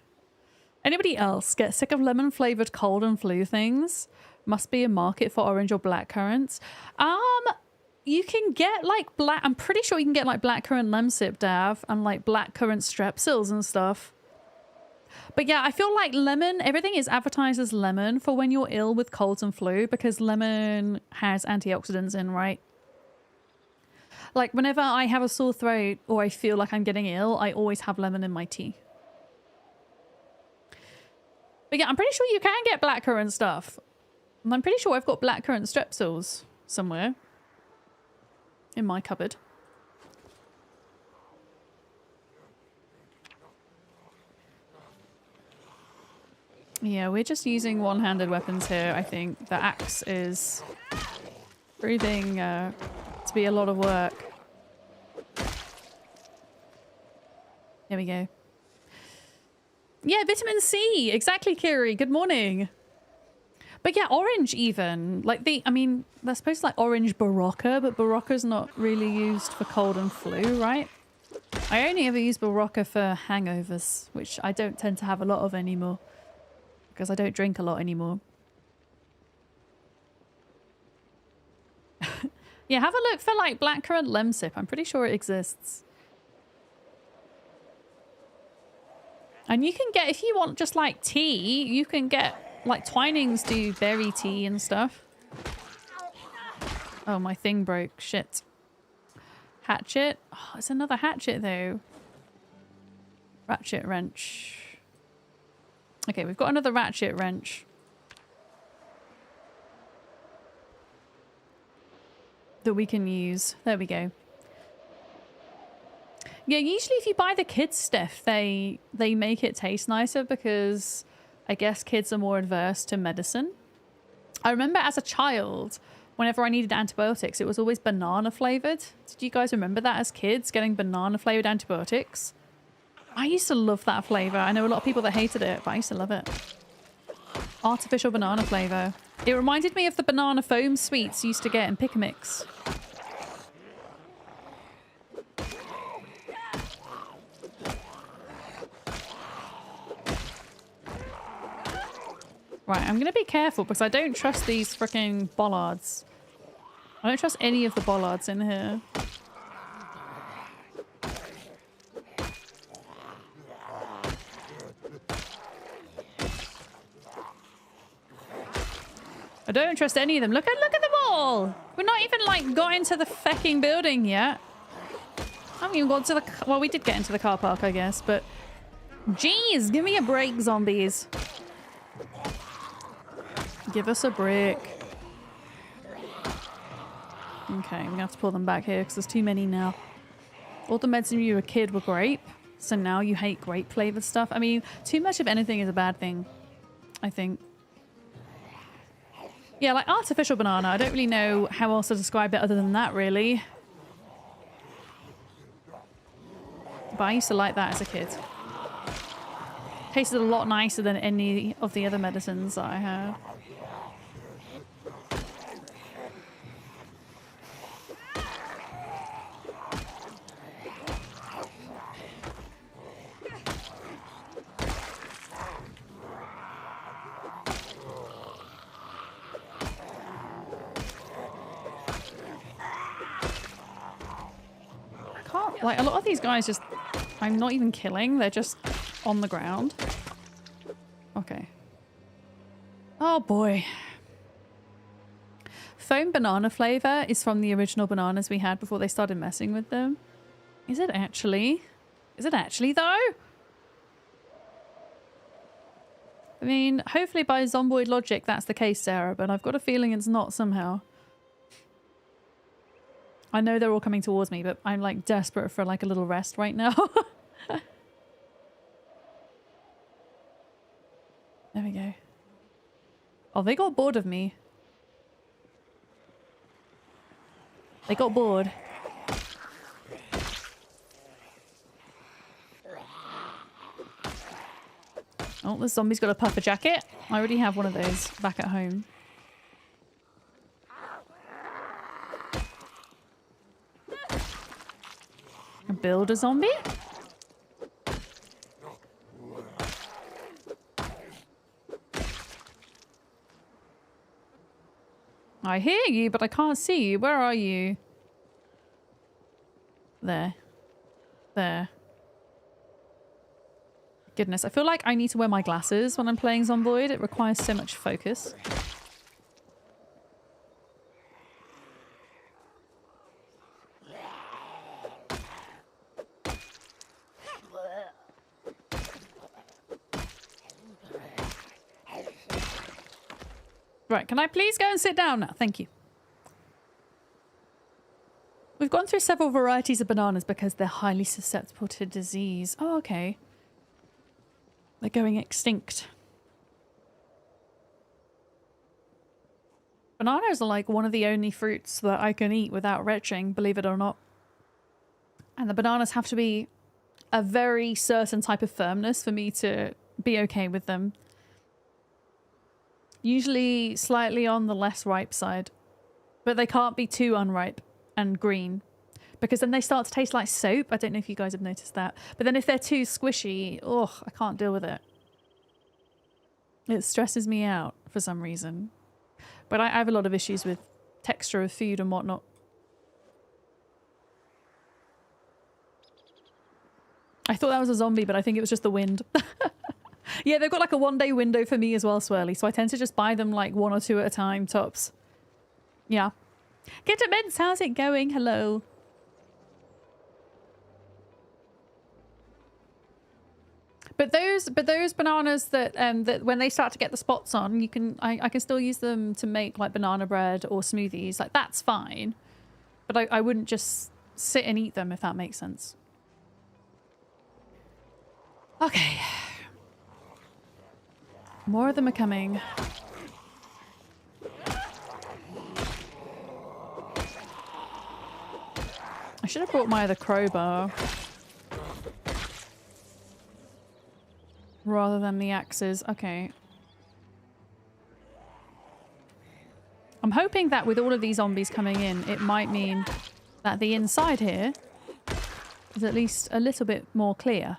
Anybody else get sick of lemon flavored cold and flu things? Must be a market for orange or black currants. You can get like black. I'm pretty sure you can get like blackcurrant lemsip dav and like blackcurrant strepsils and stuff. But yeah, I feel like lemon. Everything is advertised as lemon for when you're ill with colds and flu because lemon has antioxidants in, right? Like whenever I have a sore throat or I feel like I'm getting ill, I always have lemon in my tea. But yeah, I'm pretty sure you can get blackcurrant stuff. And I'm pretty sure I've got blackcurrant strepsils somewhere in my cupboard. Yeah, we're just using one-handed weapons here, I think. The axe is proving it's must be a lot of work. Here we go. Yeah, vitamin C. Exactly, Kiri. Good morning. But yeah, orange even. Like I mean, they're supposed to like orange Barocca, but Barocca's not really used for cold and flu, right? I only ever use Barocca for hangovers, which I don't tend to have a lot of anymore. Because I don't drink a lot anymore. Yeah, have a look for like blackcurrant lemsip. I'm pretty sure it exists. And you can get, if you want just like tea, you can get like Twinings do berry tea and stuff. Oh, my thing broke. Shit. Hatchet. Oh, it's another hatchet though. Ratchet wrench. Okay, we've got another ratchet wrench. That we can use. There we go. Yeah, usually if you buy the kids stuff, they make it taste nicer because I guess kids are more adverse to medicine. I remember as a child, whenever I needed antibiotics, it was always banana flavored. Did you guys remember that as kids, getting banana flavored antibiotics? I used to love that flavor. I know a lot of people that hated it, but I used to love it. Artificial banana flavor. It reminded me of the banana foam sweets you used to get in Pick a Mix. Right, I'm going to be careful because I don't trust these freaking bollards. I don't trust any of the bollards in here. I don't trust any of them. Look at them all! We're not even, like, got into the fucking building yet. I haven't even got to the... Well, we did get into the car park, I guess, but... Jeez, give me a break, zombies. Give us a break. Okay, I'm gonna have to pull them back here because there's too many now. All the meds when you were a kid were grape, so now you hate grape flavored stuff. I mean, too much of anything is a bad thing, I think. Yeah, like artificial banana. I don't really know how else to describe it other than that, really. But I used to like that as a kid. Tasted a lot nicer than any of the other medicines that I had. Like, a lot of these guys just... I'm not even killing. They're just on the ground. Okay. Oh, boy. Foam banana flavor is from the original bananas we had before they started messing with them. Is it actually? Is it actually, though? I mean, hopefully by Zomboid logic that's the case, Sarah, but I've got a feeling it's not somehow. I know they're all coming towards me, but I'm like desperate for like a little rest right now. There we go. Oh, they got bored of me. They got bored. Oh, the zombie's got a puffer jacket. I already have one of those back at home. Build a zombie? I hear you, but I can't see you. Where are you? There. There. Goodness, I feel like I need to wear my glasses when I'm playing Zomboid. It requires so much focus. Right, can I please go and sit down now? Thank you. We've gone through several varieties of bananas because they're highly susceptible to disease. Oh, okay. They're going extinct. Bananas are like one of the only fruits that I can eat without retching, believe it or not. And the bananas have to be a very certain type of firmness for me to be okay with them. Usually slightly on the less ripe side. But they can't be too unripe and green. Because then they start to taste like soap. I don't know if you guys have noticed that. But then if they're too squishy, ugh, I can't deal with it. It stresses me out for some reason. But I have a lot of issues with texture of food and whatnot. I thought that was a zombie, but I think it was just the wind. Yeah, they've got like a one-day window for me as well, Swirly. So I tend to just buy them like 1 or 2 at a time, tops. Yeah. Get to Mince, how's it going? Hello. But those bananas that that when they start to get the spots on, you can I can still use them to make like banana bread or smoothies. Like that's fine. But I wouldn't just sit and eat them if that makes sense. Okay. More of them are coming. I should have brought my other crowbar. Rather than the axes. Okay. I'm hoping that with all of these zombies coming in, it might mean that the inside here is at least a little bit more clear.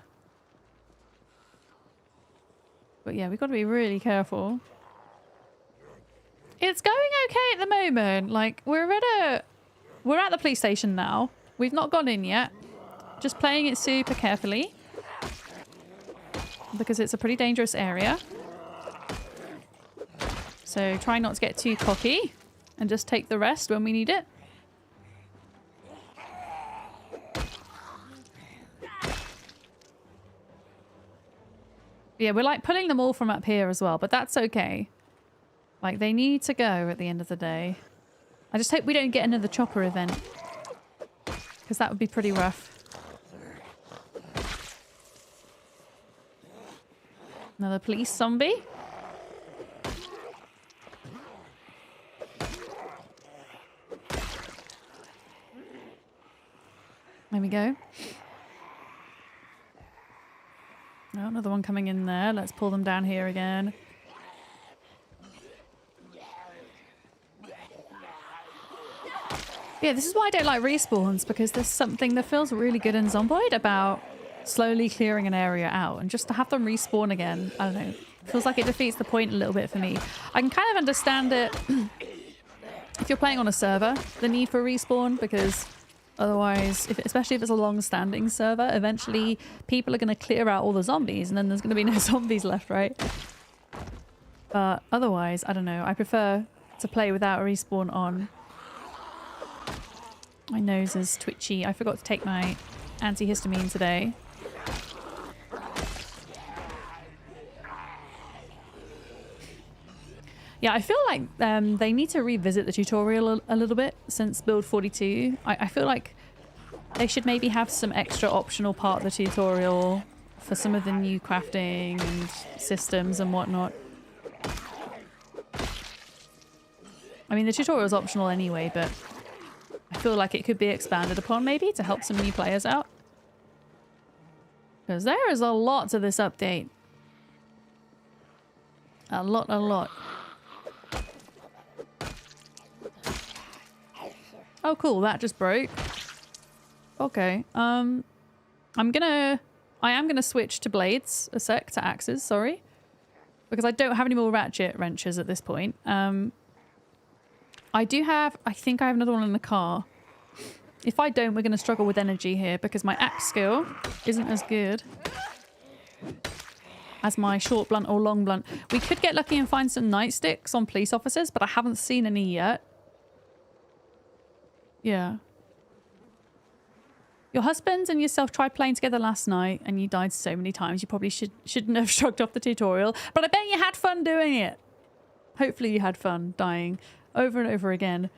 But yeah, we've got to be really careful. It's going okay at the moment. Like, we're at the police station now. We've not gone in yet. Just playing it super carefully. Because it's a pretty dangerous area. So try not to get too cocky. And just take the rest when we need it. Yeah, we're like pulling them all from up here as well, but that's okay. Like, they need to go at the end of the day. I just hope we don't get another chopper event. Because that would be pretty rough. Another police zombie. There we go. Oh, another one coming in there. Let's pull them down here again. Yeah, this is why I don't like respawns, because there's something that feels really good in Zomboid about slowly clearing an area out, and just to have them respawn again, I don't know, feels like it defeats the point a little bit for me. I can kind of understand it if you're playing on a server, the need for respawn, because otherwise, especially if it's a long-standing server, eventually people are going to clear out all the zombies and then there's going to be no zombies left, right? But otherwise, I don't know, I prefer to play without a respawn on. My nose is twitchy. I forgot to take my antihistamine today. Yeah, I feel like they need to revisit the tutorial a little bit since build 42. I feel like they should maybe have some extra optional part of the tutorial for some of the new crafting and systems and whatnot. I mean, the tutorial is optional anyway, but I feel like it could be expanded upon maybe to help some new players out. Because there is a lot to this update. A lot, a lot. Oh, cool. That just broke. Okay. I am gonna switch to blades a sec, to axes, sorry. Because I don't have any more ratchet wrenches at this point. I think I have another one in the car. If I don't, we're going to struggle with energy here because my axe skill isn't as good as my short blunt or long blunt. We could get lucky and find some nightsticks on police officers, but I haven't seen any yet. Yeah. Your husband and yourself tried playing together last night and you died so many times. You probably shouldn't have shrugged off the tutorial, but I bet you had fun doing it. Hopefully you had fun dying over and over again.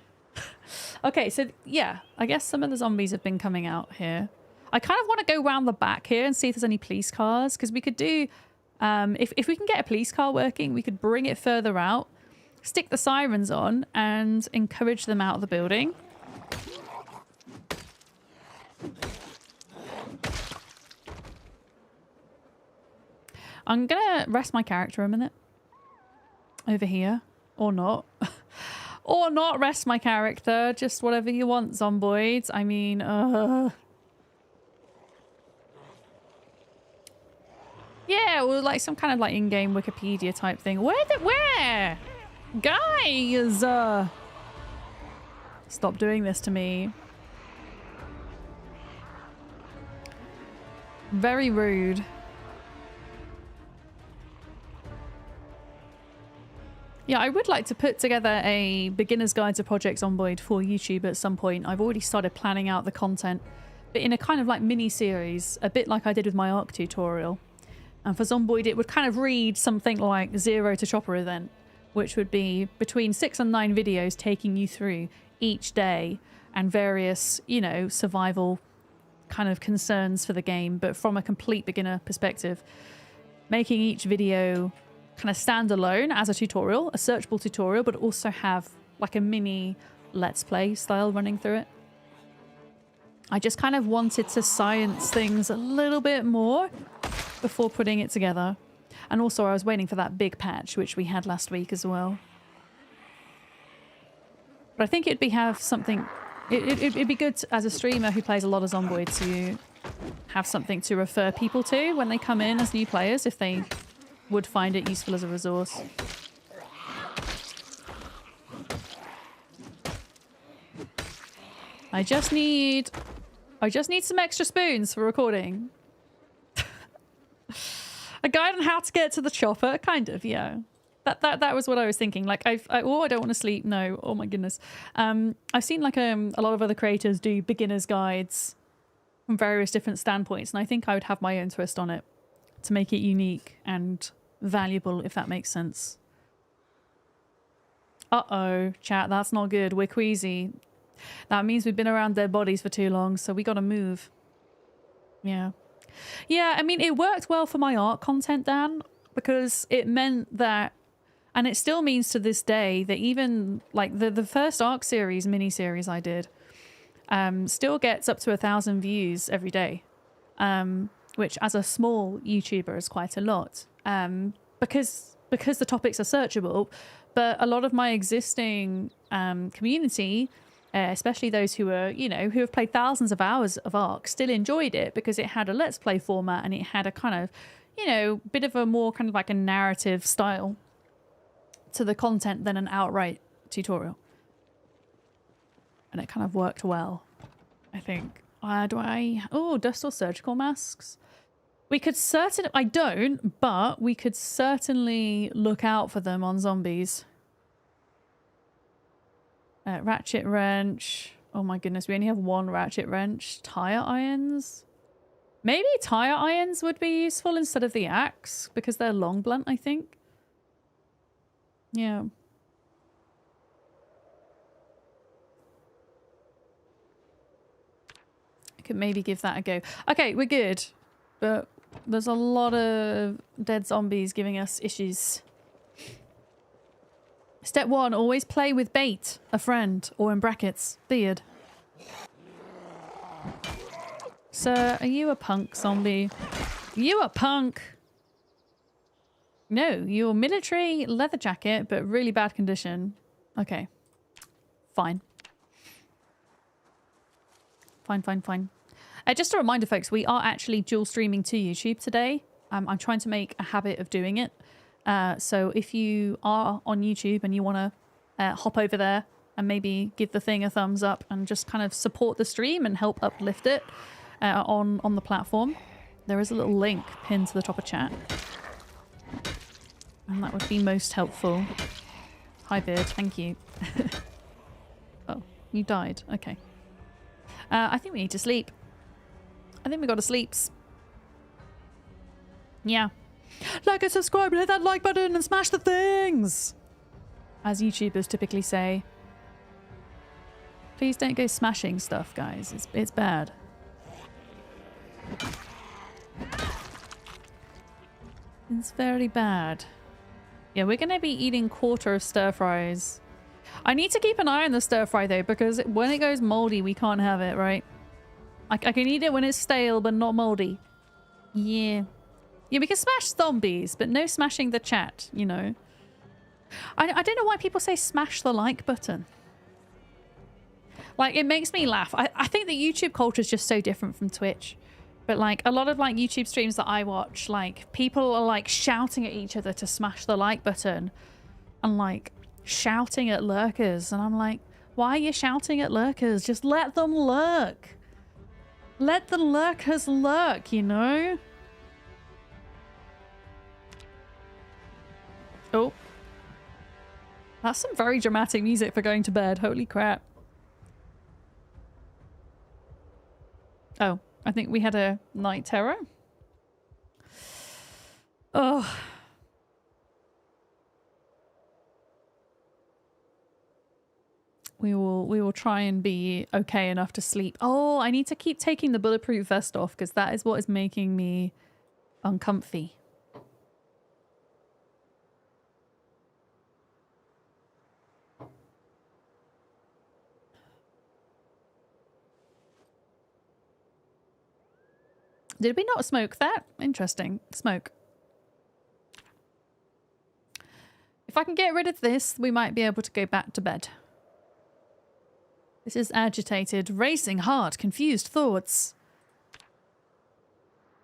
Okay, so yeah, I guess some of the zombies have been coming out here. I kind of want to go round the back here and see if there's any police cars, because we could do, if we can get a police car working, we could bring it further out stick the sirens on and encourage them out of the building. I'm gonna rest my character a minute. Over here. Or not. Or not rest my character. Just whatever you want, Zomboids. I mean, yeah, well, like some kind of like in-game Wikipedia type thing. Where? Guys! Stop doing this to me. Very rude. Yeah, I would like to put together a beginner's guide to Project Zomboid for YouTube at some point. I've already started planning out the content, but in a kind of like mini-series, a bit like I did with my ARC tutorial. And for Zomboid, it would kind of read something like 0 to Chopper Event, which would be between 6 and 9 videos taking you through each day and various, you know, survival kind of concerns for the game, but from a complete beginner perspective. Making each video kind of stand alone as a tutorial, a searchable tutorial, but also have like a mini let's play style running through it. I just kind of wanted to science things a little bit more before putting it together. And also I was waiting for that big patch, which we had last week as well. But I think it'd be it'd be good as a streamer who plays a lot of Zomboid to have something to refer people to when they come in as new players, if they would find it useful as a resource. I just need some extra spoons for recording. A guide on how to get to the chopper, kind of, yeah. That was what I was thinking. Like, I don't want to sleep. No, oh my goodness. I've seen like a lot of other creators do beginners guides from various different standpoints, and I think I would have my own twist on it to make it unique and valuable, if that makes sense. Uh-oh, chat, that's not good. We're queasy. That means we've been around dead bodies for too long, so we gotta move. Yeah. Yeah, I mean, it worked well for my art content, Dan, because it meant that, and it still means to this day, that even like the first ARC series, mini-series I did, still gets up to 1,000 views every day, which as a small YouTuber is quite a lot. Because the topics are searchable, but a lot of my existing community, especially those who are, you know, who have played thousands of hours of ARC, still enjoyed it because it had a let's play format and it had a kind of, you know, bit of a more kind of like a narrative style to the content than an outright tutorial. And it kind of worked well, I think. Oh, dust or surgical masks? We could certainly, I don't, but we could certainly look out for them on zombies. Ratchet wrench. Oh my goodness, we only have one ratchet wrench. Tire irons. Maybe tire irons would be useful instead of the axe because they're long blunt, I think. Yeah. I could maybe give that a go. Okay, we're good. But there's a lot of dead zombies giving us issues. Step 1, always play with bait, a friend, or in brackets, beard. Sir, are you a punk zombie? You a punk? No, you're military leather jacket, but really bad condition. Okay. Fine. Fine. Just a reminder, folks, we are actually dual streaming to YouTube today. I'm trying to make a habit of doing it. So if you are on YouTube and you want to hop over there and maybe give the thing a thumbs up and just kind of support the stream and help uplift it on the platform, there is a little link pinned to the top of chat. And that would be most helpful. Hi, Beard. Thank you. Oh, you died. Okay. I think we need to sleep. I think we got to sleeps. Yeah. Like and subscribe, hit that like button and smash the things! As YouTubers typically say. Please don't go smashing stuff, guys. It's bad. It's very bad. Yeah, we're going to be eating quarter of stir fries. I need to keep an eye on the stir fry though, because when it goes moldy, we can't have it, right? I can eat it when it's stale, but not moldy. Yeah. Yeah, we can smash zombies, but no smashing the chat, you know. I don't know why people say smash the like button. Like, it makes me laugh. I think the YouTube culture is just so different from Twitch. But, like, a lot of, like, YouTube streams that I watch, like, people are, like, shouting at each other to smash the like button. And, like, shouting at lurkers. And I'm like, why are you shouting at lurkers? Just let them lurk. Let the lurkers lurk, you know? Oh. That's some very dramatic music for going to bed. Holy crap. Oh, I think we had a night terror. Oh. We will try and be okay enough to sleep. Oh, I need to keep taking the bulletproof vest off because that is what is making me uncomfy. Did we not smoke that? Interesting. Smoke. If I can get rid of this, we might be able to go back to bed. This is agitated, racing heart, confused thoughts.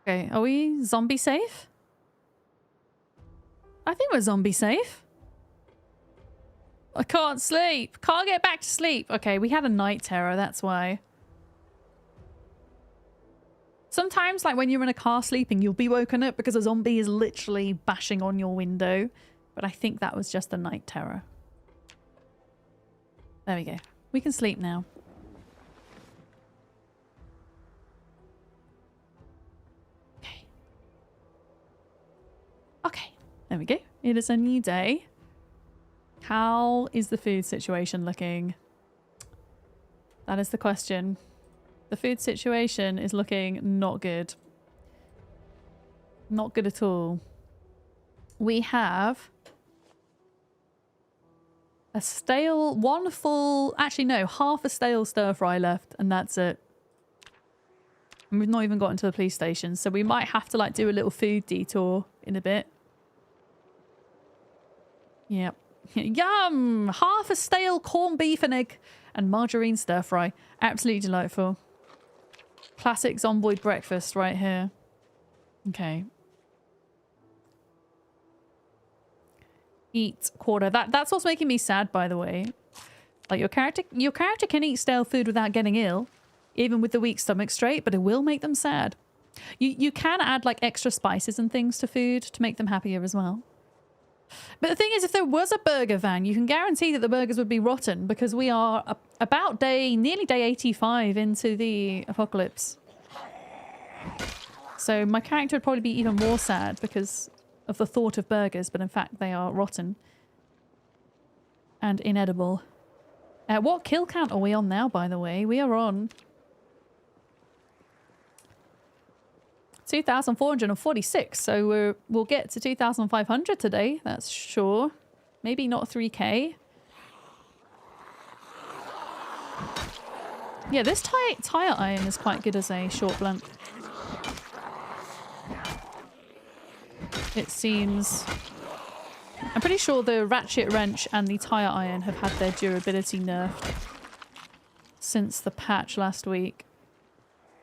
Okay, are we zombie safe? I think we're zombie safe. I can't sleep. Can't get back to sleep. Okay, we had a night terror, that's why. Sometimes, like when you're in a car sleeping, you'll be woken up because a zombie is literally bashing on your window. But I think that was just a night terror. There we go. We can sleep now. Okay. Okay. There we go. It is a new day. How is the food situation looking? That is the question. The food situation is looking not good. Not good at all. We have a stale, one full, actually no, half a stale stir fry left, and that's it. And we've not even gotten to the police station, so we might have to like do a little food detour in a bit. Yep. Yum! Half a stale corned beef and egg and margarine stir fry. Absolutely delightful. Classic Zomboid breakfast right here. Okay. Eat quarter. That's what's making me sad, by the way. Like your character can eat stale food without getting ill, even with the weak stomach straight, but it will make them sad. You can add like extra spices and things to food to make them happier as well. But the thing is, if there was a burger van, you can guarantee that the burgers would be rotten because we are about nearly day 85 into the apocalypse. So my character would probably be even more sad because of the thought of burgers, but in fact they are rotten and inedible. What kill count are we on now, by the way? We are on 2,446, so we'll get to 2,500 today, that's sure. Maybe not 3k. Yeah, this tire iron is quite good as a short blunt. It seems... I'm pretty sure the ratchet wrench and the tire iron have had their durability nerfed since the patch last week.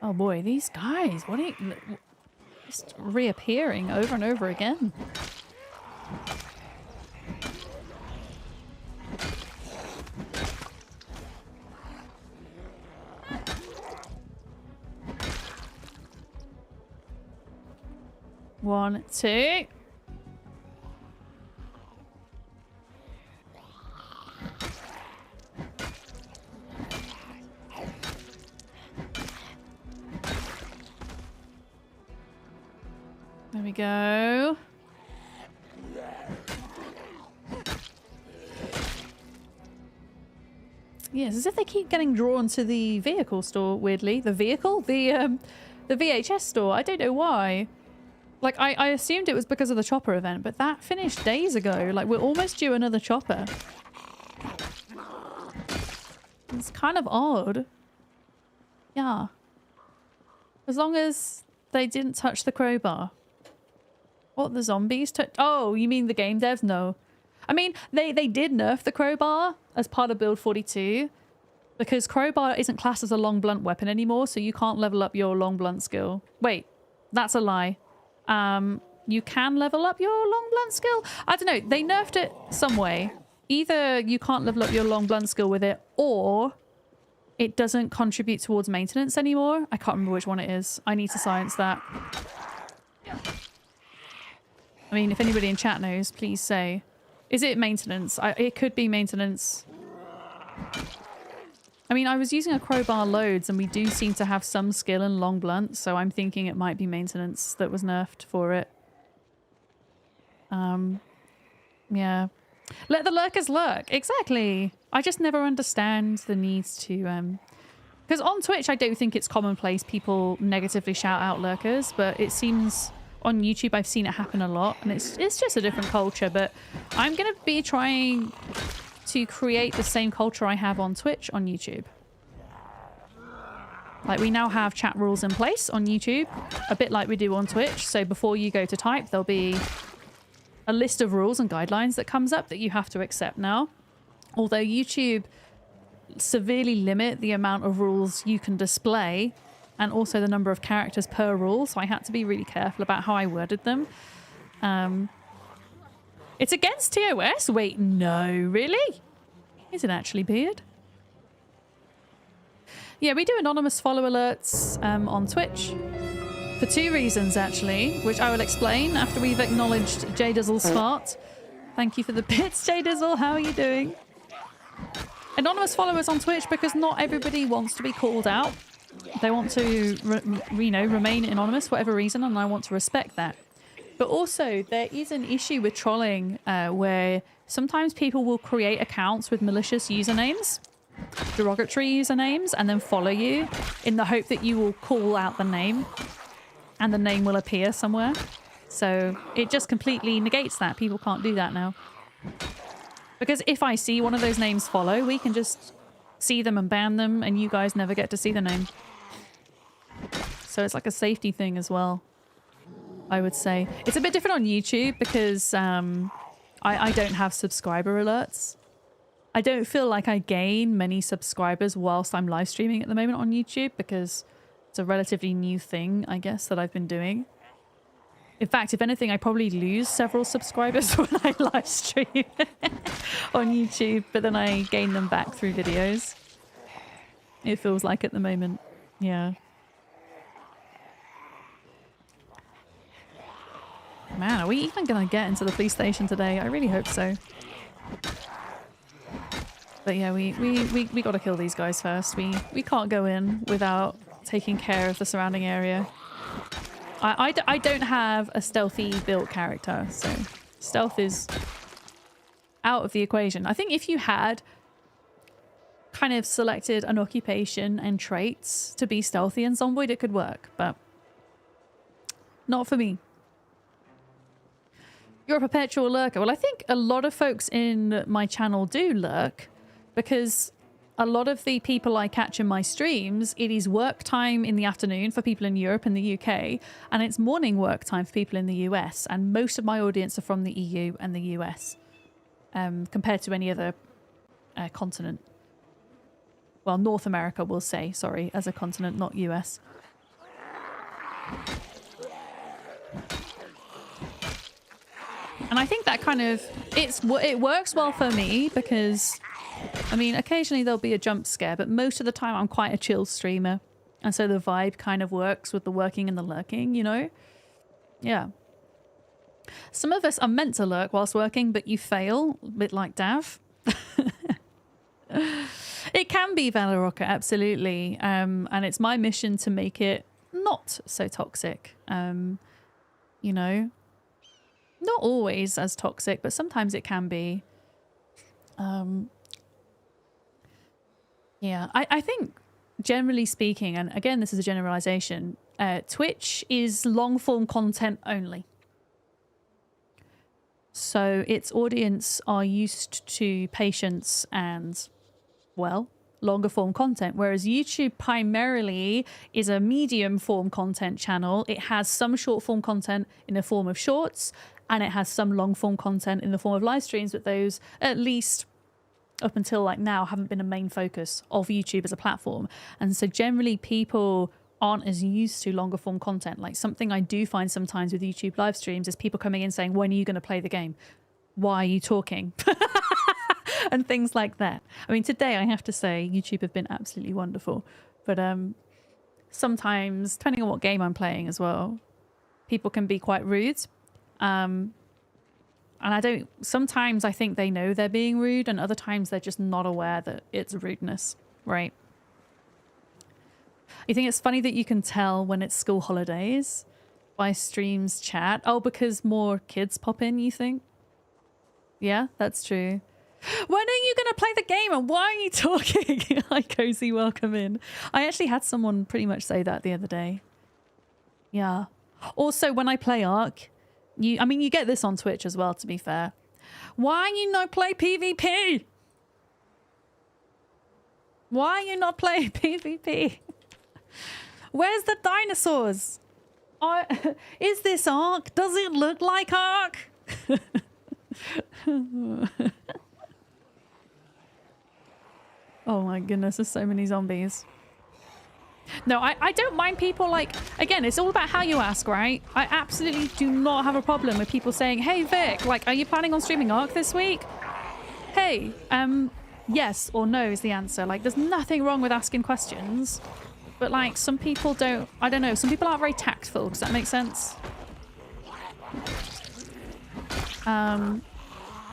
Oh boy, these guys, what are you... Just reappearing over and over again. One, two. There we go. Yes, as if they keep getting drawn to the vehicle store, weirdly. The vehicle? The VHS store. I don't know why. Like, I assumed it was because of the chopper event, but that finished days ago. Like, we're almost due another chopper. It's kind of odd. Yeah. As long as they didn't touch the crowbar. What, the zombies touch? Oh, you mean the game devs? No. I mean, they did nerf the crowbar as part of build 42 because crowbar isn't classed as a long blunt weapon anymore, so you can't level up your long blunt skill. Wait, that's a lie. You can level up your long blunt skill? I don't know. They nerfed it some way. Either you can't level up your long blunt skill with it, or it doesn't contribute towards maintenance anymore. I can't remember which one it is. I need to science that. I mean, if anybody in chat knows, please say. Is it maintenance? It could be maintenance. I mean, I was using a crowbar loads and we do seem to have some skill in long blunt, so I'm thinking it might be maintenance that was nerfed for it. Yeah. Let the lurkers lurk. Exactly. I just never understand the needs to... Because on Twitch, I don't think it's commonplace people negatively shout out lurkers, but it seems... On YouTube, I've seen it happen a lot, and it's just a different culture, but I'm going to be trying to create the same culture I have on Twitch on YouTube. Like, we now have chat rules in place on YouTube, a bit like we do on Twitch, so before you go to type, there'll be a list of rules and guidelines that comes up that you have to accept now. Although YouTube severely limit the amount of rules you can display, and also the number of characters per rule, so I had to be really careful about how I worded them. It's against TOS? Wait, no, really? Is it actually Beard? Yeah, we do anonymous follow alerts on Twitch for 2 reasons, actually, which I will explain after we've acknowledged J Dizzle's fart. Thank you for the bits, J Dizzle. How are you doing? Anonymous followers on Twitch because not everybody wants to be called out. They want to, remain anonymous for whatever reason, and I want to respect that. But also, there is an issue with trolling where sometimes people will create accounts with malicious usernames, derogatory usernames, and then follow you in the hope that you will call out the name and the name will appear somewhere. So it just completely negates that. People can't do that now. Because if I see one of those names follow, we can just see them and ban them, and you guys never get to see the name. So it's like a safety thing as well, I would say. It's a bit different on YouTube because I don't have subscriber alerts. I don't feel like I gain many subscribers whilst I'm live streaming at the moment on YouTube because it's a relatively new thing, I guess, that I've been doing. In fact, if anything, I probably lose several subscribers when I live stream on YouTube, but then I gain them back through videos. It feels like at the moment. Yeah. Man, are we even going to get into the police station today? I really hope so. But yeah, we got to kill these guys first. We can't go in without taking care of the surrounding area. I don't have a stealthy built character, so stealth is out of the equation. I think if you had kind of selected an occupation and traits to be stealthy in Zomboid, it could work, but not for me. You're a perpetual lurker. Well, I think a lot of folks in my channel do lurk because a lot of the people I catch in my streams, it is work time in the afternoon for people in Europe and the UK, and it's morning work time for people in the US, and most of my audience are from the EU and the US compared to any other continent. Well, North America, we'll say, sorry, as a continent, not US. And I think that kind of, it works well for me because, I mean, occasionally there'll be a jump scare, but most of the time I'm quite a chill streamer. And so the vibe kind of works with the working and the lurking, you know? Yeah. Some of us are meant to lurk whilst working, but you fail, a bit like Dav. It can be Valoroka, absolutely. And it's my mission to make it not so toxic. You know? Not always as toxic, but sometimes it can be. Yeah, I think generally speaking, and again, this is a generalization, Twitch is long form content only. So its audience are used to patience and, well, longer form content, whereas YouTube primarily is a medium form content channel. It has some short form content in the form of shorts, and it has some long form content in the form of live streams, but those, at least up until like now, haven't been a main focus of YouTube as a platform. And so generally people aren't as used to longer form content. Like something I do find sometimes with YouTube live streams is people coming in saying, when are you going to play the game? Why are you talking? And things like that. I mean, today I have to say YouTube have been absolutely wonderful, but sometimes, depending on what game I'm playing as well, people can be quite rude. And sometimes I think they know they're being rude, and other times they're just not aware that it's rudeness, right? You think it's funny that you can tell when it's school holidays by streams chat? Oh, because more kids pop in, you think? Yeah, that's true. When are you going to play the game and why are you talking? Hi, Cozy, welcome in. I actually had someone pretty much say that the other day. Yeah. Also, when I play Ark, you get this on Twitch as well, to be fair. Why you not play PvP? Why you not play PvP? Where's the dinosaurs? Is this Ark? Does it look like Ark? Oh my goodness, there's so many zombies. No, I don't mind people, like, again, it's all about how you ask, right? I absolutely do not have a problem with people saying, hey Vic, like, are you planning on streaming Ark this week? Hey, yes or no is the answer. Like, there's nothing wrong with asking questions, but like, some people don't, I don't know, some people aren't very tactful. Does that make sense?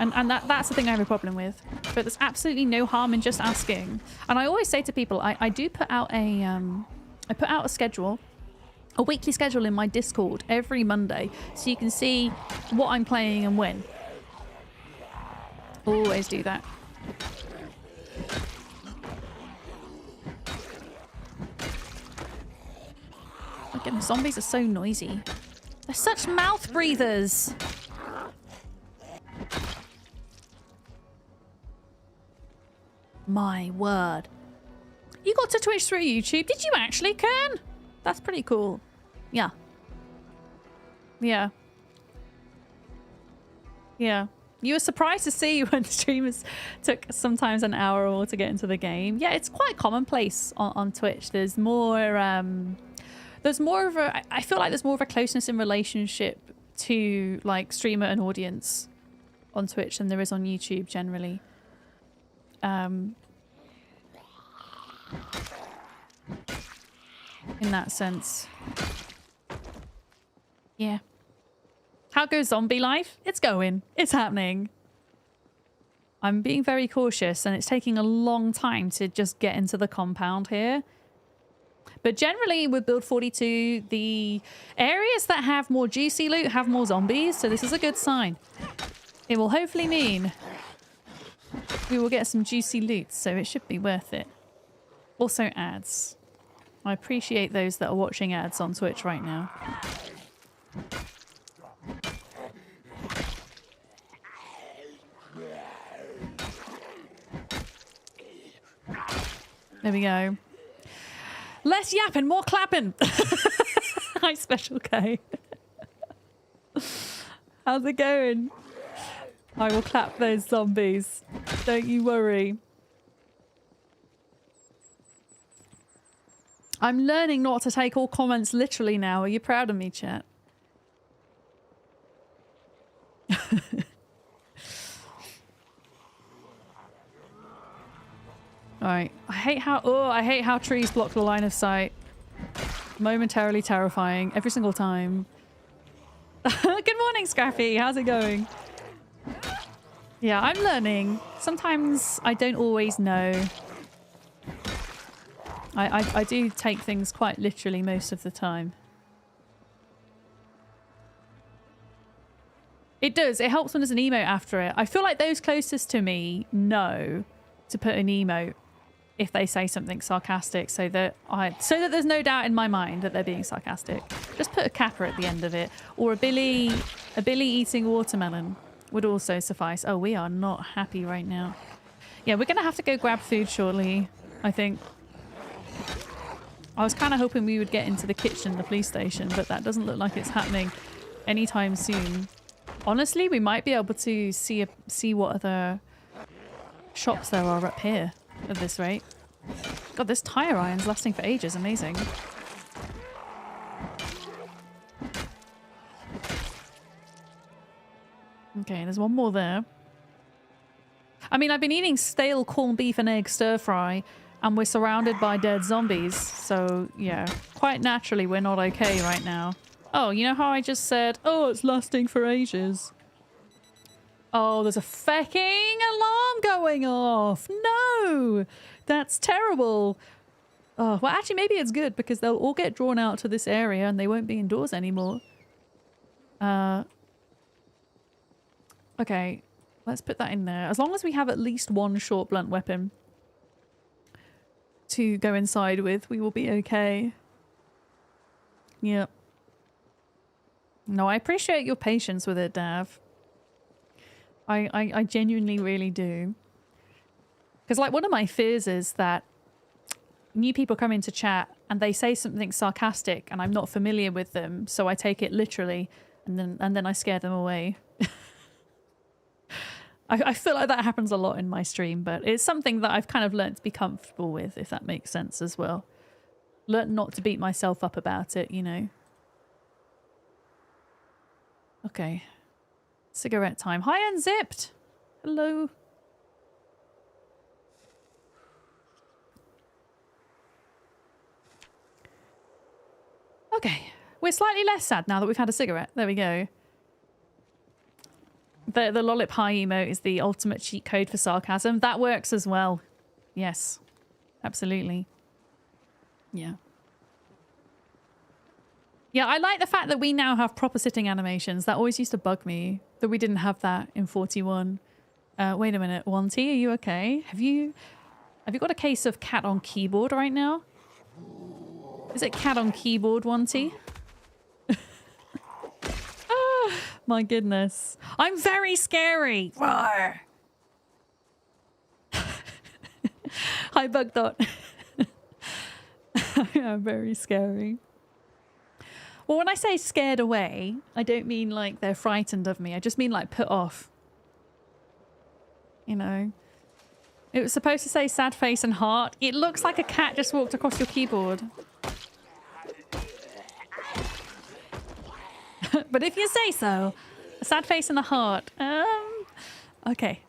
And that's the thing I have a problem with. But there's absolutely no harm in just asking. And I always say to people, I do put out a schedule, a weekly schedule in my Discord every Monday, so you can see what I'm playing and when. Always do that. My goodness, zombies are so noisy. They're such mouth breathers. My word. You got to Twitch through YouTube? Did you actually, Kern? That's pretty cool. Yeah. Yeah. Yeah. You were surprised to see when streamers took sometimes an hour or more to get into the game. Yeah, it's quite commonplace on Twitch. There's more of a, I feel like there's more of a closeness in relationship to like streamer and audience on Twitch than there is on YouTube generally. In that sense. Yeah. How goes zombie life? It's going. It's happening. I'm being very cautious and it's taking a long time to just get into the compound here. But generally with build 42, the areas that have more juicy loot have more zombies, so this is a good sign. It will hopefully mean we will get some juicy loot, so it should be worth it. Also ads. I appreciate those that are watching ads on Twitch right now. There we go. Less yapping, more clapping. Hi, Special K. How's it going? I will clap those zombies. Don't you worry. I'm learning not to take all comments literally now. Are you proud of me, chat? Alright. I hate how trees block the line of sight. Momentarily terrifying every single time. Good morning, Scrappy. How's it going? Yeah, I'm learning. Sometimes I don't always know. I do take things quite literally most of the time. It does. It helps when there's an emote after it. I feel like those closest to me know to put an emote if they say something sarcastic, so that there's no doubt in my mind that they're being sarcastic. Just put a kappa at the end of it, or a Billy eating watermelon would also suffice. Oh, we are not happy right now. Yeah, we're gonna have to go grab food shortly, I think. I was kind of hoping we would get into the kitchen, the police station, but that doesn't look like it's happening anytime soon. Honestly, we might be able to see what other shops there are up here at this rate. God, this tire iron's lasting for ages. Amazing. Okay, there's one more there. I mean, I've been eating stale corned beef and egg stir fry, and we're surrounded by dead zombies. So, yeah, quite naturally, we're not okay right now. Oh, you know how I just said, oh, it's lasting for ages? Oh, there's a fucking alarm going off. No, that's terrible. Oh, well, actually, maybe it's good because they'll all get drawn out to this area and they won't be indoors anymore. Okay, let's put that in there. As long as we have at least one short blunt weapon to go inside with, we will be okay. Yep. No, I appreciate your patience with it, Dav. I genuinely really do. Because, like, one of my fears is that new people come into chat and they say something sarcastic and I'm not familiar with them, so I take it literally and then I scare them away. I feel like that happens a lot in my stream, but it's something that I've kind of learned to be comfortable with, if that makes sense as well. Learned not to beat myself up about it, you know. Okay. Cigarette time. Hi, Unzipped! Hello. Okay. We're slightly less sad now that we've had a cigarette. There we go. The lollip high emote is the ultimate cheat code for sarcasm. That works as well. Yes. Absolutely. Yeah. Yeah, I like the fact that we now have proper sitting animations. That always used to bug me, that we didn't have that in 41. Wait a minute. Wanty, are you okay? Have you got a case of cat on keyboard right now? Is it cat on keyboard, Wanty? Oh, my goodness. I'm very scary. Roar. Hi, Bugdot. I'm very scary. Well, when I say scared away, I don't mean like they're frightened of me. I just mean like put off. You know? It was supposed to say sad face and heart. It looks like a cat just walked across your keyboard. But if you say so, a sad face and a heart. Okay.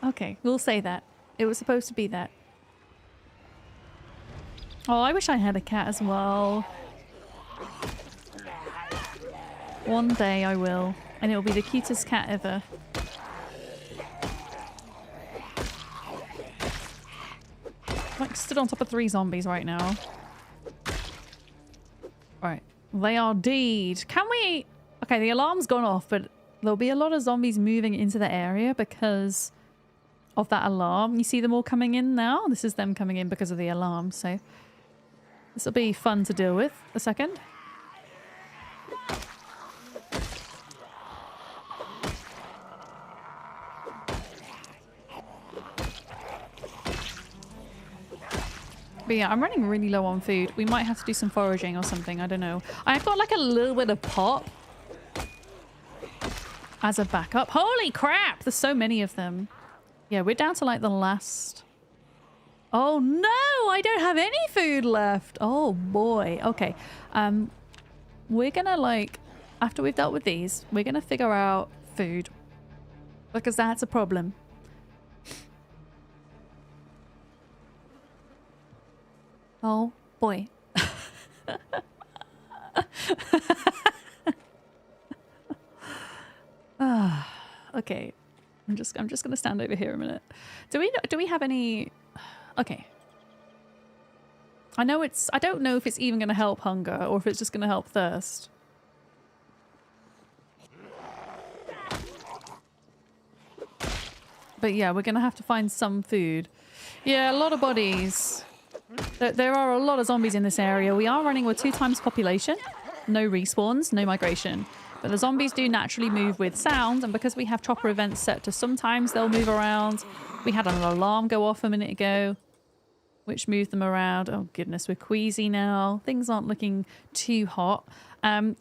Okay, we'll say that. It was supposed to be that. Oh, I wish I had a cat as well. One day I will, and it'll be the cutest cat ever. I'm like stood on top of 3 zombies right now. Right, they are dead. Can we... Okay, the alarm's gone off, but there'll be a lot of zombies moving into the area because of that alarm. You see them all coming in now? This is them coming in because of the alarm, so this will be fun to deal with. A second. But yeah, I'm running really low on food. We might have to do some foraging or something. I don't know. I've got like a little bit of pop as a backup. Holy crap! There's so many of them. Yeah, we're down to like the last... Oh no! I don't have any food left! Oh boy. Okay. We're gonna like... After we've dealt with these, we're gonna figure out food. Because that's a problem. Oh boy. Okay. I'm just gonna stand over here a minute. Do we have any... Okay. I don't know if it's even gonna help hunger or if it's just gonna help thirst. But yeah, we're gonna have to find some food. Yeah, a lot of bodies. There are a lot of zombies in this area. We are running with 2 times population. No respawns, no migration. But the zombies do naturally move with sound, and because we have chopper events set to sometimes they'll move around. We had an alarm go off a minute ago, which moved them around. Oh goodness, we're queasy now. Things aren't looking too hot.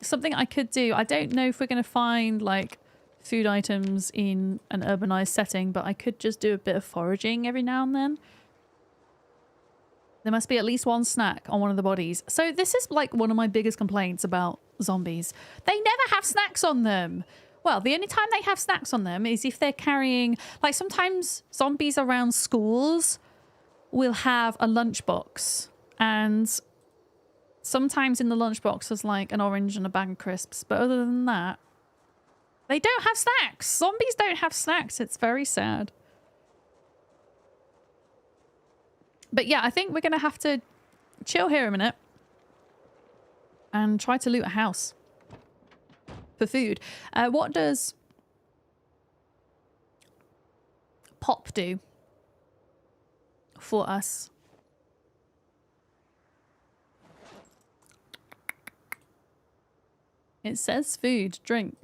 Something I could do, I don't know if we're going to find like food items in an urbanized setting, but I could just do a bit of foraging every now and then. There must be at least 1 snack on one of the bodies. So this is like one of my biggest complaints about zombies. They never have snacks on them. Well, the only time they have snacks on them is if they're carrying, like sometimes zombies around schools will have a lunchbox, and sometimes in the lunchbox there's like an orange and a bag of crisps. But other than that, they don't have snacks. Zombies don't have snacks. It's very sad. But yeah, I think we're going to have to chill here a minute and try to loot a house for food. What does Pop do for us? It says food, drink.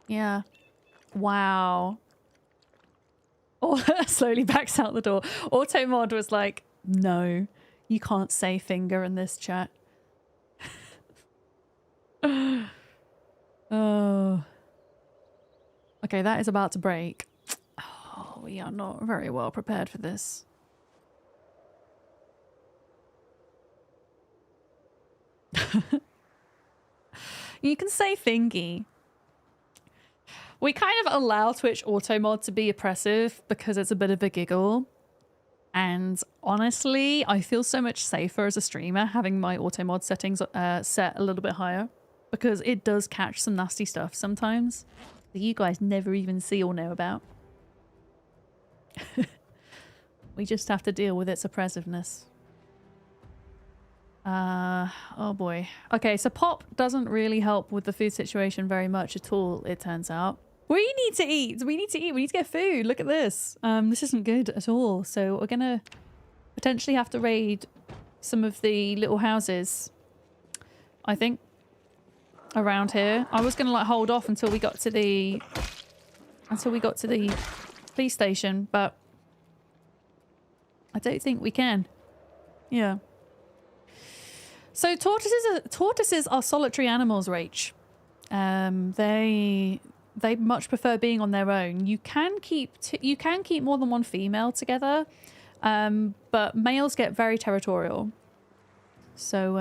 Yeah. Wow. Or slowly backs out the door. Automod was like, no, you can't say finger in this chat. Oh. Okay, that is about to break. Oh, we are not very well prepared for this. You can say fingy. We kind of allow Twitch Automod to be oppressive because it's a bit of a giggle. And honestly, I feel so much safer as a streamer having my Automod settings set a little bit higher, because it does catch some nasty stuff sometimes that you guys never even see or know about. We just have to deal with its oppressiveness. Oh boy. Okay, so Pop doesn't really help with the food situation very much at all, it turns out. We need to eat. We need to eat. We need to get food. Look at this. This isn't good at all. So we're gonna potentially have to raid some of the little houses, I think, around here. I was gonna like hold off until we got to the police station, but I don't think we can. Yeah. So tortoises are solitary animals, Rach. They much prefer being on their own. You can keep more than 1 female together, but males get very territorial. So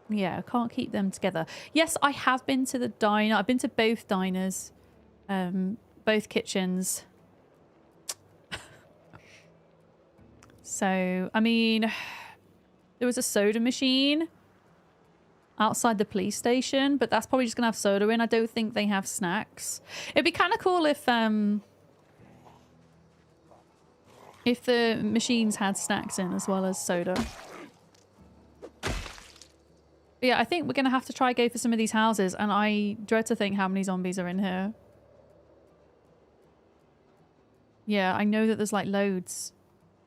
yeah, I can't keep them together. Yes, I have been to the diner. I've been to both diners, both kitchens. So I mean, there was a soda machine outside the police station, but that's probably just gonna have soda in. I don't think they have snacks. It'd be kind of cool if the machines had snacks in as well as soda. But yeah, I think we're gonna have to try go for some of these houses, and I dread to think how many zombies are in here. Yeah, I know that there's like loads,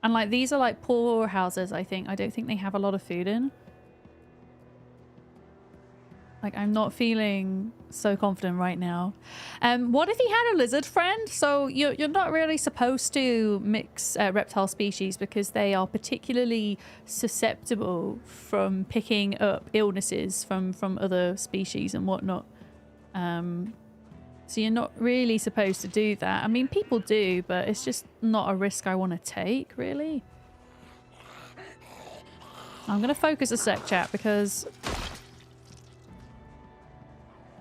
and like these are like poor houses. I don't think they have a lot of food in. Like, I'm not feeling so confident right now. What if he had a lizard friend? So you're not really supposed to mix reptile species because they are particularly susceptible from picking up illnesses from other species and whatnot. So you're not really supposed to do that. I mean, people do, but it's just not a risk I want to take, really. I'm going to focus a sec, chat, because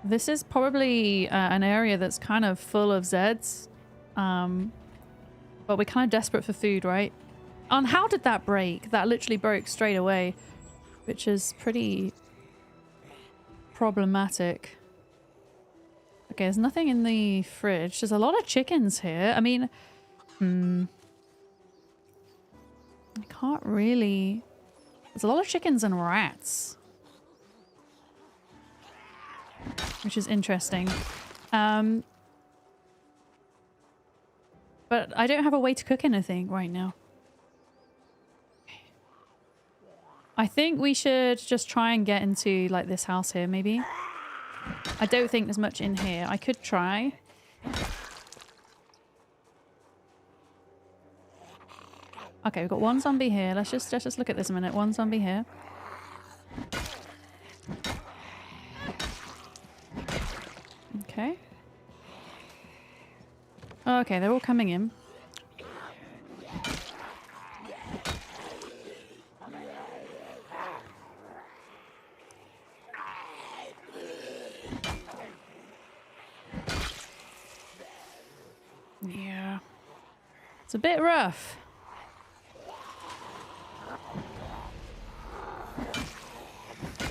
this is probably an area that's kind of full of Zeds. But we're kind of desperate for food, right? And how did that break? That literally broke straight away, which is pretty problematic. Okay, there's nothing in the fridge. There's a lot of chickens here. I mean, I can't really... There's a lot of chickens and rats, which is interesting. But I don't have a way to cook anything right now. I think we should just try and get into like this house here, maybe. I don't think there's much in here. I could try. Okay, we've got one zombie here. Let's just look at this a minute. One zombie here. Okay. Okay, they're all coming in. Yeah. It's a bit rough.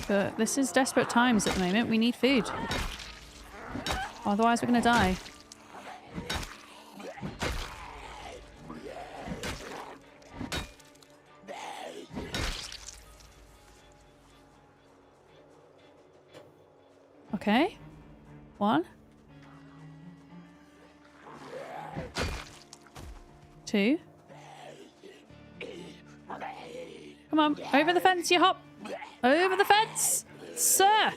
But this is desperate times at the moment. We need food. Otherwise we're gonna die. Okay. One. Two. Come on, over the fence, you hop. Over the fence, sir.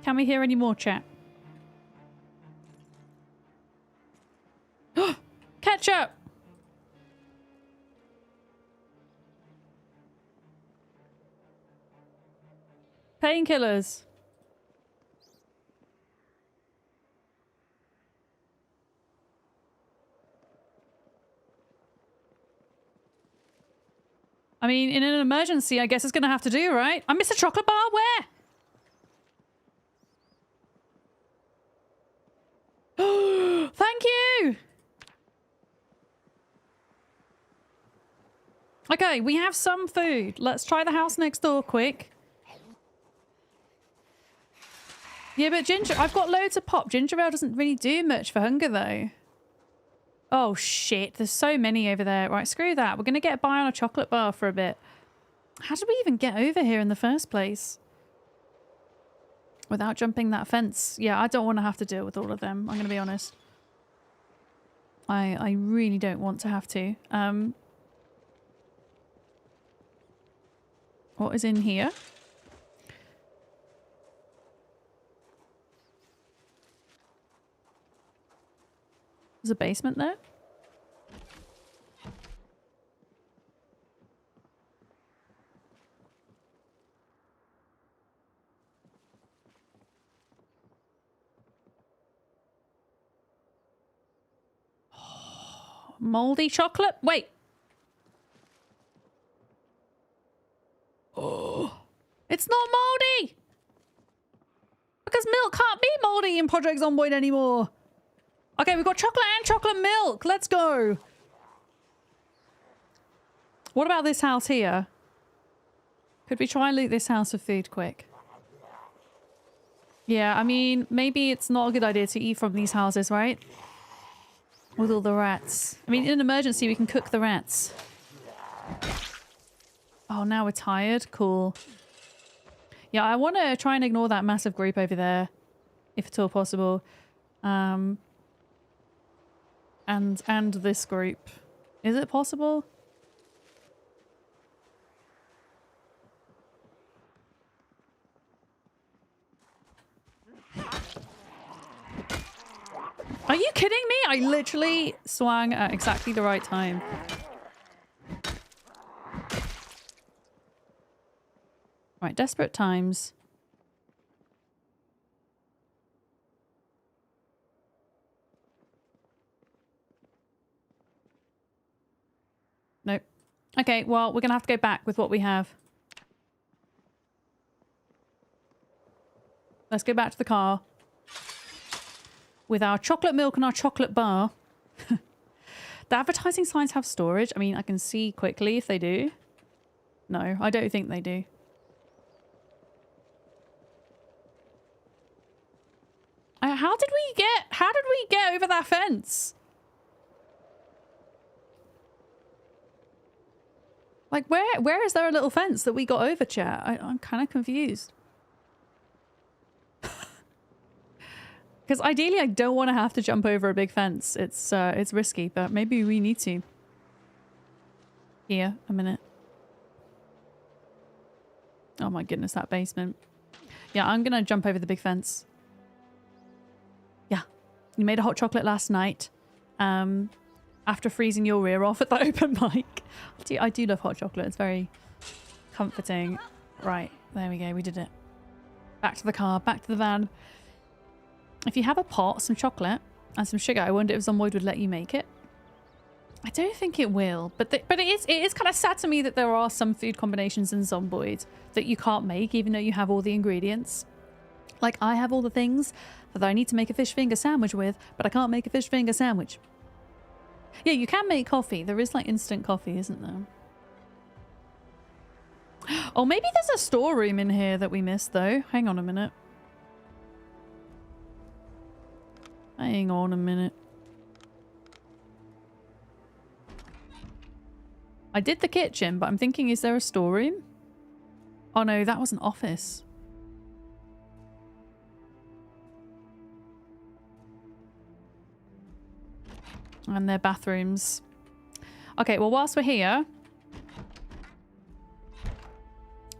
Can we hear any more chat? Ketchup. Painkillers. I mean, in an emergency, I guess it's going to have to do, right? I missed a chocolate bar? Where? Thank you! Okay, we have some food. Let's try the house next door quick. Yeah, but ginger... I've got loads of pop. Ginger ale doesn't really do much for hunger, though. Oh, shit. There's so many over there. Right, screw that. We're going to get by on a chocolate bar for a bit. How did we even get over here in the first place? Without jumping that fence. Yeah, I don't want to have to deal with all of them. I'm going to be honest. I really don't want to have to. What is in here? There's a basement there. Moldy chocolate? Wait. Oh, it's not moldy! Because milk can't be moldy in Project Zomboid anymore. Okay, we've got chocolate and chocolate milk. Let's go. What about this house here? Could we try and loot this house for food quick? Yeah, I mean, maybe it's not a good idea to eat from these houses, right? With all the rats. I mean, in an emergency, we can cook the rats. Oh, now we're tired. Cool. Yeah, I want to try and ignore that massive group over there, if at all possible. And this group. Is it possible? Are you kidding me? I literally swung at exactly the right time. Right, desperate times. Nope. Okay, well, we're gonna have to go back with what we have. Let's go back to the car. With our chocolate milk and our chocolate bar. The advertising signs have storage. I mean, I can see quickly if they do. No, I don't think they do. How did we get over that fence? Like, where is there a little fence that we got over, chat? I'm kind of confused. Because ideally, I don't want to have to jump over a big fence. It's risky, but maybe we need to. here a minute. Oh my goodness, that basement. Yeah, I'm gonna jump over the big fence. Yeah. You made a hot chocolate last night. After freezing your ear off at the open mic. I do love hot chocolate. It's very comforting. Right, there we go. We did it. Back to the car, back to the van. If you have a pot, some chocolate, and some sugar, I wonder if Zomboid would let you make it. I don't think it will, but it is kind of sad to me that there are some food combinations in Zomboid that you can't make, even though you have all the ingredients. Like, I have all the things that I need to make a fish finger sandwich with, but I can't make a fish finger sandwich. Yeah, you can make coffee. There is, like, instant coffee, isn't there? Oh, maybe there's a storeroom in here that we missed, though. Hang on a minute. Hang on a minute. I did the kitchen, but I'm thinking, is there a storeroom? Oh no, that was an office. And their bathrooms. Okay, well, whilst we're here,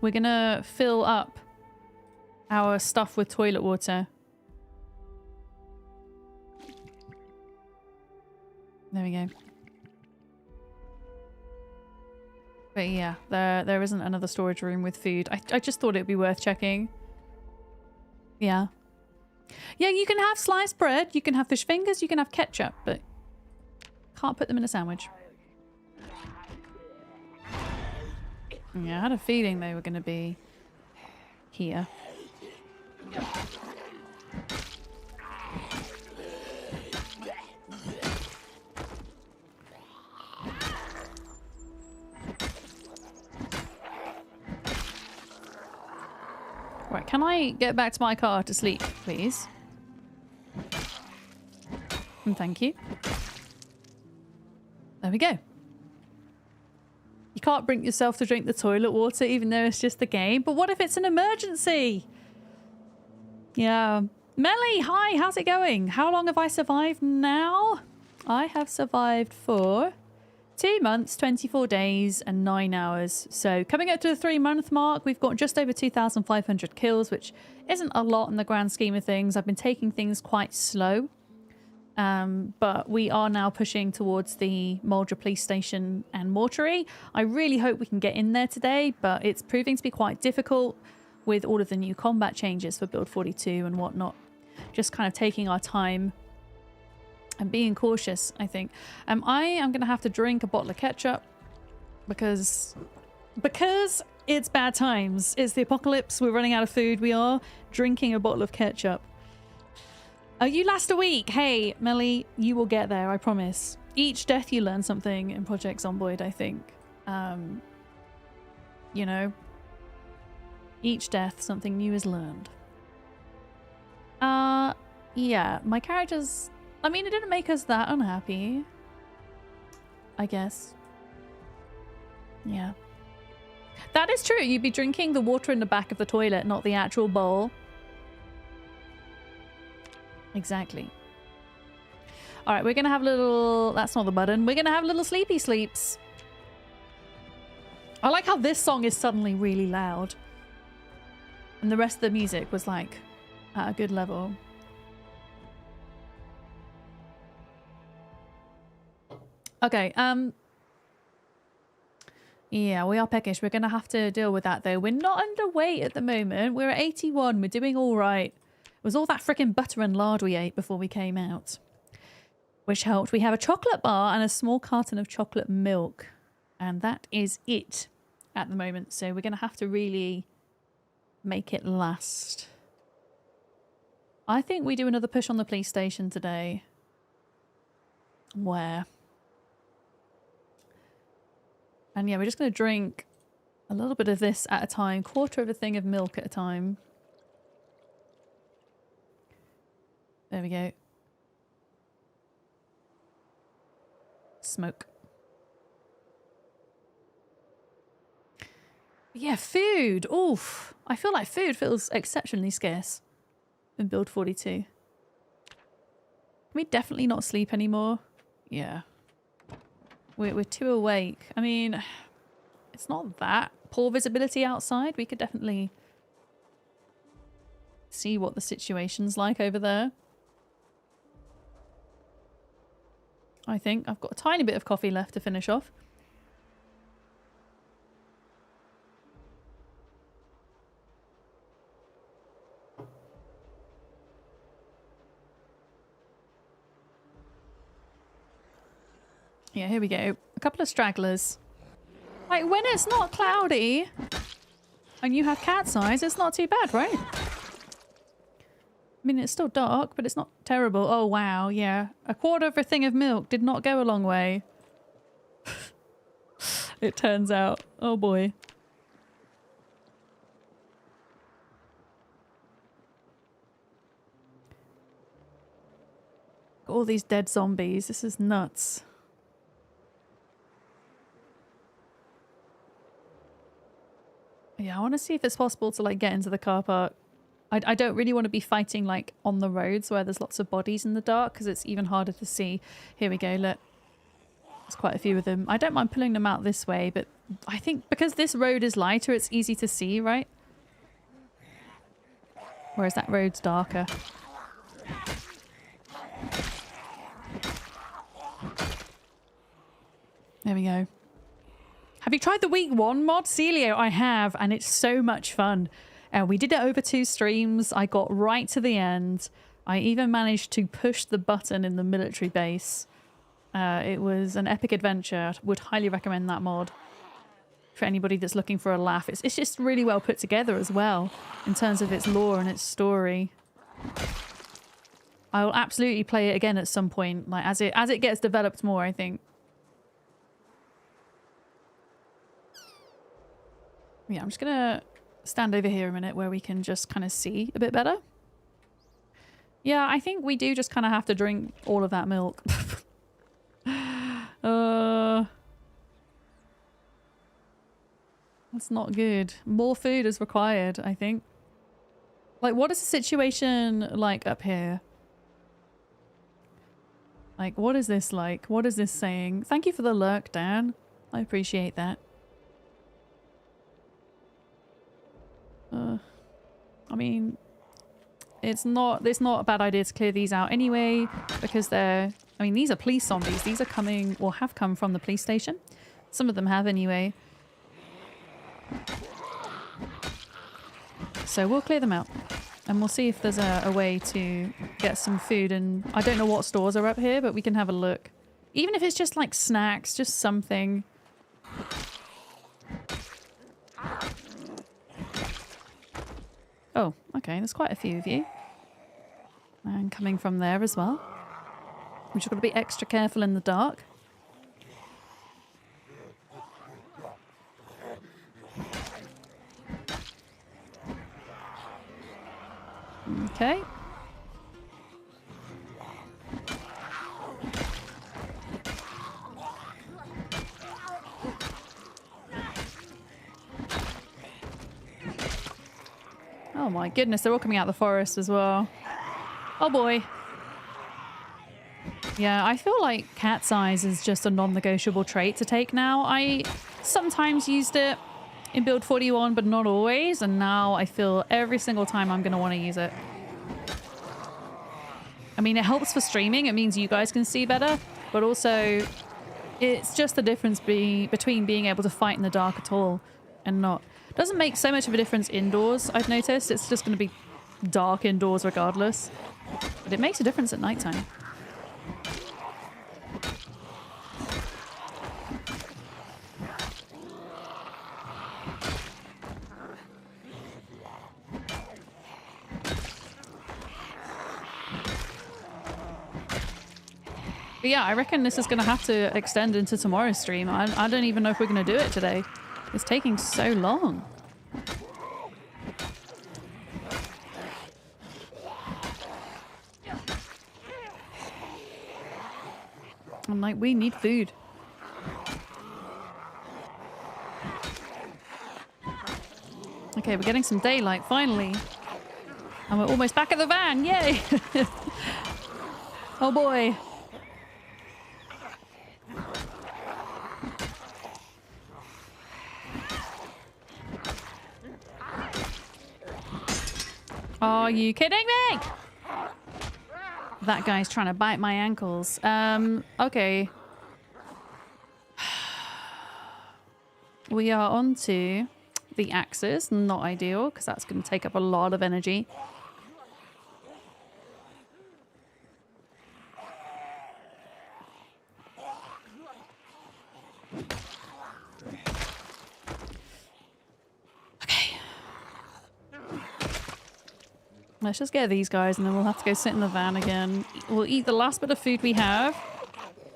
we're gonna fill up our stuff with toilet water. There we go. But yeah, there isn't another storage room with food. I just thought it'd be worth checking. Yeah. Yeah, you can have sliced bread, you can have fish fingers, you can have ketchup, but can't put them in a sandwich. Yeah, I had a feeling they were going to be here. Right, can I get back to my car to sleep, please? And thank you. There we go. You can't bring yourself to drink the toilet water even though it's just a game. But what if it's an emergency? Yeah. Melly, hi, how's it going? How long have I survived now? I have survived for 2 months, 24 days and 9 hours. So coming up to the 3-month mark, we've got just over 2,500 kills, which isn't a lot in the grand scheme of things. I've been taking things quite slow. But we are now pushing towards the Muldraugh police station and mortuary. I really hope we can get in there today, but it's proving to be quite difficult with all of the new combat changes for build 42 and whatnot. Just kind of taking our time and being cautious, I think. I am going to have to drink a bottle of ketchup because it's bad times. It's the apocalypse. We're running out of food. We are drinking a bottle of ketchup. Oh, you last a week. Hey, Melly, you will get there, I promise. Each death you learn something in Project Zomboid, I think. You know, each death something new is learned. Yeah, my characters, I mean, it didn't make us that unhappy, I guess. Yeah. That is true. You'd be drinking the water in the back of the toilet, not the actual bowl. Exactly. All right, we're going to have little... That's not the button. We're going to have little sleepy sleeps. I like how this song is suddenly really loud. And the rest of the music was like at a good level. Okay, yeah, we are peckish. We're going to have to deal with that though. We're not underweight at the moment. We're at 81. We're doing all right. It was all that freaking butter and lard we ate before we came out, which helped. We have a chocolate bar and a small carton of chocolate milk, and that is it at the moment. So we're going to have to really make it last. I think we do another push on the police station today. Where? And yeah, we're just going to drink a little bit of this at a time, quarter of a thing of milk at a time. There we go. Smoke. Yeah, food. Oof. I feel like food feels exceptionally scarce in build 42. Can we definitely not sleep anymore? Yeah. We're too awake. I mean, it's not that poor visibility outside. We could definitely see what the situation's like over there. I think I've got a tiny bit of coffee left to finish off. Yeah, here we go. A couple of stragglers. Like, when it's not cloudy and you have cat's eyes, it's not too bad, right? I mean, it's still dark, but it's not terrible. Oh, wow, yeah. A quarter of a thing of milk did not go a long way. It turns out. Oh, boy. All these dead zombies. This is nuts. Yeah, I want to see if it's possible to, like, get into the car park. I don't really want to be fighting, like, on the roads where there's lots of bodies in the dark, because it's even harder to see. Here we go, look. There's quite a few of them. I don't mind pulling them out this way, but I think because this road is lighter, it's easy to see, right? Whereas that road's darker. There we go. Have you tried the week 1 mod, Celio? I have, and it's so much fun. We did it over 2 streams. I got right to the end. I even managed to push the button in the military base. It was an epic adventure. I would highly recommend that mod for anybody that's looking for a laugh. It's just really well put together as well in terms of its lore and its story. I will absolutely play it again at some point, like as it gets developed more, I think. Yeah, I'm just gonna stand over here a minute where we can just kind of see a bit better. Yeah, I think we do just kind of have to drink all of that milk. That's not good. More food is required, I think. Like, what is the situation like up here? Like, what is this like? What is this saying? Thank you for the lurk, Dan. I appreciate that. I mean, it's not a bad idea to clear these out anyway, because they're, I mean, these are police zombies. These are coming, or have come from the police station. Some of them have anyway. So we'll clear them out. And we'll see if there's a way to get some food. And I don't know what stores are up here, but we can have a look. Even if it's just like snacks, just something. Oh, okay, there's quite a few of you. And coming from there as well. We've just got to be extra careful in the dark. Okay. Oh my goodness, they're all coming out of the forest as well. Oh boy. Yeah, I feel like cat's eyes is just a non-negotiable trait to take now. I sometimes used it in build 41, but not always, and now I feel every single time I'm going to want to use it. I mean, it helps for streaming. It means you guys can see better, but also it's just the difference between being able to fight in the dark at all and not. It doesn't make so much of a difference indoors, I've noticed. It's just going to be dark indoors regardless. But it makes a difference at nighttime. But yeah, I reckon this is going to have to extend into tomorrow's stream. I don't even know if we're going to do it today. It's taking so long. I'm like, we need food. Okay, we're getting some daylight, finally. And we're almost back at the van, yay! Oh boy. Are you kidding me? That guy's trying to bite my ankles. Okay. We are on to the axes. Not ideal, because that's going to take up a lot of energy. Okay. Let's just get these guys and then we'll have to go sit in the van again. We'll eat the last bit of food we have.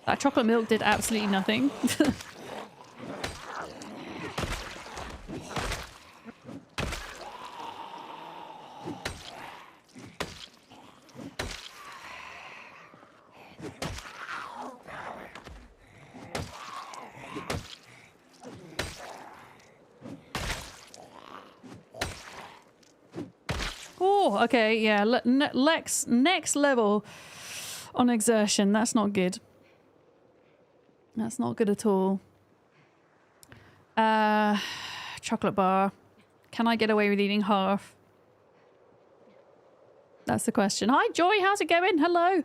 That chocolate milk did absolutely nothing. Oh, okay, yeah. Next level on exertion. That's not good. That's not good at all. Chocolate bar. Can I get away with eating half? That's the question. Hi, Joy. How's it going? Hello.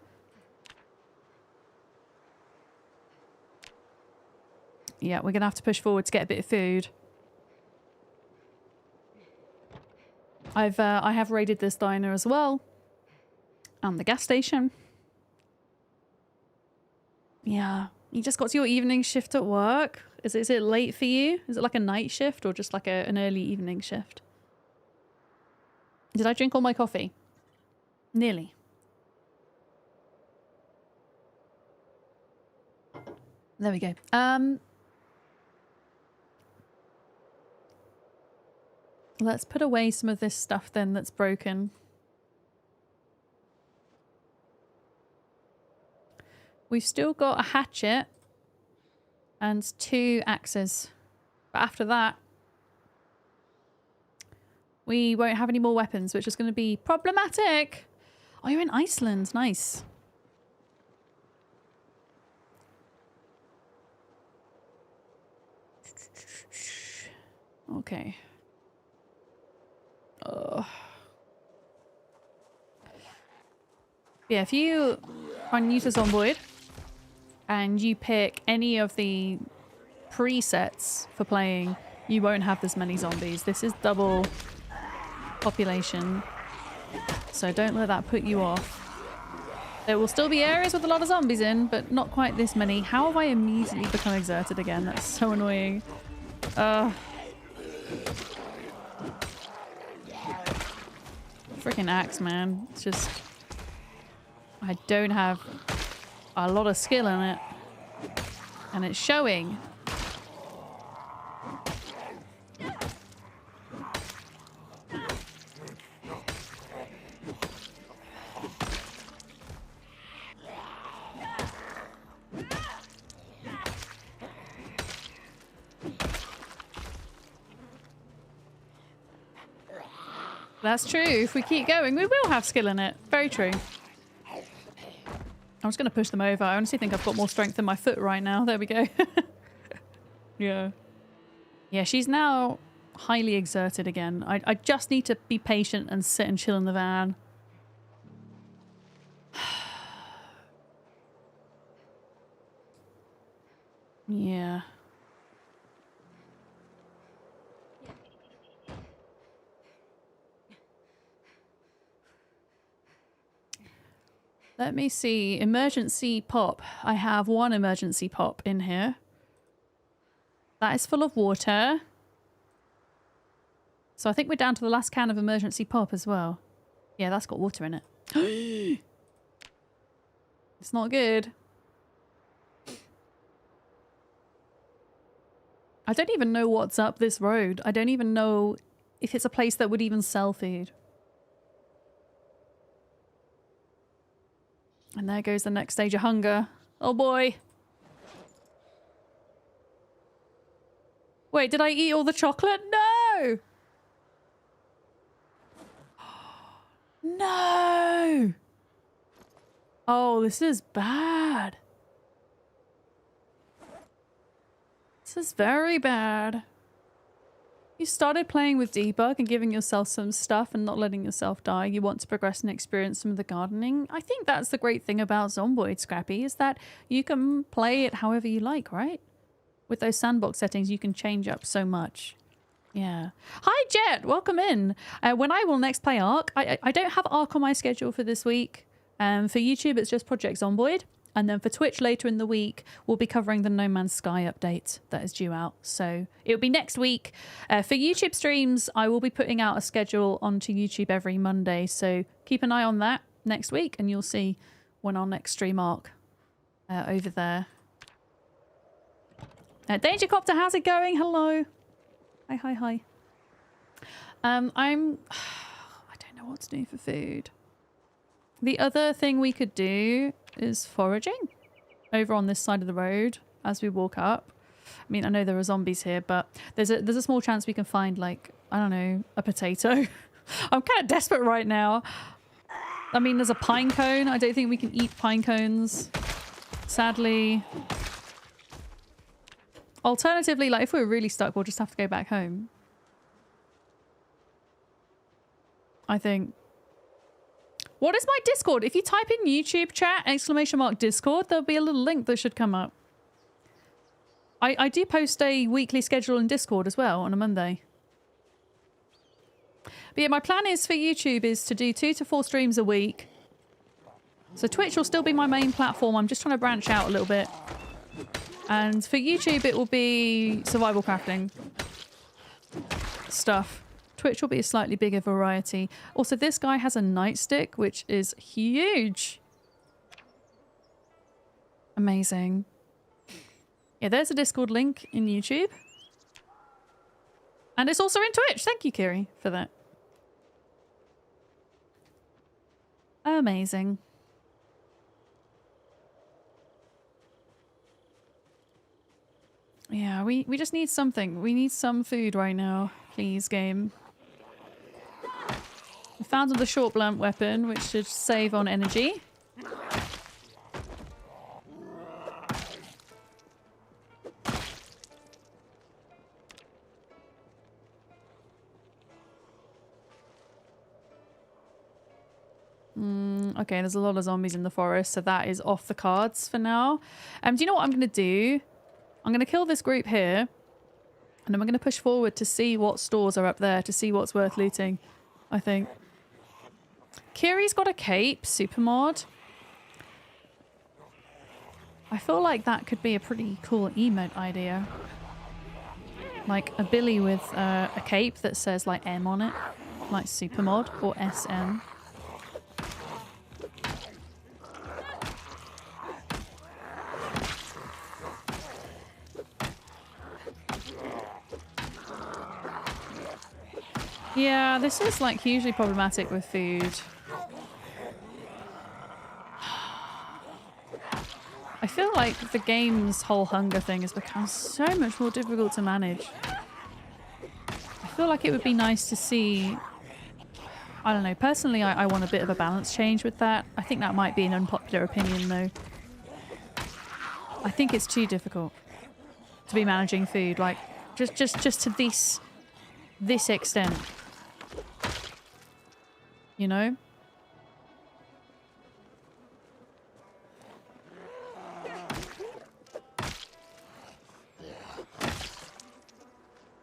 Yeah, we're going to have to push forward to get a bit of food. I have raided this diner as well. And the gas station. Yeah. You just got to your evening shift at work. Is it late for you? Is it like a night shift or just like an early evening shift? Did I drink all my coffee? Nearly. There we go. Let's put away some of this stuff then that's broken. We've still got a hatchet and 2 axes. But after that, we won't have any more weapons, which is going to be problematic. Oh, you're in Iceland. Nice. Okay. Yeah, if you are new to Zomboid and you pick any of the presets for playing, you won't have this many zombies. This is double population, so don't let that put you off. There will still be areas with a lot of zombies in, but not quite this many. How have I immediately become exerted again? That's so annoying. Freaking axe, man. It's just... I don't have a lot of skill in it. And it's showing. That's true. If we keep going, we will have skill in it. Very true. I'm just going to push them over. I honestly think I've got more strength in my foot right now. There we go. Yeah. Yeah, she's now highly exerted again. I just need to be patient and sit and chill in the van. Yeah. Let me see. Emergency pop. I have 1 emergency pop in here. That is full of water. So I think we're down to the last can of emergency pop as well. Yeah, that's got water in it. It's not good. I don't even know what's up this road. I don't even know if it's a place that would even sell food. And there goes the next stage of hunger. Oh boy. Wait, did I eat all the chocolate? No! No! Oh, this is bad. This is very bad. You started playing with debug and giving yourself some stuff and not letting yourself die. You want to progress and experience some of the gardening. I think that's the great thing about Zomboid, Scrappy, is that you can play it however you like, right? With those sandbox settings, you can change up so much. Yeah. Hi, Jet. Welcome in. When I will next play Ark, I don't have Ark on my schedule for this week. For YouTube, it's just Project Zomboid. And then for Twitch later in the week, we'll be covering the No Man's Sky update that is due out. So it'll be next week. For YouTube streams, I will be putting out a schedule onto YouTube every Monday. So keep an eye on that next week and you'll see when our next stream Ark over there. Danger Copter, how's it going? Hello. Hi, hi, hi. I don't know what to do for food. The other thing we could do is foraging over on this side of the road as we walk up. I mean, I know there are zombies here, but there's a small chance we can find, like, I don't know, a potato. I'm kind of desperate right now. I mean, there's a pine cone. I don't think we can eat pine cones, sadly. Alternatively, like, if we're really stuck, we'll just have to go back home. I think. What is my Discord? If you type in YouTube chat, ~ Discord, there'll be a little link that should come up. I do post a weekly schedule in Discord as well on a Monday. But yeah, my plan is for YouTube is to do 2 to 4 streams a week. So Twitch will still be my main platform. I'm just trying to branch out a little bit. And for YouTube, it will be survival crafting stuff. Twitch will be a slightly bigger variety. Also, this guy has a nightstick, which is huge. Amazing. Yeah, there's a Discord link in YouTube. And it's also in Twitch. Thank you, Kiri, for that. Amazing. Yeah, we just need something. We need some food right now. Please, game. We found the short blunt weapon, which should save on energy. Okay, there's a lot of zombies in the forest, so that is off the cards for now. Do you know what I'm going to do? I'm going to kill this group here, and then we're going to push forward to see what stores are up there, to see what's worth looting, I think. Kiri's got a cape, super mod. I feel like that could be a pretty cool emote idea. Like a Billy with a cape that says like M on it, like super mod or SM. Yeah, this is like hugely problematic with food. I feel like the game's whole hunger thing has become so much more difficult to manage. I feel like it would be nice to see... I don't know, personally I want a bit of a balance change with that. I think that might be an unpopular opinion though. I think it's too difficult to be managing food, like just to this extent. You know?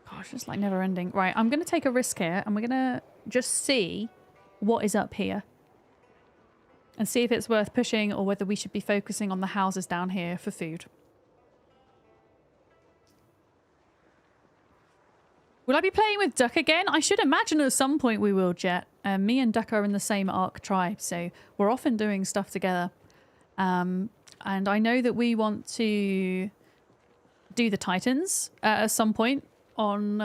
Gosh, it's like never ending. Right, I'm going to take a risk here and we're going to just see what is up here. And see if it's worth pushing or whether we should be focusing on the houses down here for food. Will I be playing with Duck again? I should imagine at some point we will, Jet. Me and Duck are in the same Ark tribe, so we're often doing stuff together. And I know that we want to do the Titans at some point on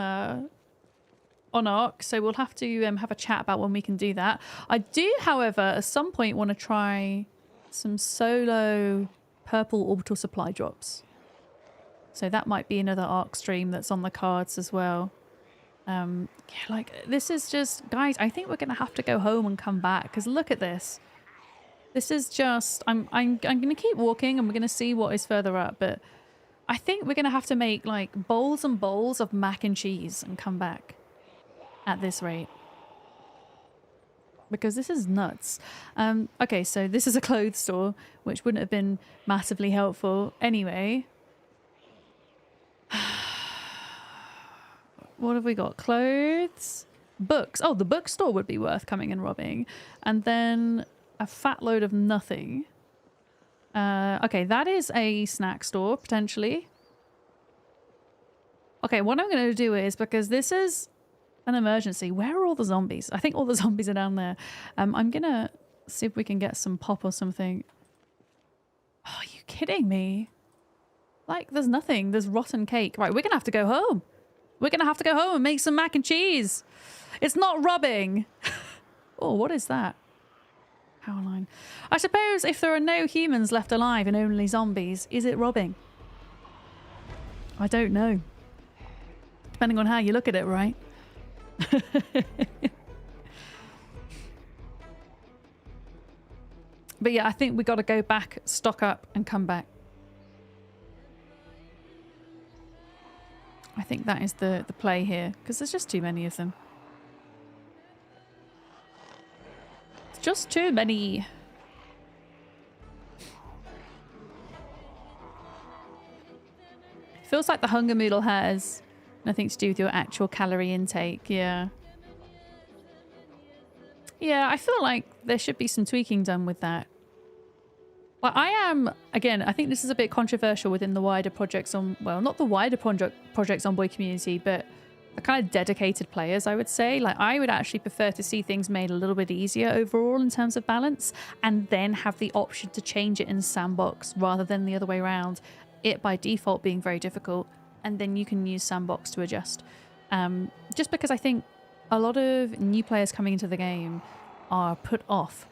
Ark, so we'll have to have a chat about when we can do that. I do, however, at some point want to try some solo purple orbital supply drops. So that might be another Ark stream that's on the cards as well. Yeah, like this is just, guys, I think we're gonna have to go home and come back because look at this. This is just, I'm gonna keep walking and we're gonna see what is further up, but I think we're going to have to make like bowls and bowls of mac and cheese and come back at this rate. Because this is nuts. Okay, so this is a clothes store, which wouldn't have been massively helpful anyway. What have we got? Clothes, books. Oh, the bookstore would be worth coming and robbing. And then a fat load of nothing. Okay, that is a snack store, potentially. Okay, what I'm going to do is, because this is an emergency, where are all the zombies? I think all the zombies are down there. I'm going to see if we can get some pop or something. Oh, are you kidding me? Like, there's nothing. There's rotten cake. Right, we're going to have to go home. We're going to have to go home and make some mac and cheese. It's not robbing. Oh, what is that? Power line. I suppose if there are no humans left alive and only zombies, is it robbing? I don't know. Depending on how you look at it, right? But yeah, I think we got to go back, stock up, and come back. I think that is the play here, because there's just too many of them. It's just too many. Feels like the hunger moodle has nothing to do with your actual calorie intake. Yeah. Yeah, I feel like there should be some tweaking done with that. Well, I am, again, I think this is a bit controversial within the wider projects on, well, not the wider projects Zomboid community, but the kind of dedicated players, I would say. Like, I would actually prefer to see things made a little bit easier overall in terms of balance, and then have the option to change it in Sandbox rather than the other way around. It by default being very difficult, and then you can use Sandbox to adjust. Just because I think a lot of new players coming into the game are put off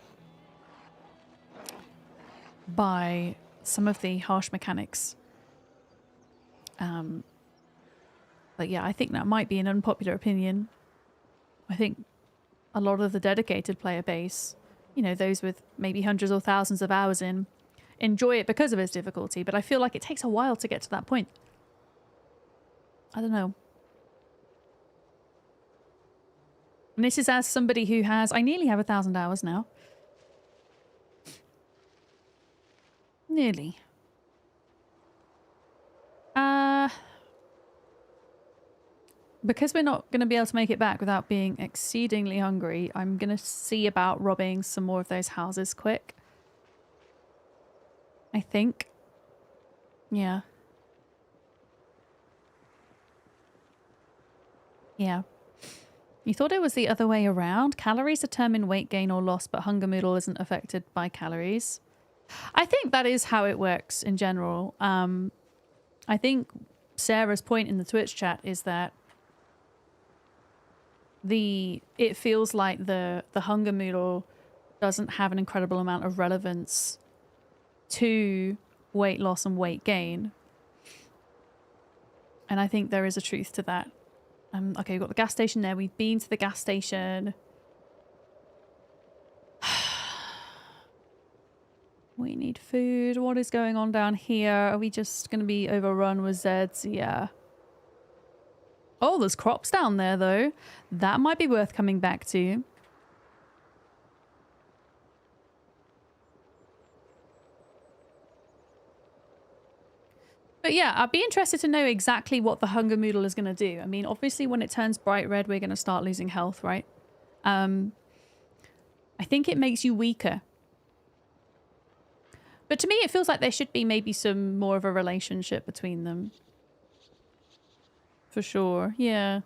by some of the harsh mechanics. But yeah, I think that might be an unpopular opinion. I think a lot of the dedicated player base, you know, those with maybe hundreds or thousands of hours in, enjoy it because of its difficulty, but I feel like it takes a while to get to that point. I don't know. And this is as somebody who has, I nearly have 1,000 hours now. Nearly. Because we're not going to be able to make it back without being exceedingly hungry, I'm going to see about robbing some more of those houses quick. I think. Yeah. Yeah. You thought it was the other way around? Calories determine weight gain or loss, but hunger moodle isn't affected by calories. I think that is how it works in general. I think Sarah's point in the Twitch chat is that it feels like the hunger moodle doesn't have an incredible amount of relevance to weight loss and weight gain. And I think there is a truth to that. Okay, we've got the gas station there. We've been to the gas station. We need food. What is going on down here? Are we just going to be overrun with Zeds? Yeah. Oh, there's crops down there, though. That might be worth coming back to. But yeah, I'd be interested to know exactly what the hunger moodle is going to do. I mean, obviously, when it turns bright red, we're going to start losing health, right? I think it makes you weaker. But to me, it feels like there should be maybe some more of a relationship between them. For sure, yeah.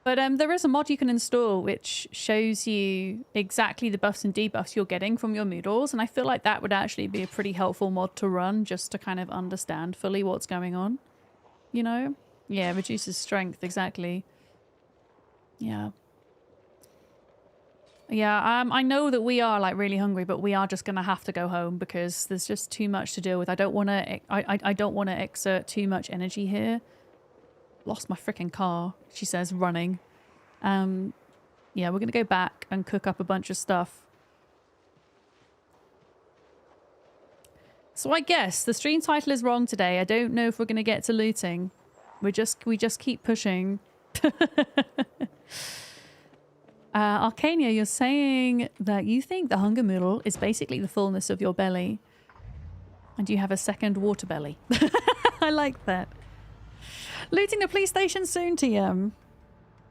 But there is a mod you can install which shows you exactly the buffs and debuffs you're getting from your moodles, and I feel like that would actually be a pretty helpful mod to run just to kind of understand fully what's going on. You know? Yeah, reduces strength, exactly. Yeah. Yeah, I know that we are like really hungry, but we are just gonna have to go home because there's just too much to deal with. I don't want to. I don't want to exert too much energy here. Lost my freaking car. She says, running. Yeah, we're gonna go back and cook up a bunch of stuff. So I guess the stream title is wrong today. I don't know if we're going to get to looting. We just keep pushing. Arcania, you're saying that you think the hunger noodle is basically the fullness of your belly. And you have a second water belly. I like that. Looting the police station soon, TM.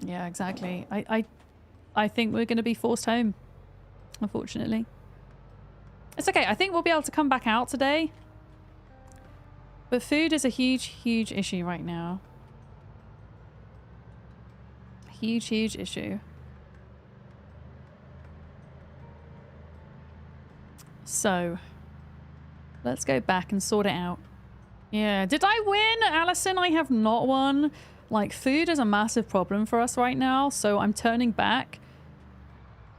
Yeah, exactly. I think we're going to be forced home, unfortunately. It's okay. I think we'll be able to come back out today. But food is a huge, huge issue right now. Huge, huge issue. So, let's go back and sort it out. Yeah, did I win, Alison? I have not won. Like, food is a massive problem for us right now, so I'm turning back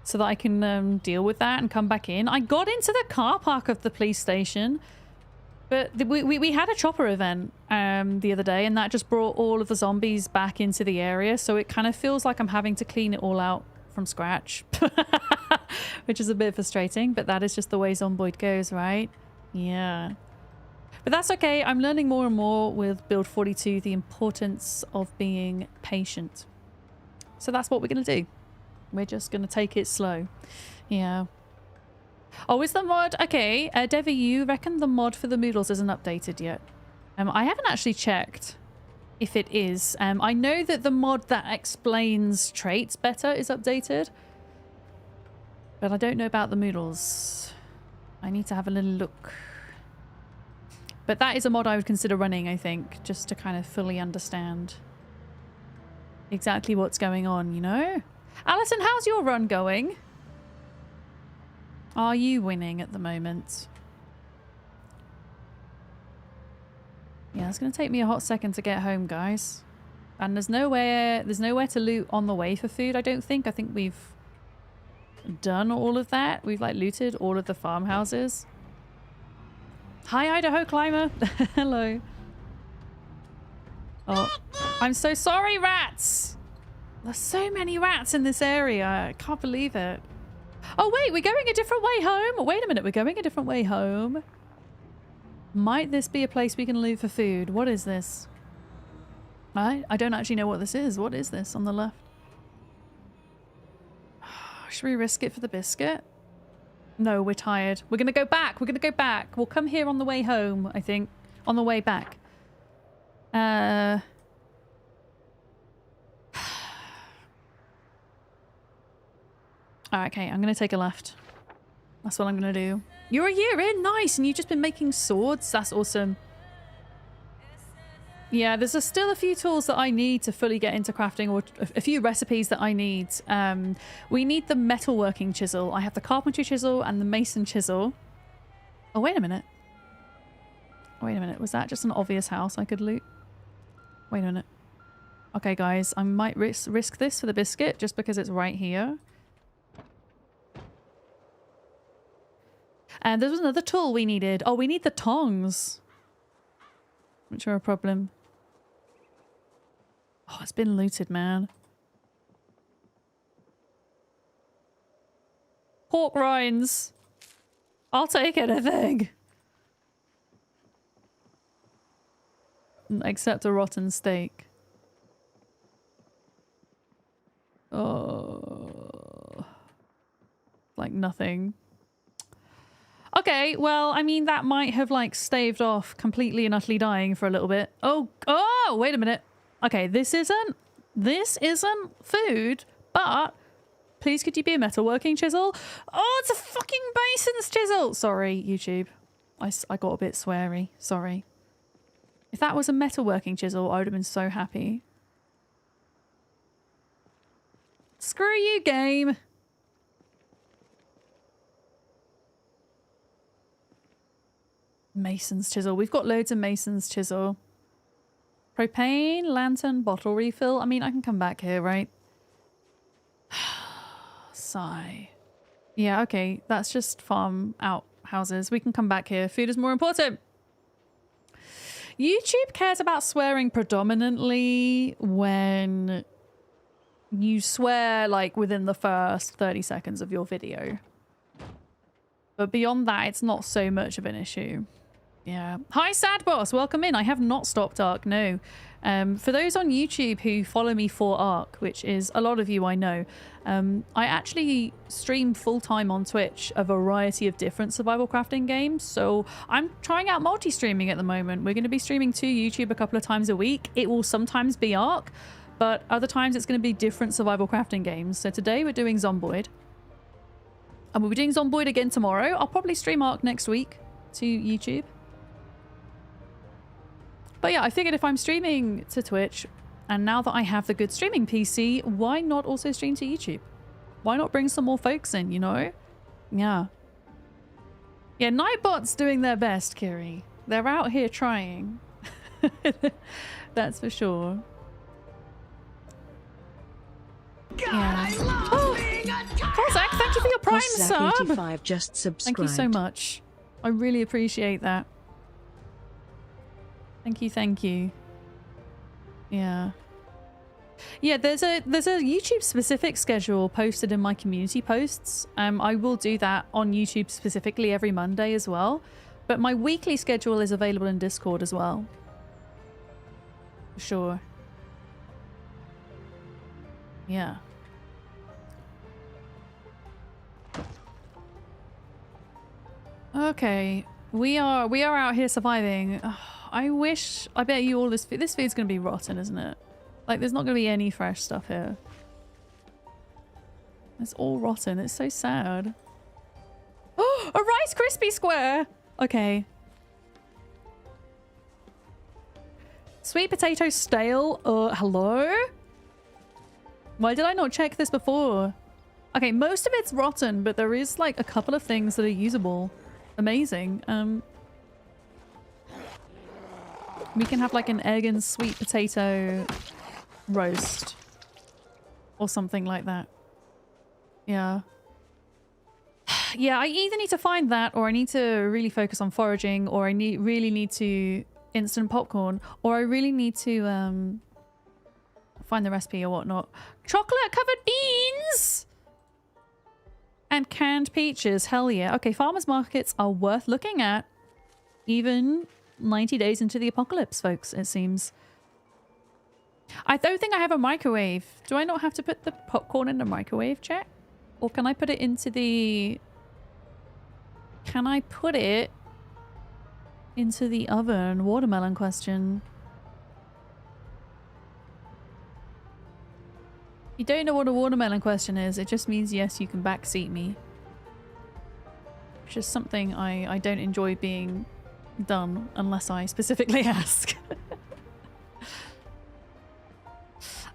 so that I can deal with that and come back in. I got into the car park of the police station, but we had a chopper event the other day, and that just brought all of the zombies back into the area, so it kind of feels like I'm having to clean it all out from scratch, which is a bit frustrating, but that is just the way Zomboid goes, right? Yeah. But that's okay. I'm learning more and more with Build 42 the importance of being patient. So that's what we're going to do. We're just going to take it slow. Yeah. Oh, is the mod... Okay, Devi, you reckon the mod for the Moodles isn't updated yet? I haven't actually checked if it is. I know that the mod that explains traits better is updated. But I don't know about the Moodles. I need to have a little look. But that is a mod I would consider running, I think, just to kind of fully understand exactly what's going on, you know? Alison, how's your run going? Are you winning at the moment? Yeah, it's going to take me a hot second to get home, guys. And there's nowhere to loot on the way for food, I don't think. I think we've done all of that. We've, like, looted all of the farmhouses. Hi, Idaho Climber. Hello. Oh, I'm so sorry, rats. There's so many rats in this area. I can't believe it. Oh, wait, we're going a different way home. Wait a minute, we're going a different way home. Might this be a place we can loot for food? What is this? I don't actually know what this is. What is this on the left? Should we risk it for the biscuit? No, we're tired. We're going to go back. We're going to go back. We'll come here on the way home, I think. On the way back. Okay, I'm going to take a left. That's what I'm going to do. You're a year in. Nice. And you've just been making swords. That's awesome. Yeah, there's still a few tools that I need to fully get into crafting, or a few recipes that I need. We need the metalworking chisel. I have the carpentry chisel and the mason chisel. Oh, wait a minute. Wait a minute. Was that just an obvious house I could loot? Wait a minute. Okay, guys. I might risk this for the biscuit just because it's right here. And there was another tool we needed. Oh, we need the tongs, which are a problem. Oh, it's been looted, man. Pork rinds. I'll take anything. Except a rotten steak. Oh. Like nothing. Okay, well, I mean, that might have, like, staved off completely and utterly dying for a little bit. Oh, wait a minute. Okay, this isn't food, but please could you be a metalworking chisel? Oh, it's a fucking mason's chisel. Sorry, YouTube. I got a bit sweary. Sorry. If that was a metalworking chisel, I would have been so happy. Screw you, game. Mason's chisel. We've got loads of Mason's chisel. Propane, lantern, bottle refill. I mean, I can come back here, right? Sigh. Yeah, okay. That's just farm out houses. We can come back here. Food is more important. YouTube cares about swearing predominantly when you swear, like, within the first 30 seconds of your video. But beyond that, it's not so much of an issue. Yeah. Hi, Sad Boss. Welcome in. I have not stopped Ark, no. For those on YouTube who follow me for Ark, which is a lot of you I know, I actually stream full-time on Twitch a variety of different survival crafting games. So I'm trying out multi-streaming at the moment. We're going to be streaming to YouTube a couple of times a week. It will sometimes be Ark, but other times it's going to be different survival crafting games. So today we're doing Zomboid. And we'll be doing Zomboid again tomorrow. I'll probably stream Ark next week to YouTube. But yeah, I figured if I'm streaming to Twitch, and now that I have the good streaming PC, why not also stream to YouTube? Why not bring some more folks in, you know? Yeah. Yeah, Nightbot's doing their best, Kiri. They're out here trying. That's for sure. God, Yeah. I love being a Kozak, thank you for your Prime sub! Kozak85 just subscribed. Thank you so much. I really appreciate that. Thank you, thank you. Yeah. Yeah, there's a YouTube specific schedule posted in my community posts. I will do that on YouTube specifically every Monday as well. But my weekly schedule is available in Discord as well. For sure. Yeah. Okay. We are out here surviving. I bet you all this food's gonna be rotten, isn't it? Like, there's not gonna be any fresh stuff here. It's all rotten. It's so sad. Oh, a Rice Krispie square! Okay. Sweet potato stale. Hello? Why did I not check this before? Okay, most of it's rotten, but there is like a couple of things that are usable. Amazing. We can have like an egg and sweet potato roast or something like that. Yeah. Yeah, I either need to find that, or I need to really focus on foraging, or I really need to instant popcorn, or I really need to find the recipe or whatnot. Chocolate covered beans and canned peaches. Hell yeah. Okay, farmers markets are worth looking at, even 90 days into the apocalypse, folks, it seems. I don't think I have a microwave. Do I not have to put the popcorn in the microwave, chat? Or can I put it into the... Can I put it into the oven? Watermelon question. You don't know what a watermelon question is. It just means yes, you can backseat me. Which is something I don't enjoy being done unless I specifically ask.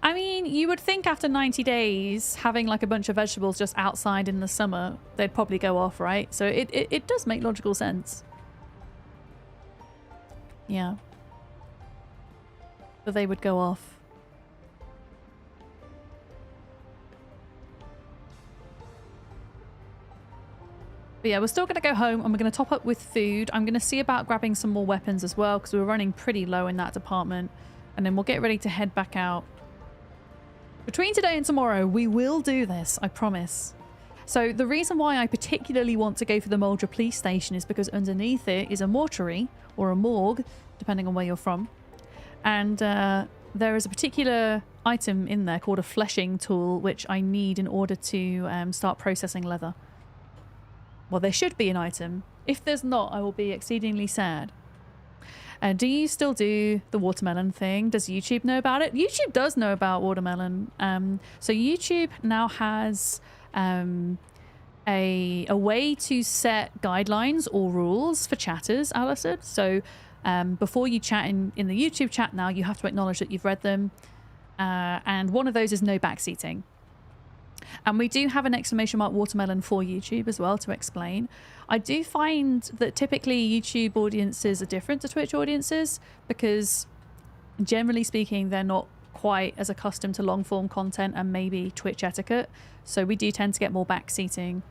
I mean, you would think after 90 days, having like a bunch of vegetables just outside in the summer, they'd probably go off, right? So it does make logical sense. Yeah. But they would go off. But yeah, we're still going to go home and we're going to top up with food. I'm going to see about grabbing some more weapons as well because we're running pretty low in that department. And then we'll get ready to head back out. Between today and tomorrow, we will do this, I promise. So the reason why I particularly want to go for the Muldraugh police station is because underneath it is a mortuary or a morgue, depending on where you're from. And there is a particular item in there called a fleshing tool, which I need in order to start processing leather. Well, there should be an item. If there's not, I will be exceedingly sad. Do you still do the watermelon thing? Does YouTube know about it? YouTube does know about watermelon. So YouTube now has a way to set guidelines or rules for chatters, Alison. So before you chat in the YouTube chat now, you have to acknowledge that you've read them. And one of those is no backseating. And we do have an exclamation mark watermelon for YouTube as well to explain. I do find that typically YouTube audiences are different to Twitch audiences because generally speaking, they're not quite as accustomed to long form content and maybe Twitch etiquette. So we do tend to get more backseating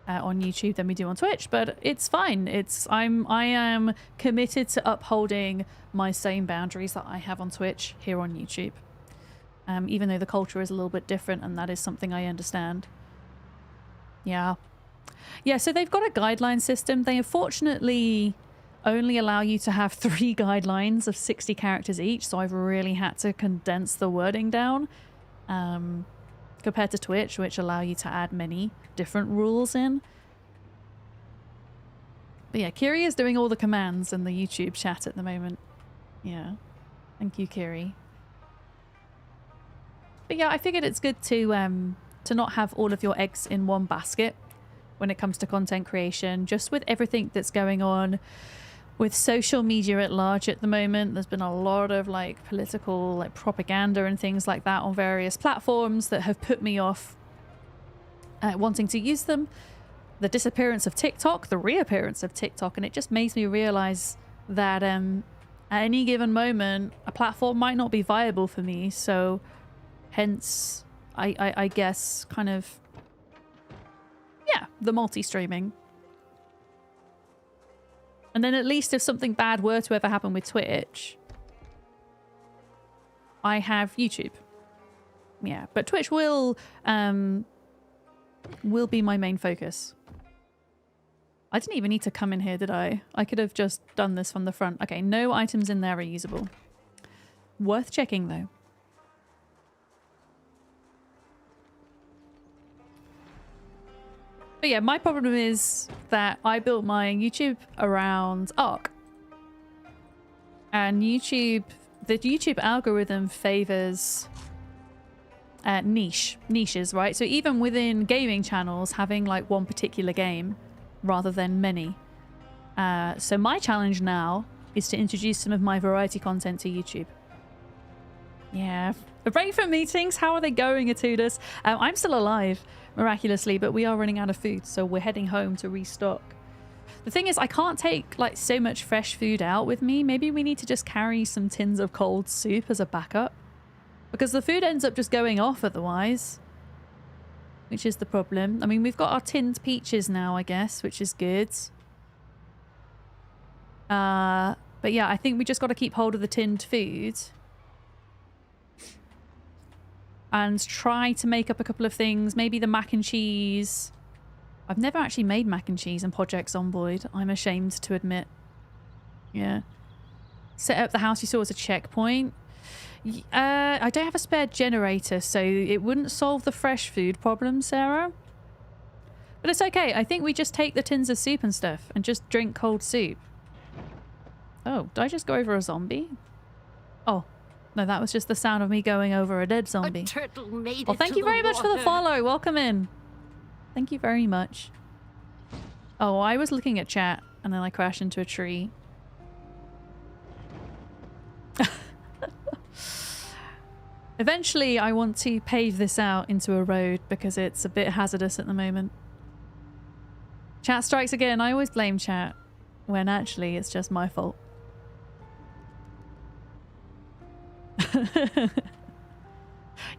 on YouTube than we do on Twitch, but it's fine. I am committed to upholding my same boundaries that I have on Twitch here on YouTube. Even though the culture is a little bit different, and that is something I understand. Yeah. Yeah, so they've got a guideline system. They unfortunately only allow you to have 3 guidelines of 60 characters each, so I've really had to condense the wording down compared to Twitch, which allow you to add many different rules in. But yeah, Kiri is doing all the commands in the YouTube chat at the moment. Yeah. Thank you, Kiri. But yeah, I figured it's good to not have all of your eggs in one basket when it comes to content creation, just with everything that's going on with social media at large at the moment. There's been a lot of like political like propaganda and things like that on various platforms that have put me off wanting to use them. The disappearance of TikTok, the reappearance of TikTok, and it just makes me realize that at any given moment a platform might not be viable for me, so hence I guess kind of, yeah, the multi-streaming. And then at least if something bad were to ever happen with Twitch, I have YouTube. Yeah, but Twitch will be my main focus. I didn't even need to come in here, did I? I could have just done this from the front. Okay, no items in there are usable. Worth checking, though. But yeah, my problem is that I built my YouTube around Arc. And the YouTube algorithm favors niches, right? So even within gaming channels, having like one particular game rather than many. So my challenge now is to introduce some of my variety content to YouTube. Yeah. A break from meetings. How are they going, Atudus? I'm still alive, miraculously, but we are running out of food, so we're heading home to restock. The thing is, I can't take like so much fresh food out with me. Maybe we need to just carry some tins of cold soup as a backup, because the food ends up just going off otherwise, which is the problem. I mean, we've got our tinned peaches now, I guess, which is good. But yeah, I think we just got to keep hold of the tinned food and try to make up a couple of things. Maybe the mac and cheese. I've never actually made mac and cheese in Project Zomboid, I'm ashamed to admit. Yeah. Set up the house you saw as a checkpoint. I don't have a spare generator, so it wouldn't solve the fresh food problem, Sarah. But it's okay. I think we just take the tins of soup and stuff and just drink cold soup. Oh, did I just go over a zombie? Oh. No, that was just the sound of me going over a dead zombie. A turtle made well, thank you very much for the follow. Welcome in. Thank you very much. Oh, I was looking at chat and then I crashed into a tree. Eventually, I want to pave this out into a road because it's a bit hazardous at the moment. Chat strikes again. I always blame chat when actually it's just my fault.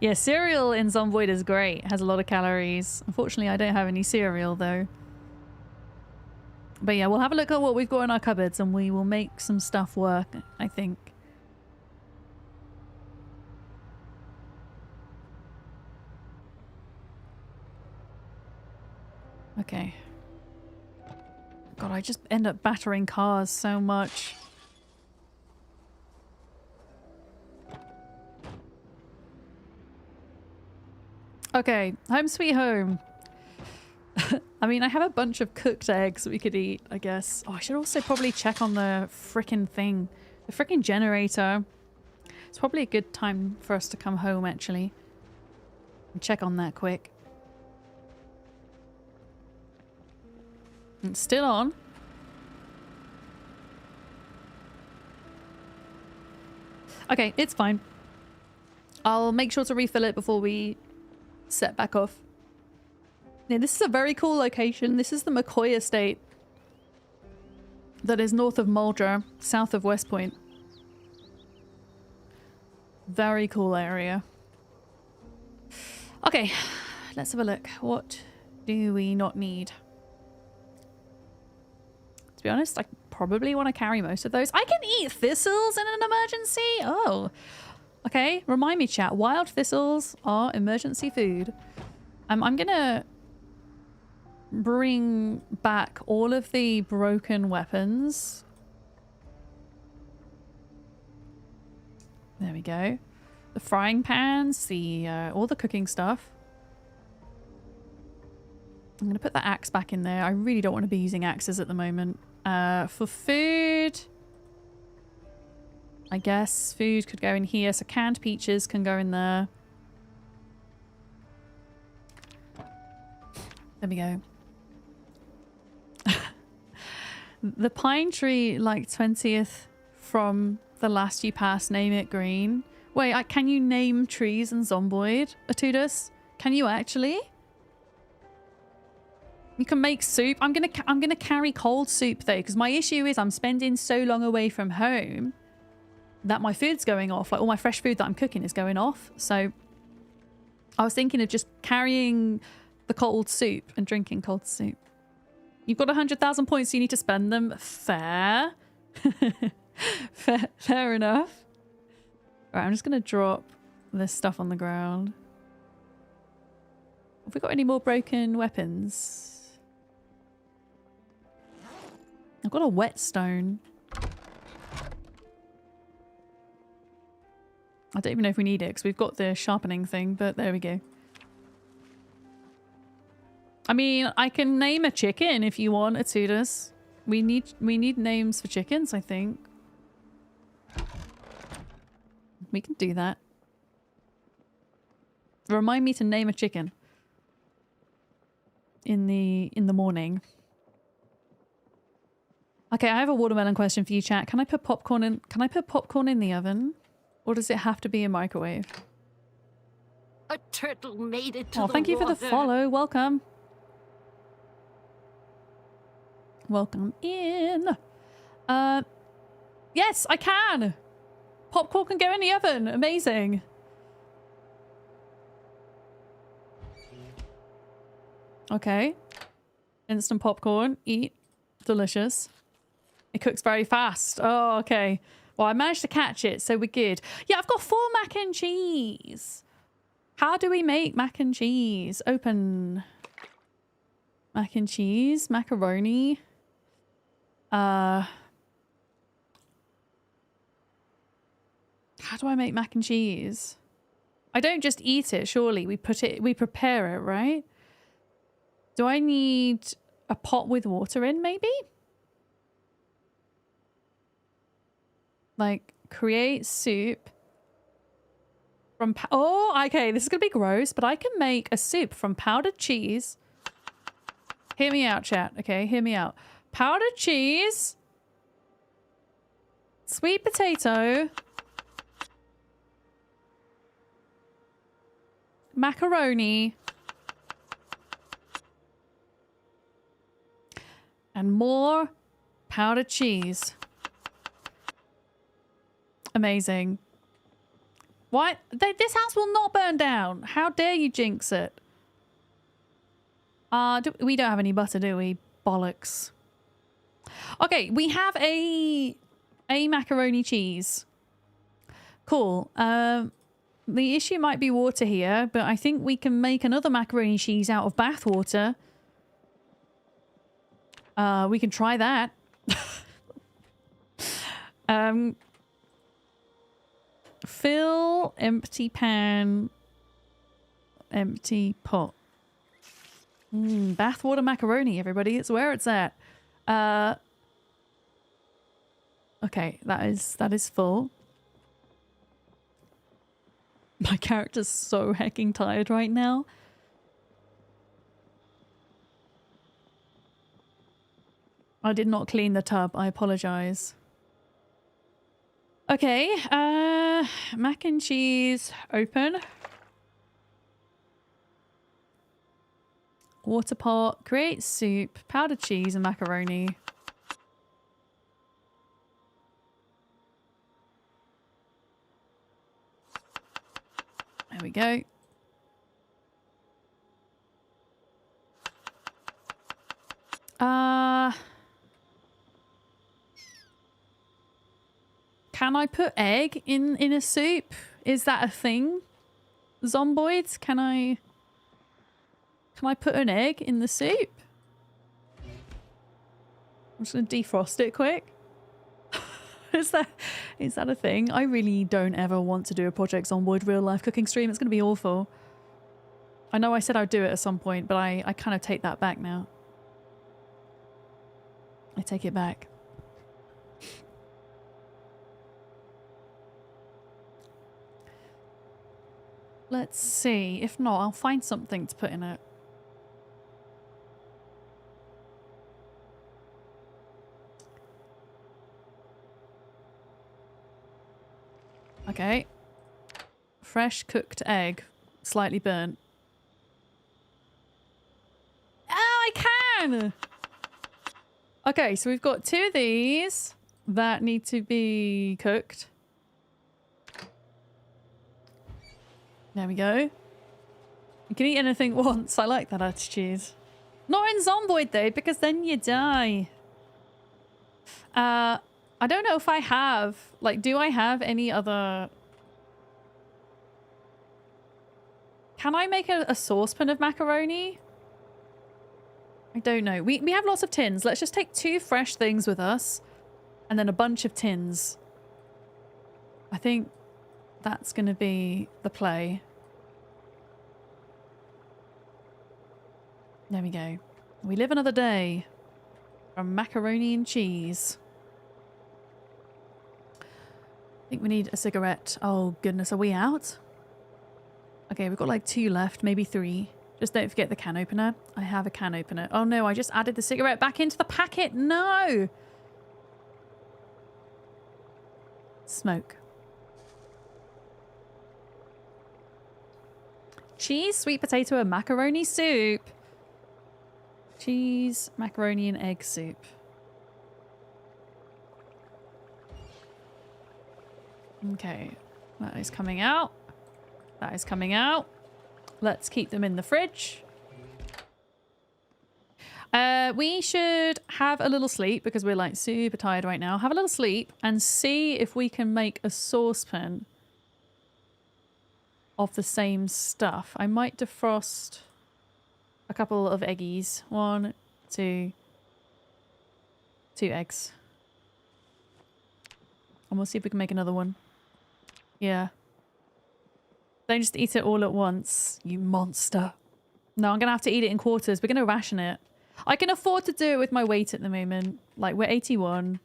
Yeah, cereal in Zomboid is great. It has a lot of calories. Unfortunately, I don't have any cereal though. But yeah, we'll have a look at what we've got in our cupboards and we will make some stuff work, I think. Okay. God, I just end up battering cars so much. Okay, home sweet home. I mean, I have a bunch of cooked eggs we could eat, I guess. Oh, I should also probably check on the frickin' thing. The frickin' generator. It's probably a good time for us to come home, actually. And check on that quick. It's still on. Okay, it's fine. I'll make sure to refill it before we set back off. Yeah, this is a very cool location. This is the McCoy estate that is north of Muldraugh, south of West Point. Very cool area. Okay, let's have a look. What do we not need? To be honest, I probably want to carry most of those. I can eat thistles in an emergency? Oh. Okay, remind me, chat. Wild thistles are emergency food. I'm gonna bring back all of the broken weapons There we go. The frying pans, the all the cooking stuff. I'm going to put the axe back in there. I really don't want to be using axes at the moment. For food, I guess food could go in here. So canned peaches can go in there. There we go. The pine tree, like 20th from the last you passed, name it green. Wait, can you name trees in Zomboid, Atudus? Can you actually? You can make soup. I'm gonna carry cold soup though, because my issue is I'm spending so long away from home that my food's going off. Like all my fresh food that I'm cooking is going off. So I was thinking of just carrying the cold soup and drinking cold soup. You've got 100,000 points, so you need to spend them. Fair. Fair enough. Right, I'm just gonna drop this stuff on the ground. Have we got any more broken weapons? I've got a whetstone. I don't even know if we need it because we've got the sharpening thing, but there we go. I mean, I can name a chicken if you want, Atudus. We need names for chickens, I think. We can do that. Remind me to name a chicken in the morning. Okay, I have a watermelon question for you, chat. Can I put popcorn in the oven? Or does it have to be a microwave? A turtle made it to Oh, the thank you for the water. follow. Welcome. Welcome in. Yes, I can. Popcorn can go in the oven. Amazing. Okay. Instant popcorn. Eat. Delicious. It cooks very fast. Oh, okay. Well, I managed to catch it, so we're good. Yeah, I've got 4 mac and cheese. How do we make mac and cheese? Open. Mac and cheese. Macaroni. How do I make mac and cheese? I don't just eat it, surely. We prepare it, right? Do I need a pot with water in, maybe? Like, create soup from... Oh, okay, this is going to be gross, but I can make a soup from powdered cheese. Hear me out, chat. Okay, hear me out. Powdered cheese. Sweet potato. Macaroni. And more powdered cheese. Amazing. What? This house will not burn down. How dare you jinx it? We don't have any butter, do we? Bollocks. Okay, we have a macaroni cheese. Cool. The issue might be water here, but I think we can make another macaroni cheese out of bath water. We can try that. Fill empty pan, empty pot. Bathwater macaroni, everybody. It's where it's at. Okay, that is full. My character's so hecking tired right now. I did not clean the tub. I apologize. Okay, mac and cheese, open. Water pot, create soup, powdered cheese and macaroni. There we go. Can I put egg in a soup? Is that a thing? Zomboids, can I put an egg in the soup? I'm just gonna defrost it quick. is that a thing? I really don't ever want to do a Project Zomboid real life cooking stream. It's going to be awful. I know I said I'd do it at some point, but I kind of take that back now. I take it back. Let's see. If not, I'll find something to put in it. Okay. Fresh cooked egg. Slightly burnt. Oh, I can! Okay, so we've got 2 of these that need to be cooked. There we go. You can eat anything once. I like that attitude. Not in Zomboid though, because then you die. I don't know if I have... Like, do I have any other... Can I make a saucepan of macaroni? I don't know. We have lots of tins. Let's just take 2 fresh things with us. And then a bunch of tins. I think that's going to be the play. There we go. We live another day. From macaroni and cheese. I think we need a cigarette. Oh goodness, are we out? Okay, we've got like 2 left, maybe 3. Just don't forget the can opener. I have a can opener. Oh no, I just added the cigarette back into the packet. No! Smoke. Cheese, sweet potato, and macaroni soup. Cheese, macaroni, and egg soup. Okay, that is coming out. That is coming out. Let's keep them in the fridge. We should have a little sleep because we're like super tired right now. Have a little sleep and see if we can make a saucepan of the same stuff. I might defrost a couple of eggies. 1, 2 eggs. And we'll see if we can make another one. Yeah. Don't just eat it all at once, you monster. No, I'm going to have to eat it in quarters. We're going to ration it. I can afford to do it with my weight at the moment. Like, we're 81.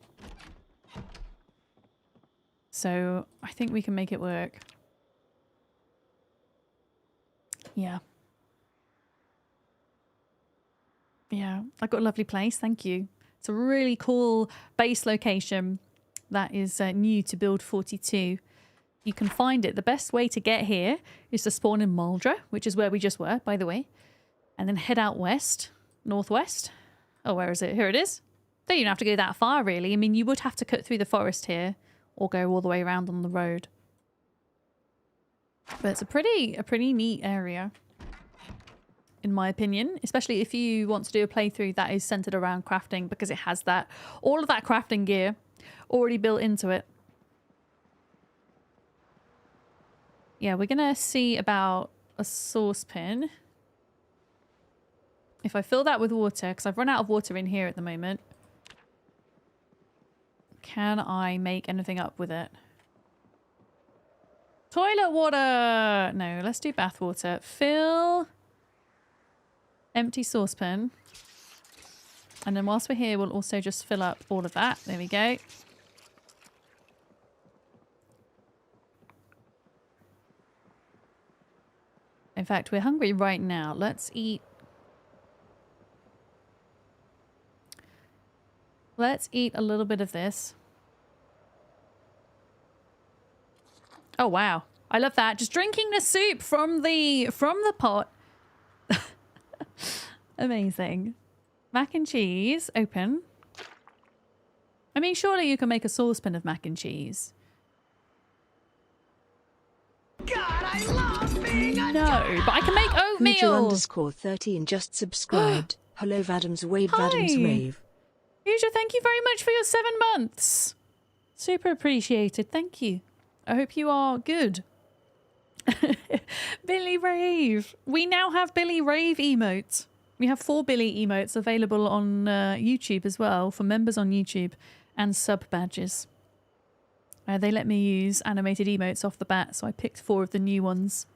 So, I think we can make it work. Yeah. Yeah, I've got a lovely place. Thank you. It's a really cool base location that is new to Build 42. You can find it. The best way to get here is to spawn in Muldraugh, which is where we just were, by the way. And then head out west, northwest. Oh, where is it? Here it is. Don't even have to go that far, really. I mean, you would have to cut through the forest here or go all the way around on the road. But it's a pretty neat area, in my opinion, especially if you want to do a playthrough that is centered around crafting because it has that all of that crafting gear already built into it. Yeah, we're gonna see about a saucepan. If I fill that with water, because I've run out of water in here at the moment, can I make anything up with it? Toilet water! No, let's do bath water. Fill empty saucepan. And then whilst we're here, we'll also just fill up all of that. There we go. In fact, we're hungry right now. Let's eat. Let's eat a little bit of this. Oh, wow. I love that. Just drinking the soup from the pot. Amazing. Mac and cheese. Open. I mean, surely you can make a saucepan of mac and cheese. God, I love being a No, but I can make oatmeal. Future_13 just subscribed. Hello, Vadams Wave, Hi. Vadams Wave. Future, thank you very much for your 7 months. Super appreciated. Thank you. I hope you are good. Billy Rave. We now have Billy Rave emotes. We have 4 Billy emotes available on YouTube as well for members on YouTube and sub badges. They let me use animated emotes off the bat, so I picked 4 of the new ones.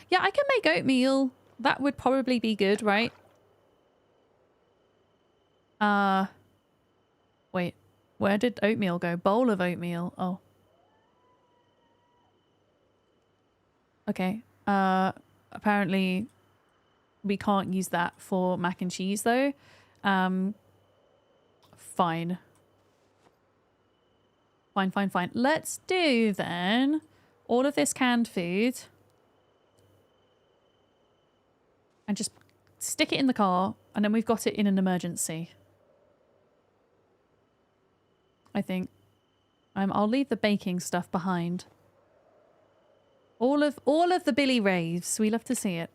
Yeah, I can make oatmeal. That would probably be good, right? Wait. Where did oatmeal go? Bowl of oatmeal. Oh. Okay. Apparently we can't use that for mac and cheese though. Fine. Fine. Let's do then all of this canned food and just stick it in the car, and then we've got it in an emergency. I think. I'll leave the baking stuff behind. All of the Billy raves. We love to see it.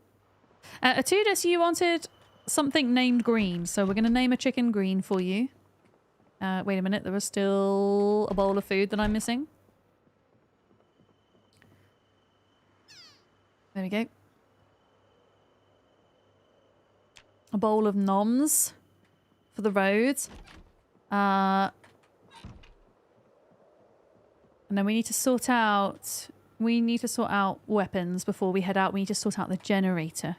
Atudis, you wanted something named Green, so we're going to name a chicken Green for you. Wait a minute, there was still a bowl of food that I'm missing. There we go. A bowl of noms for the roads. And then we need to sort out... weapons before we head out. We need to sort out the generator.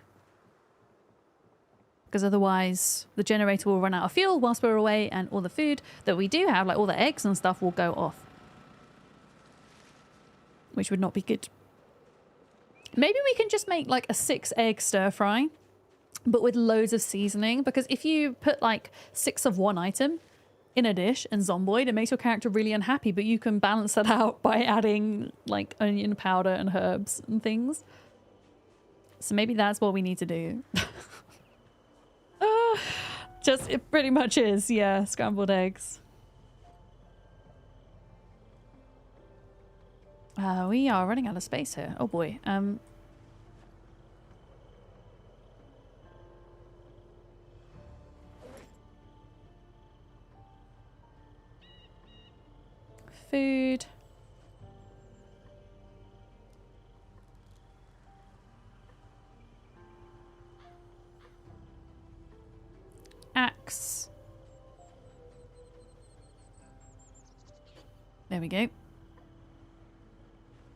Because otherwise the generator will run out of fuel whilst we're away, and all the food that we do have, like all the eggs and stuff, will go off. Which would not be good. Maybe we can just make like a 6-egg stir fry, but with loads of seasoning. Because if you put like 6 of one item in a dish and Zomboid, it makes your character really unhappy, but you can balance that out by adding like onion powder and herbs and things. So maybe that's what we need to do. It pretty much is, yeah, scrambled eggs. We are running out of space here. Oh boy. Food. Axe. There we go.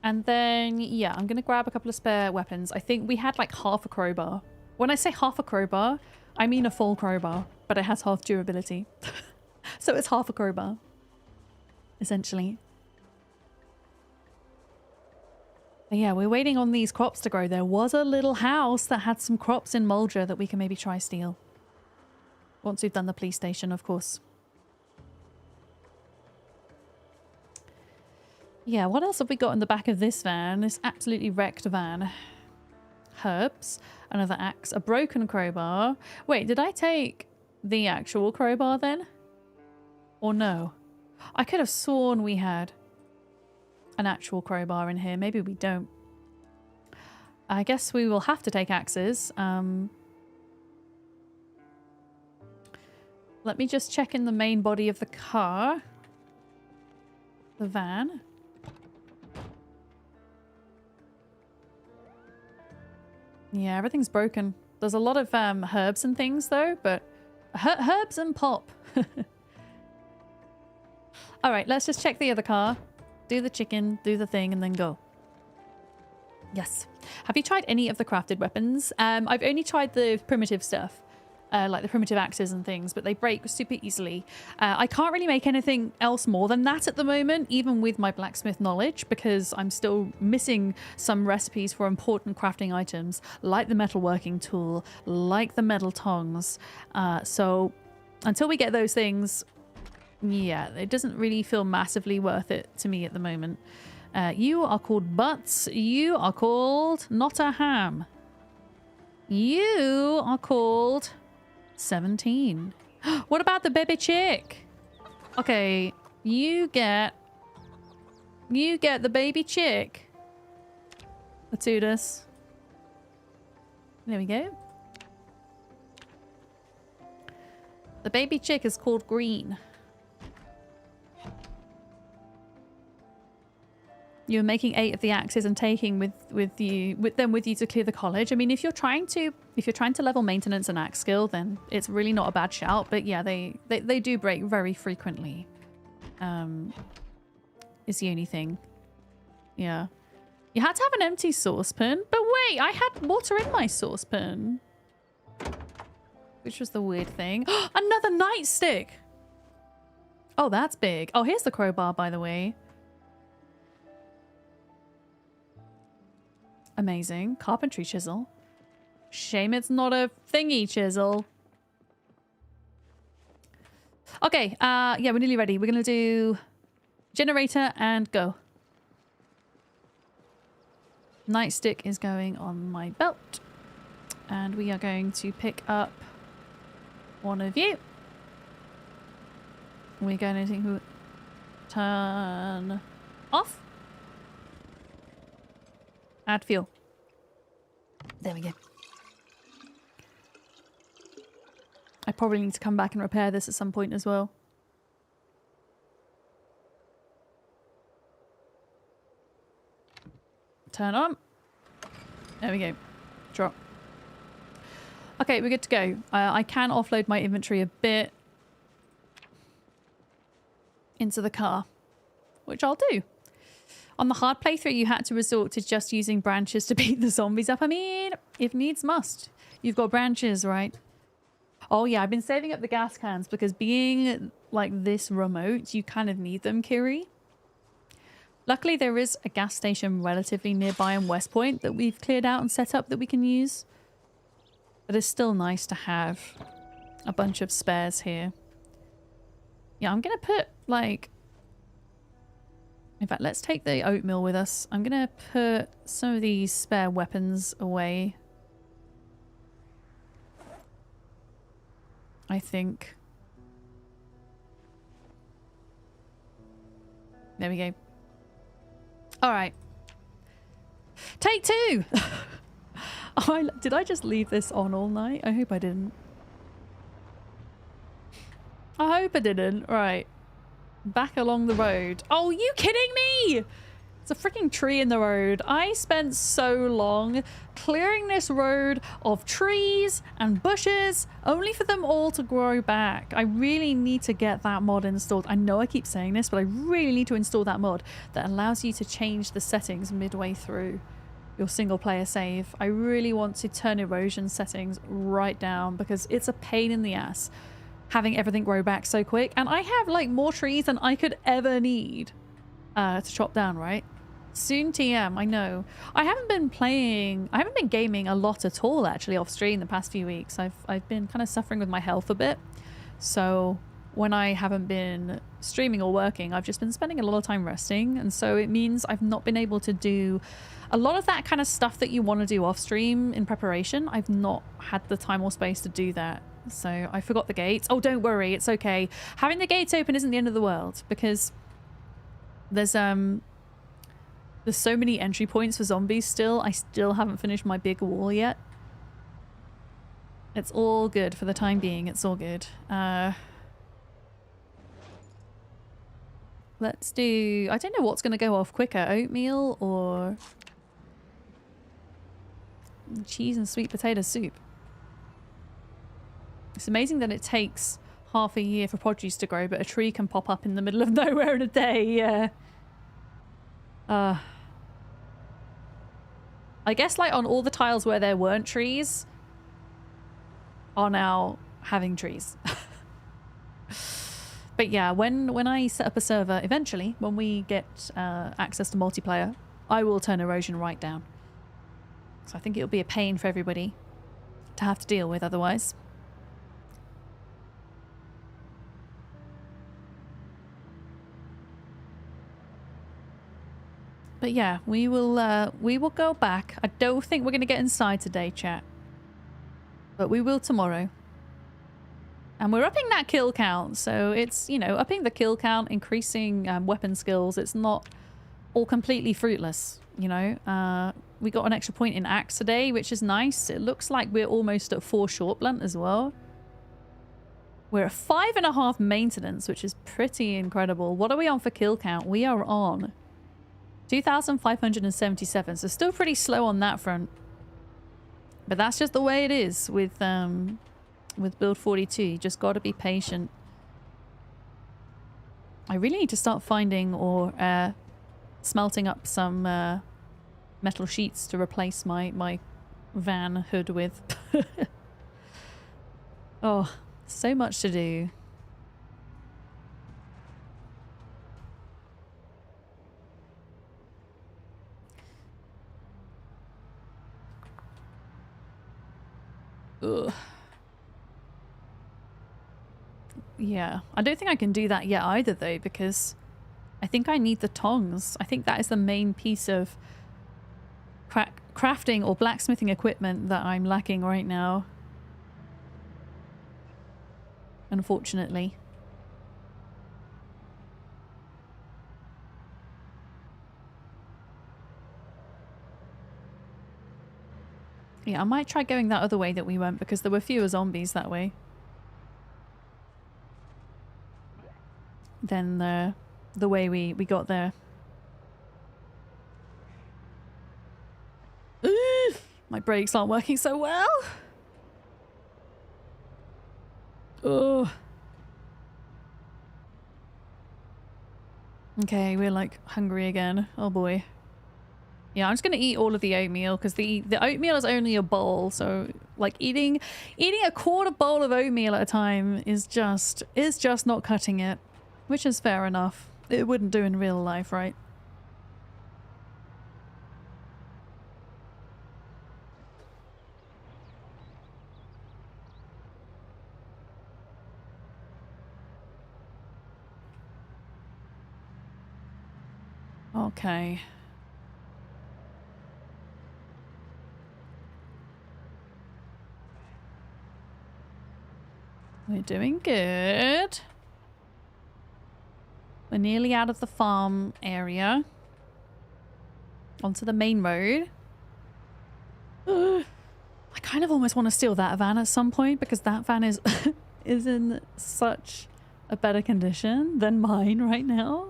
And then, yeah, I'm going to grab a couple of spare weapons. I think we had like half a crowbar. When I say half a crowbar, I mean a full crowbar, but it has half durability. So it's half a crowbar, essentially. But yeah, we're waiting on these crops to grow. There was a little house that had some crops in Muldraugh that we can maybe try steal. Once we've done the police station, of course. Yeah, what else have we got in the back of this van? This absolutely wrecked van. Herbs, another axe, a broken crowbar. Wait, did I take the actual crowbar then? Or no? I could have sworn we had an actual crowbar in here. Maybe we don't. I guess we will have to take axes. Let me just check in the main body of the car. The van. Yeah, everything's broken. There's a lot of herbs and things though, but herbs and pop. All right, let's just check the other car. Do the chicken, do the thing, and then go. Yes. Have you tried any of the crafted weapons? I've only tried the primitive stuff. Like the primitive axes and things, but they break super easily. I can't really make anything else more than that at the moment, even with my blacksmith knowledge, because I'm still missing some recipes for important crafting items, like the metalworking tool, like the metal tongs. So until we get those things, yeah, it doesn't really feel massively worth it to me at the moment. You are called Butts. You are called Not a Ham. You are called 17. What about the baby chick? Okay, you get the baby chick. Let's do this. There we go. The baby chick is called Green. You're making 8 of the axes and taking with them with you to clear the college. I mean, if you're trying to level maintenance and axe skill, then it's really not a bad shout. But yeah, they do break very frequently. is the only thing. Yeah. You had to have an empty saucepan. But wait, I had water in my saucepan. Which was the weird thing. Another nightstick! Oh, that's big. Oh, here's the crowbar, by the way. Amazing. Carpentry chisel. Shame it's not a thingy chisel. Okay, yeah, we're nearly ready. We're gonna do generator and go. Nightstick is going on my belt. And we are going to pick up one of you. We're going to turn off. Add fuel. There we go. I probably need to come back and repair this at some point as well. Turn on. There we go. Drop. Okay, we're good to go. I can offload my inventory a bit into the car, which I'll do. On the hard playthrough, you had to resort to just using branches to beat the zombies up. I mean, if needs must. You've got branches, right? Oh yeah, I've been saving up the gas cans because being like this remote, you kind of need them, Kiri. Luckily, there is a gas station relatively nearby in West Point that we've cleared out and set up that we can use. But it's still nice to have a bunch of spares here. Yeah, I'm going to put like... In fact, let's take the oatmeal with us. I'm going to put some of these spare weapons away. I think. There we go. All right. Take two. Did I just leave this on all night? I hope I didn't. I hope I didn't. Right. Back along the road. Oh, you kidding me? It's a freaking tree in the road. I spent so long clearing this road of trees and bushes only for them all to grow back. I really need to get that mod installed. I know I keep saying this, but I really need to install that mod that allows you to change the settings midway through your single player save. I really want to turn erosion settings right down because it's a pain in the ass having everything grow back so quick. And I have like more trees than I could ever need to chop down, right? Soon TM, I know. I haven't been gaming a lot at all actually off stream the past few weeks. I've been kind of suffering with my health a bit. So when I haven't been streaming or working, I've just been spending a lot of time resting. And so it means I've not been able to do a lot of that kind of stuff that you want to do off stream in preparation. I've not had the time or space to do that. So I forgot the gates. Oh, don't worry. It's okay. Having the gates open isn't the end of the world because there's so many entry points for zombies still. I still haven't finished my big wall yet. It's all good for the time being. It's all good. Let's do... I don't know what's going to go off quicker. Oatmeal or... cheese and sweet potato soup. It's amazing that it takes half a year for produce to grow, but a tree can pop up in the middle of nowhere in a day. Yeah. I guess like on all the tiles where there weren't trees are now having trees. But yeah, when I set up a server eventually, when we get access to multiplayer, I will turn erosion right down. So I think it'll be a pain for everybody to have to deal with otherwise. But yeah, we will go back. I don't think we're going to get inside today, chat. But we will tomorrow. And we're upping that kill count. So it's, you know, upping the kill count, increasing weapon skills. It's not all completely fruitless, you know. We got an extra point in axe today, which is nice. It looks like we're almost at 4 short blunt as well. We're at 5.5 maintenance, which is pretty incredible. What are we on for kill count? We are on 2,577, so still pretty slow on that front. But that's just the way it is with build 42. You just got to be patient. I really need to start finding or smelting up some metal sheets to replace my van hood with. Oh, so much to do. Ugh. Yeah, I don't think I can do that yet either though, because I think I need the tongs. I think that is the main piece of crafting or blacksmithing equipment that I'm lacking right now. Unfortunately. Yeah, I might try going that other way that we went because there were fewer zombies that way than the way we got there. Ooh, my brakes aren't working so well. Oh. Okay, we're like hungry again. Oh boy. Yeah, I'm just gonna eat all of the oatmeal because the oatmeal is only a bowl, so like eating a quarter bowl of oatmeal at a time is just not cutting it, which is fair enough. It wouldn't do in real life, right? Okay. We're doing good. We're nearly out of the farm area. Onto the main road. I kind of almost want to steal that van at some point because that van is is in such a better condition than mine right now.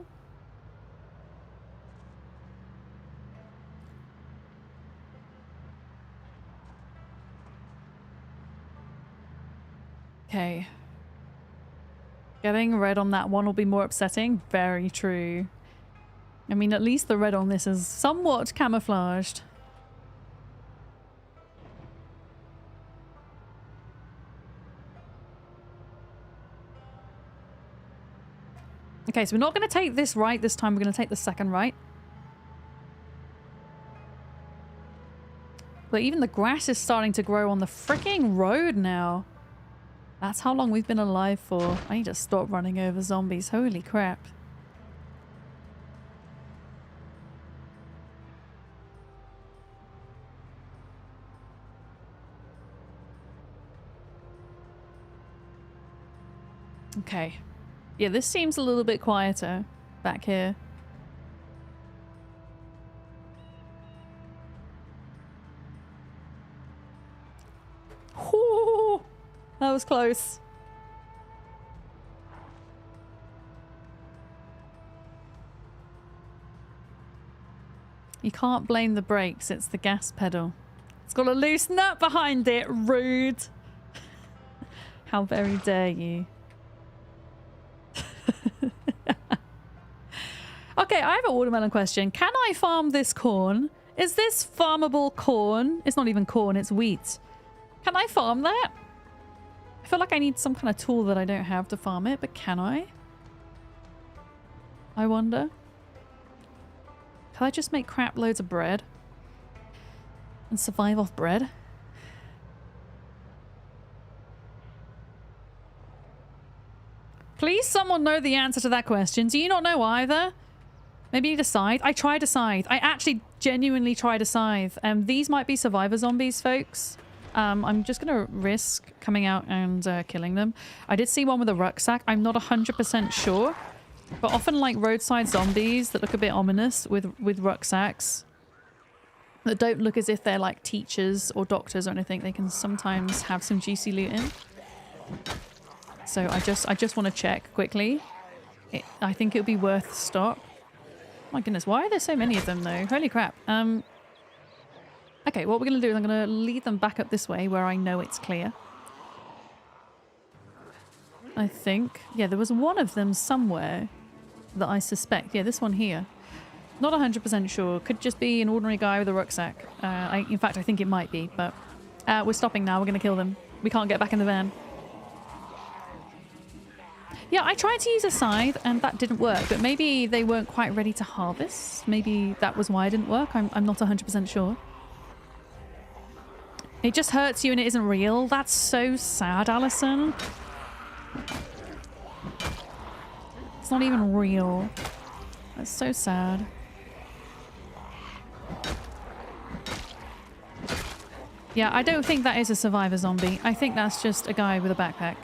Okay. Getting red on that one will be more upsetting. Very true. I mean, at least the red on this is somewhat camouflaged. Okay, so we're not going to take this right this time. We're going to take the second right. But even the grass is starting to grow on the freaking road now. That's how long we've been alive for. I need to stop running over zombies. Holy crap. Okay. Yeah, this seems a little bit quieter back here. Whew, that was close. You can't blame the brakes, it's the gas pedal. It's got a loose nut behind it, rude. How very dare you. Okay, I have a watermelon question. Can I farm this corn? Is this farmable corn? It's not even corn, it's wheat. Can I farm that? I feel like I need some kind of tool that I don't have to farm it, but can I? I wonder. Can I just make crap loads of bread? And survive off bread? Please someone know the answer to that question. Do you not know either? Maybe you need a scythe. I tried a scythe. I actually genuinely tried a scythe. These might be survivor zombies, folks. I'm just going to risk coming out and killing them. I did see one with a rucksack. I'm not 100% sure. But often like roadside zombies that look a bit ominous with rucksacks that don't look as if they're like teachers or doctors or anything. They can sometimes have some juicy loot in. So I just want to check quickly. I think it would be worth a stop. My goodness, why are there so many of them though? Holy crap. Okay, what we're going to do is I'm going to lead them back up this way where I know it's clear. I think. Yeah, there was one of them somewhere. that I suspect. Yeah, this one here. Not 100% sure. Could just be an ordinary guy with a rucksack. In fact, I think it might be, but we're stopping now. We're going to kill them. We can't get back in the van. Yeah, I tried to use a scythe and that didn't work, but maybe they weren't quite ready to harvest. Maybe that was why it didn't work. I'm not 100% sure. It just hurts you and it isn't real. That's so sad, Alison. It's not even real. That's so sad. Yeah, I don't think that is a survivor zombie. I think that's just a guy with a backpack.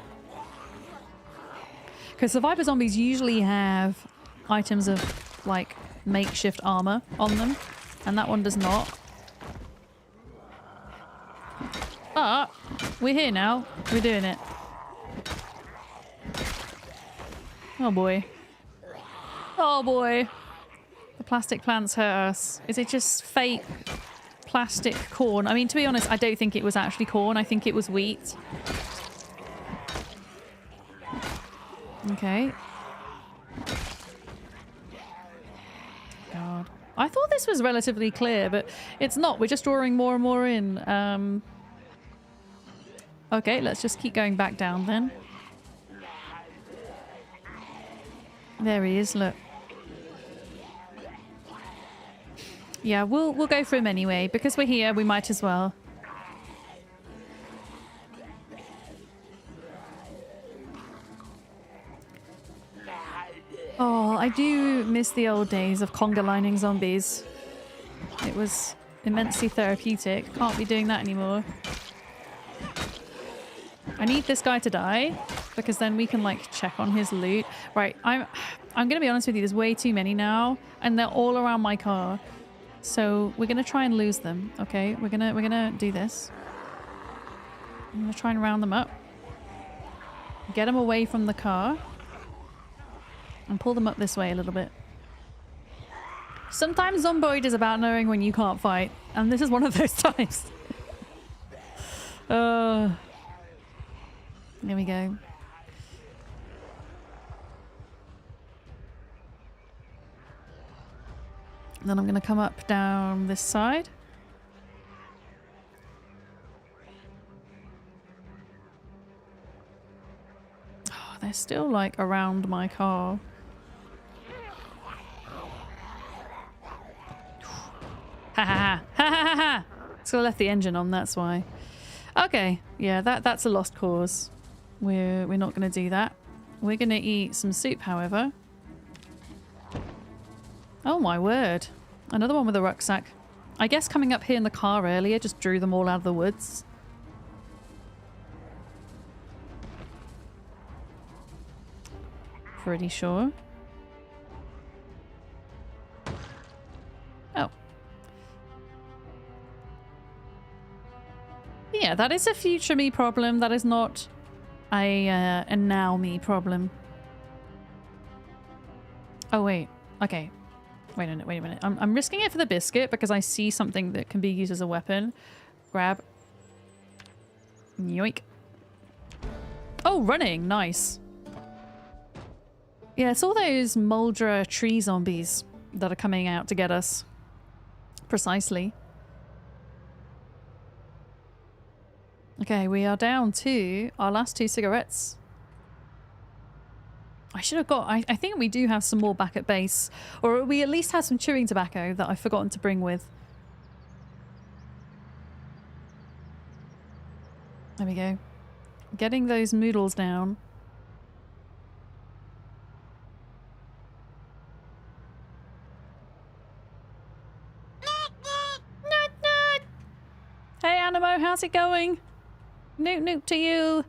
Because survivor zombies usually have items of, like, makeshift armor on them. And that one does not. But we're here now. We're doing it. Oh boy. Oh boy. The plastic plants hurt us. Is it just fake plastic corn? I mean, to be honest, I don't think it was actually corn. I think it was wheat. Okay. God. I thought this was relatively clear, but it's not. We're just drawing more and more in. Okay, let's just keep going back down then. There he is, look. Yeah, we'll go for him anyway. Because we're here, we might as well. Oh, I do miss the old days of conga lining zombies. It was immensely therapeutic. Can't be doing that anymore. I need this guy to die because then we can like check on his loot. Right, I'm gonna be honest with you, there's way too many now and they're all around my car. So we're gonna try and lose them, okay? We're gonna do this. I'm gonna try and round them up. Get them away from the car. And pull them up this way a little bit. Sometimes Zomboid is about knowing when you can't fight. And this is one of those times. There we go. And then I'm going to come up down this side. Oh, they're still like around my car. Ha ha ha ha ha ha! So I left the engine on, that's why. Okay, yeah, that's a lost cause. We're not going to do that. We're going to eat some soup, however. Oh my word. Another one with a rucksack. I guess coming up here in the car earlier just drew them all out of the woods. Pretty sure. Oh. Yeah, that is a future me problem. That is not a now me problem. Oh, wait. Okay. Wait a minute. I'm risking it for the biscuit because I see something that can be used as a weapon. Grab. Yoink. Oh, running. Nice. Yeah, it's all those Muldraugh tree zombies that are coming out to get us. Precisely. Okay, we are down to our last 2 cigarettes. I should have got... I think we do have some more back at base. Or we at least have some chewing tobacco that I've forgotten to bring with. There we go. Getting those noodles down. Hey, Animo, how's it going? Noot noot to you.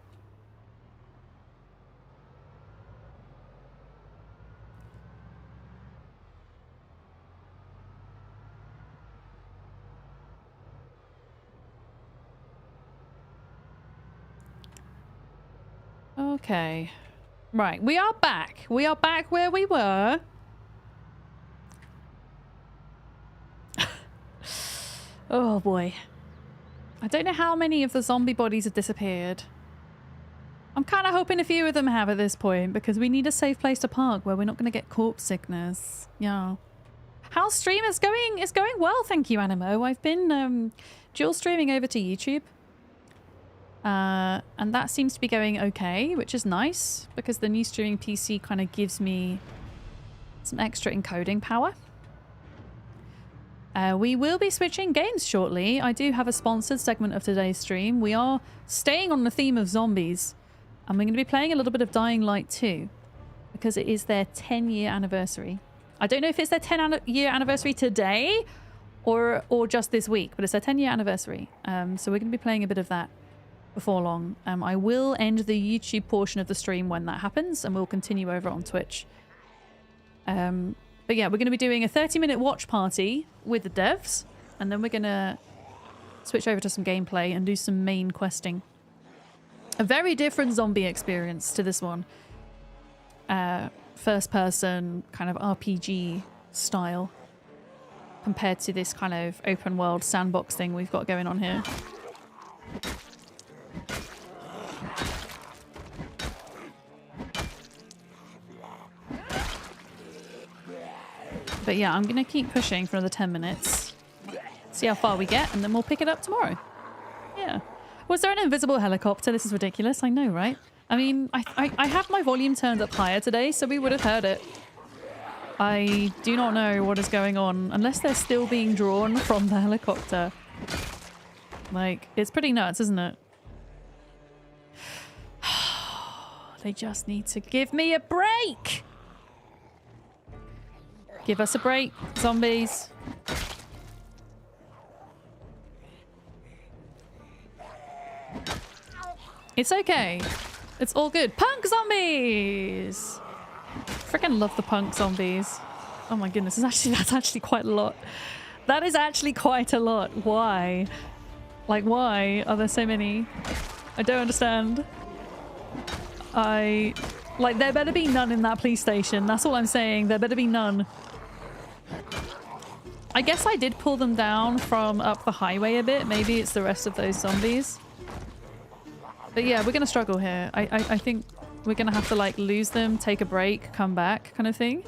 Okay. Right, we are back. We are back where we were. Oh boy. I don't know how many of the zombie bodies have disappeared. I'm kind of hoping a few of them have at this point because we need a safe place to park where we're not going to get corpse sickness. Yeah. How's stream? It's going well, thank you, Animo. I've been dual streaming over to YouTube. And that seems to be going okay, which is nice because the new streaming PC kind of gives me some extra encoding power. We will be switching games shortly. I do have a sponsored segment of today's stream. We are staying on the theme of zombies. And we're going to be playing a little bit of Dying Light 2 because it is their 10-year anniversary. I don't know if it's their 10-year anniversary today or just this week, but it's their 10-year anniversary. So we're going to be playing a bit of that before long. I will end the YouTube portion of the stream when that happens, and we'll continue over on Twitch. But yeah, we're going to be doing a 30-minute watch party with the devs, and then we're going to switch over to some gameplay and do some main questing. A very different zombie experience to this one. First person kind of RPG style compared to this kind of open world sandbox thing we've got going on here. But yeah, I'm going to keep pushing for another 10 minutes. See how far we get, and then we'll pick it up tomorrow. Yeah. Was there an invisible helicopter? This is ridiculous. I know, right? I mean, I have my volume turned up higher today, so we would have heard it. I do not know what is going on, unless they're still being drawn from the helicopter. Like, it's pretty nuts, isn't it? They just need to give me a break! Give us a break, zombies. It's okay. It's all good. Punk zombies! Freaking love the punk zombies. Oh my goodness, that's actually quite a lot. That is actually quite a lot. Why? Like, why are there so many? I don't understand. Like, there better be none in that police station. That's all I'm saying. There better be none. I guess I did pull them down from up the highway a bit. Maybe it's the rest of those zombies. But yeah, we're going to struggle here. I think we're going to have to, like, lose them, take a break, come back kind of thing.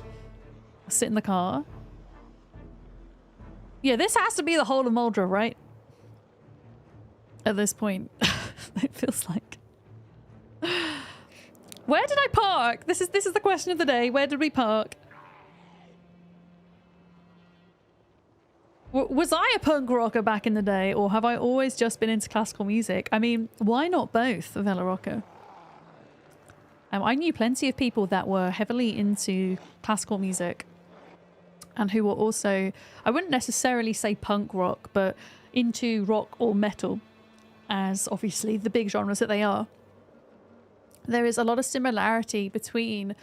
Sit in the car. Yeah, this has to be the whole of Muldraugh, right? At this point. It feels like. Where did I park? This is the question of the day. Where did we park? Was I a punk rocker back in the day, or have I always just been into classical music? I mean, why not both, Vela Rocco? I knew plenty of people that were heavily into classical music and who were also, I wouldn't necessarily say punk rock, but into rock or metal, as obviously the big genres that they are. There is a lot of similarity between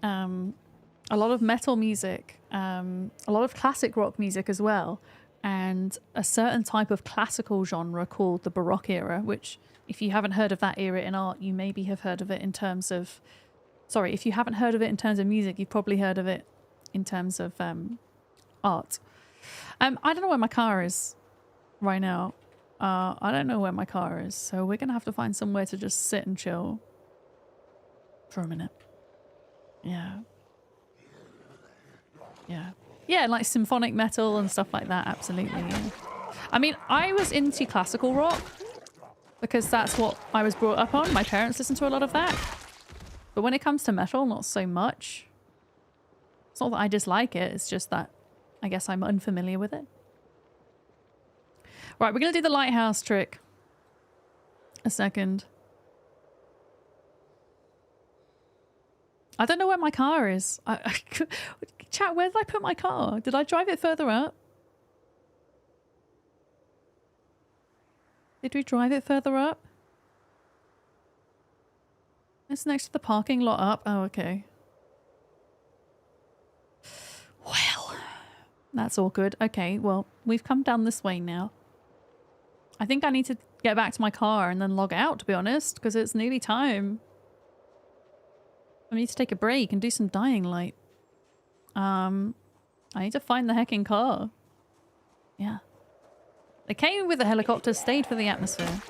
a lot of metal music, a lot of classic rock music as well, and a certain type of classical genre called the Baroque era, which, if you haven't heard of that era in art, you maybe have heard of it in terms of... Sorry, if you haven't heard of it in terms of music, you've probably heard of it in terms of art. I don't know where my car is right now. I don't know where my car is, so we're going to have to find somewhere to just sit and chill for a minute. Yeah. Yeah. Yeah, like symphonic metal and stuff like that, absolutely. Yeah. I mean, I was into classical rock because that's what I was brought up on. My parents listened to a lot of that. But when it comes to metal, not so much. It's not that I dislike it, it's just that I guess I'm unfamiliar with it. Right, we're going to do the lighthouse trick. A second. I don't know where my car is. Chat, where did I put my car? Did I drive it further up? Did we drive it further up? It's next to the parking lot up. Oh, okay. Well, that's awkward. Okay, well, we've come down this way now. I think I need to get back to my car and then log out, to be honest, because it's nearly time. I need to take a break and do some Dying Light. I need to find the hecking car. Yeah. They came with a helicopter, stayed for the atmosphere.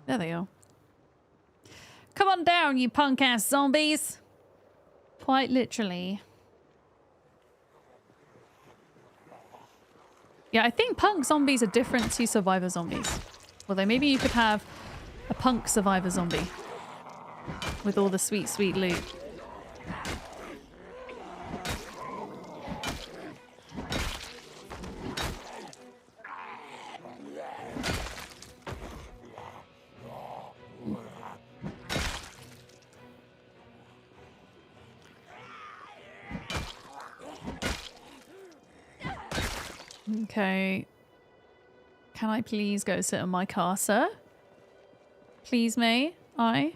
There they are. Come on down, you punk-ass zombies. Quite literally. Yeah, I think punk zombies are different to survivor zombies. Although maybe you could have a punk survivor zombie with all the sweet, sweet loot. Okay. Can I please go sit in my car, sir? Please, may I?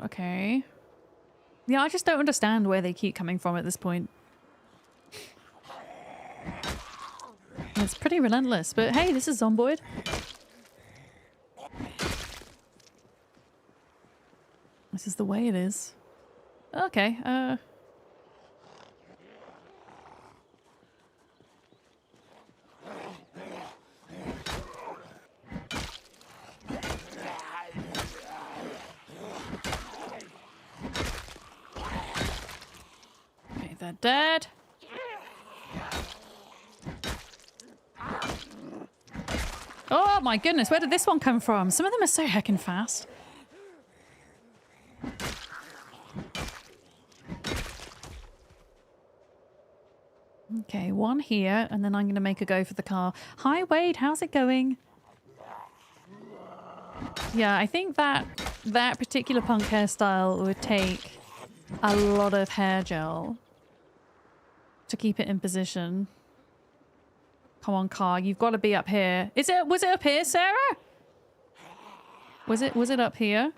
Okay. Yeah, I just don't understand where they keep coming from at this point. It's pretty relentless, but hey, this is Zomboid. This is the way it is. Okay, okay, they're dead. Oh my goodness, where did this one come from? Some of them are so heckin' fast. Okay, one here, and then I'm going to make a go for the car. Hi, Wade, how's it going? Yeah, I think that particular punk hairstyle would take a lot of hair gel to keep it in position. Come on, car, you've got to be up here. Was it up here, Sarah? Was it up here?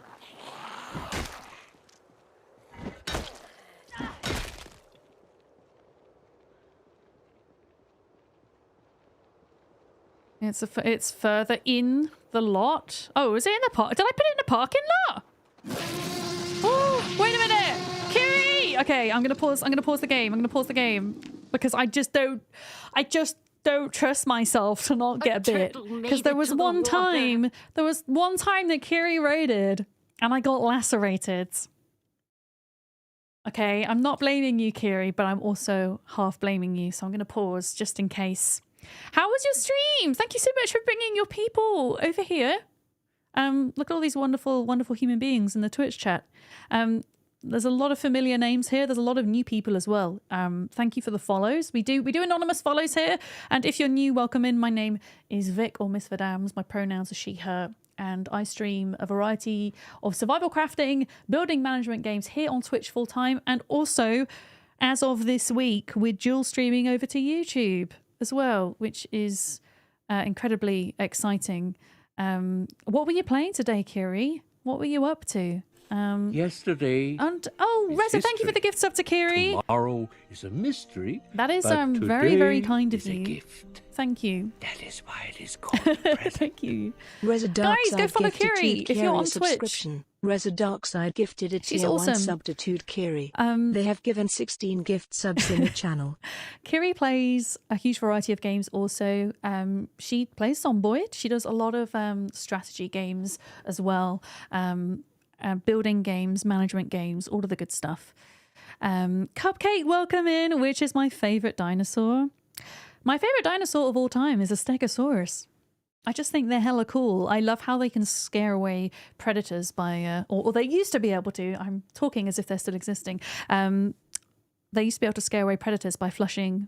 It's further in the lot. Oh, is it in the park? Did I put it in the parking lot? Oh, wait a minute, Kiri. Okay, I'm gonna pause the game. Because I just don't trust myself to not get a bit. Because there was one time that Kiri raided and I got lacerated. Okay, I'm not blaming you, Kiri, but I'm also half blaming you. So I'm gonna pause just in case. How was your stream? Thank you so much for bringing your people over here. Look at all these wonderful, wonderful human beings in the Twitch chat. There's a lot of familiar names here. There's a lot of new people as well. Thank you for the follows. We do anonymous follows here. And if you're new, welcome in. My name is Vic or Miss Vadams. My pronouns are she, her. And I stream a variety of survival crafting, building management games here on Twitch full time. And also, as of this week, we're dual streaming over to YouTube as well, which is incredibly exciting. What were you playing today, Kiri? What were you up to? Yesterday. And Reza, thank you for the gift sub to Kiri. Tomorrow is a mystery. That is very, very kind of you. Gift. Thank you. That is why it is called a present. Thank you. Reza Guys, go Darkside follow gifted Kiri Tude if you're on a Twitch. subscription. Reza Darkside gifted a She's tier 1 awesome. sub to Tude Kiri. They have given 16 gift subs in the channel. Kiri plays a huge variety of games also. She plays Zomboid. She does a lot of strategy games as well. Building games, management games, all of the good stuff. Cupcake, welcome in. Which is my favorite dinosaur? My favorite dinosaur of all time is a Stegosaurus. I just think they're hella cool. I love how they can scare away predators by, or they used to be able to. I'm talking as if they're still existing. They used to be able to scare away predators by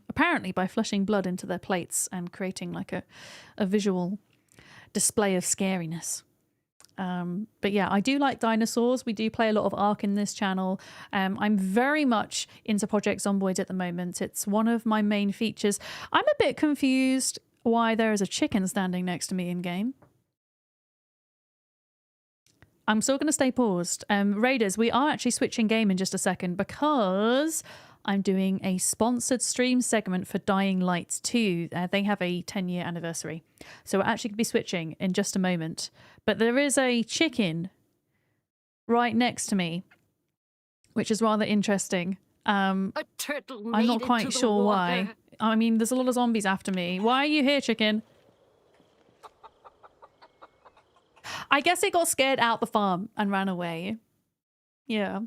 apparently by flushing blood into their plates and creating like a visual display of scariness. But yeah, I do like dinosaurs. We do play a lot of Ark in this channel. I'm very much into Project Zomboid at the moment. It's one of my main features. I'm a bit confused why there is a chicken standing next to me in game. I'm still going to stay paused. Raiders, we are actually switching game in just a second because I'm doing a sponsored stream segment for Dying Light 2. They have a 10-year anniversary. So we're actually going to be switching in just a moment. But there is a chicken right next to me, which is rather interesting. A turtle I'm not made quite into the sure water. why. I mean, there's a lot of zombies after me. Why are you here, chicken? I guess it got scared out the farm and ran away. Yeah.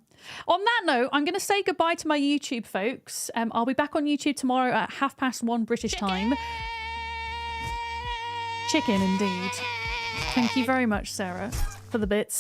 On that note, I'm going to say goodbye to my YouTube folks. I'll be back on YouTube tomorrow at 1:30 British time. Chicken, indeed. Thank you very much, Sarah, for the bits.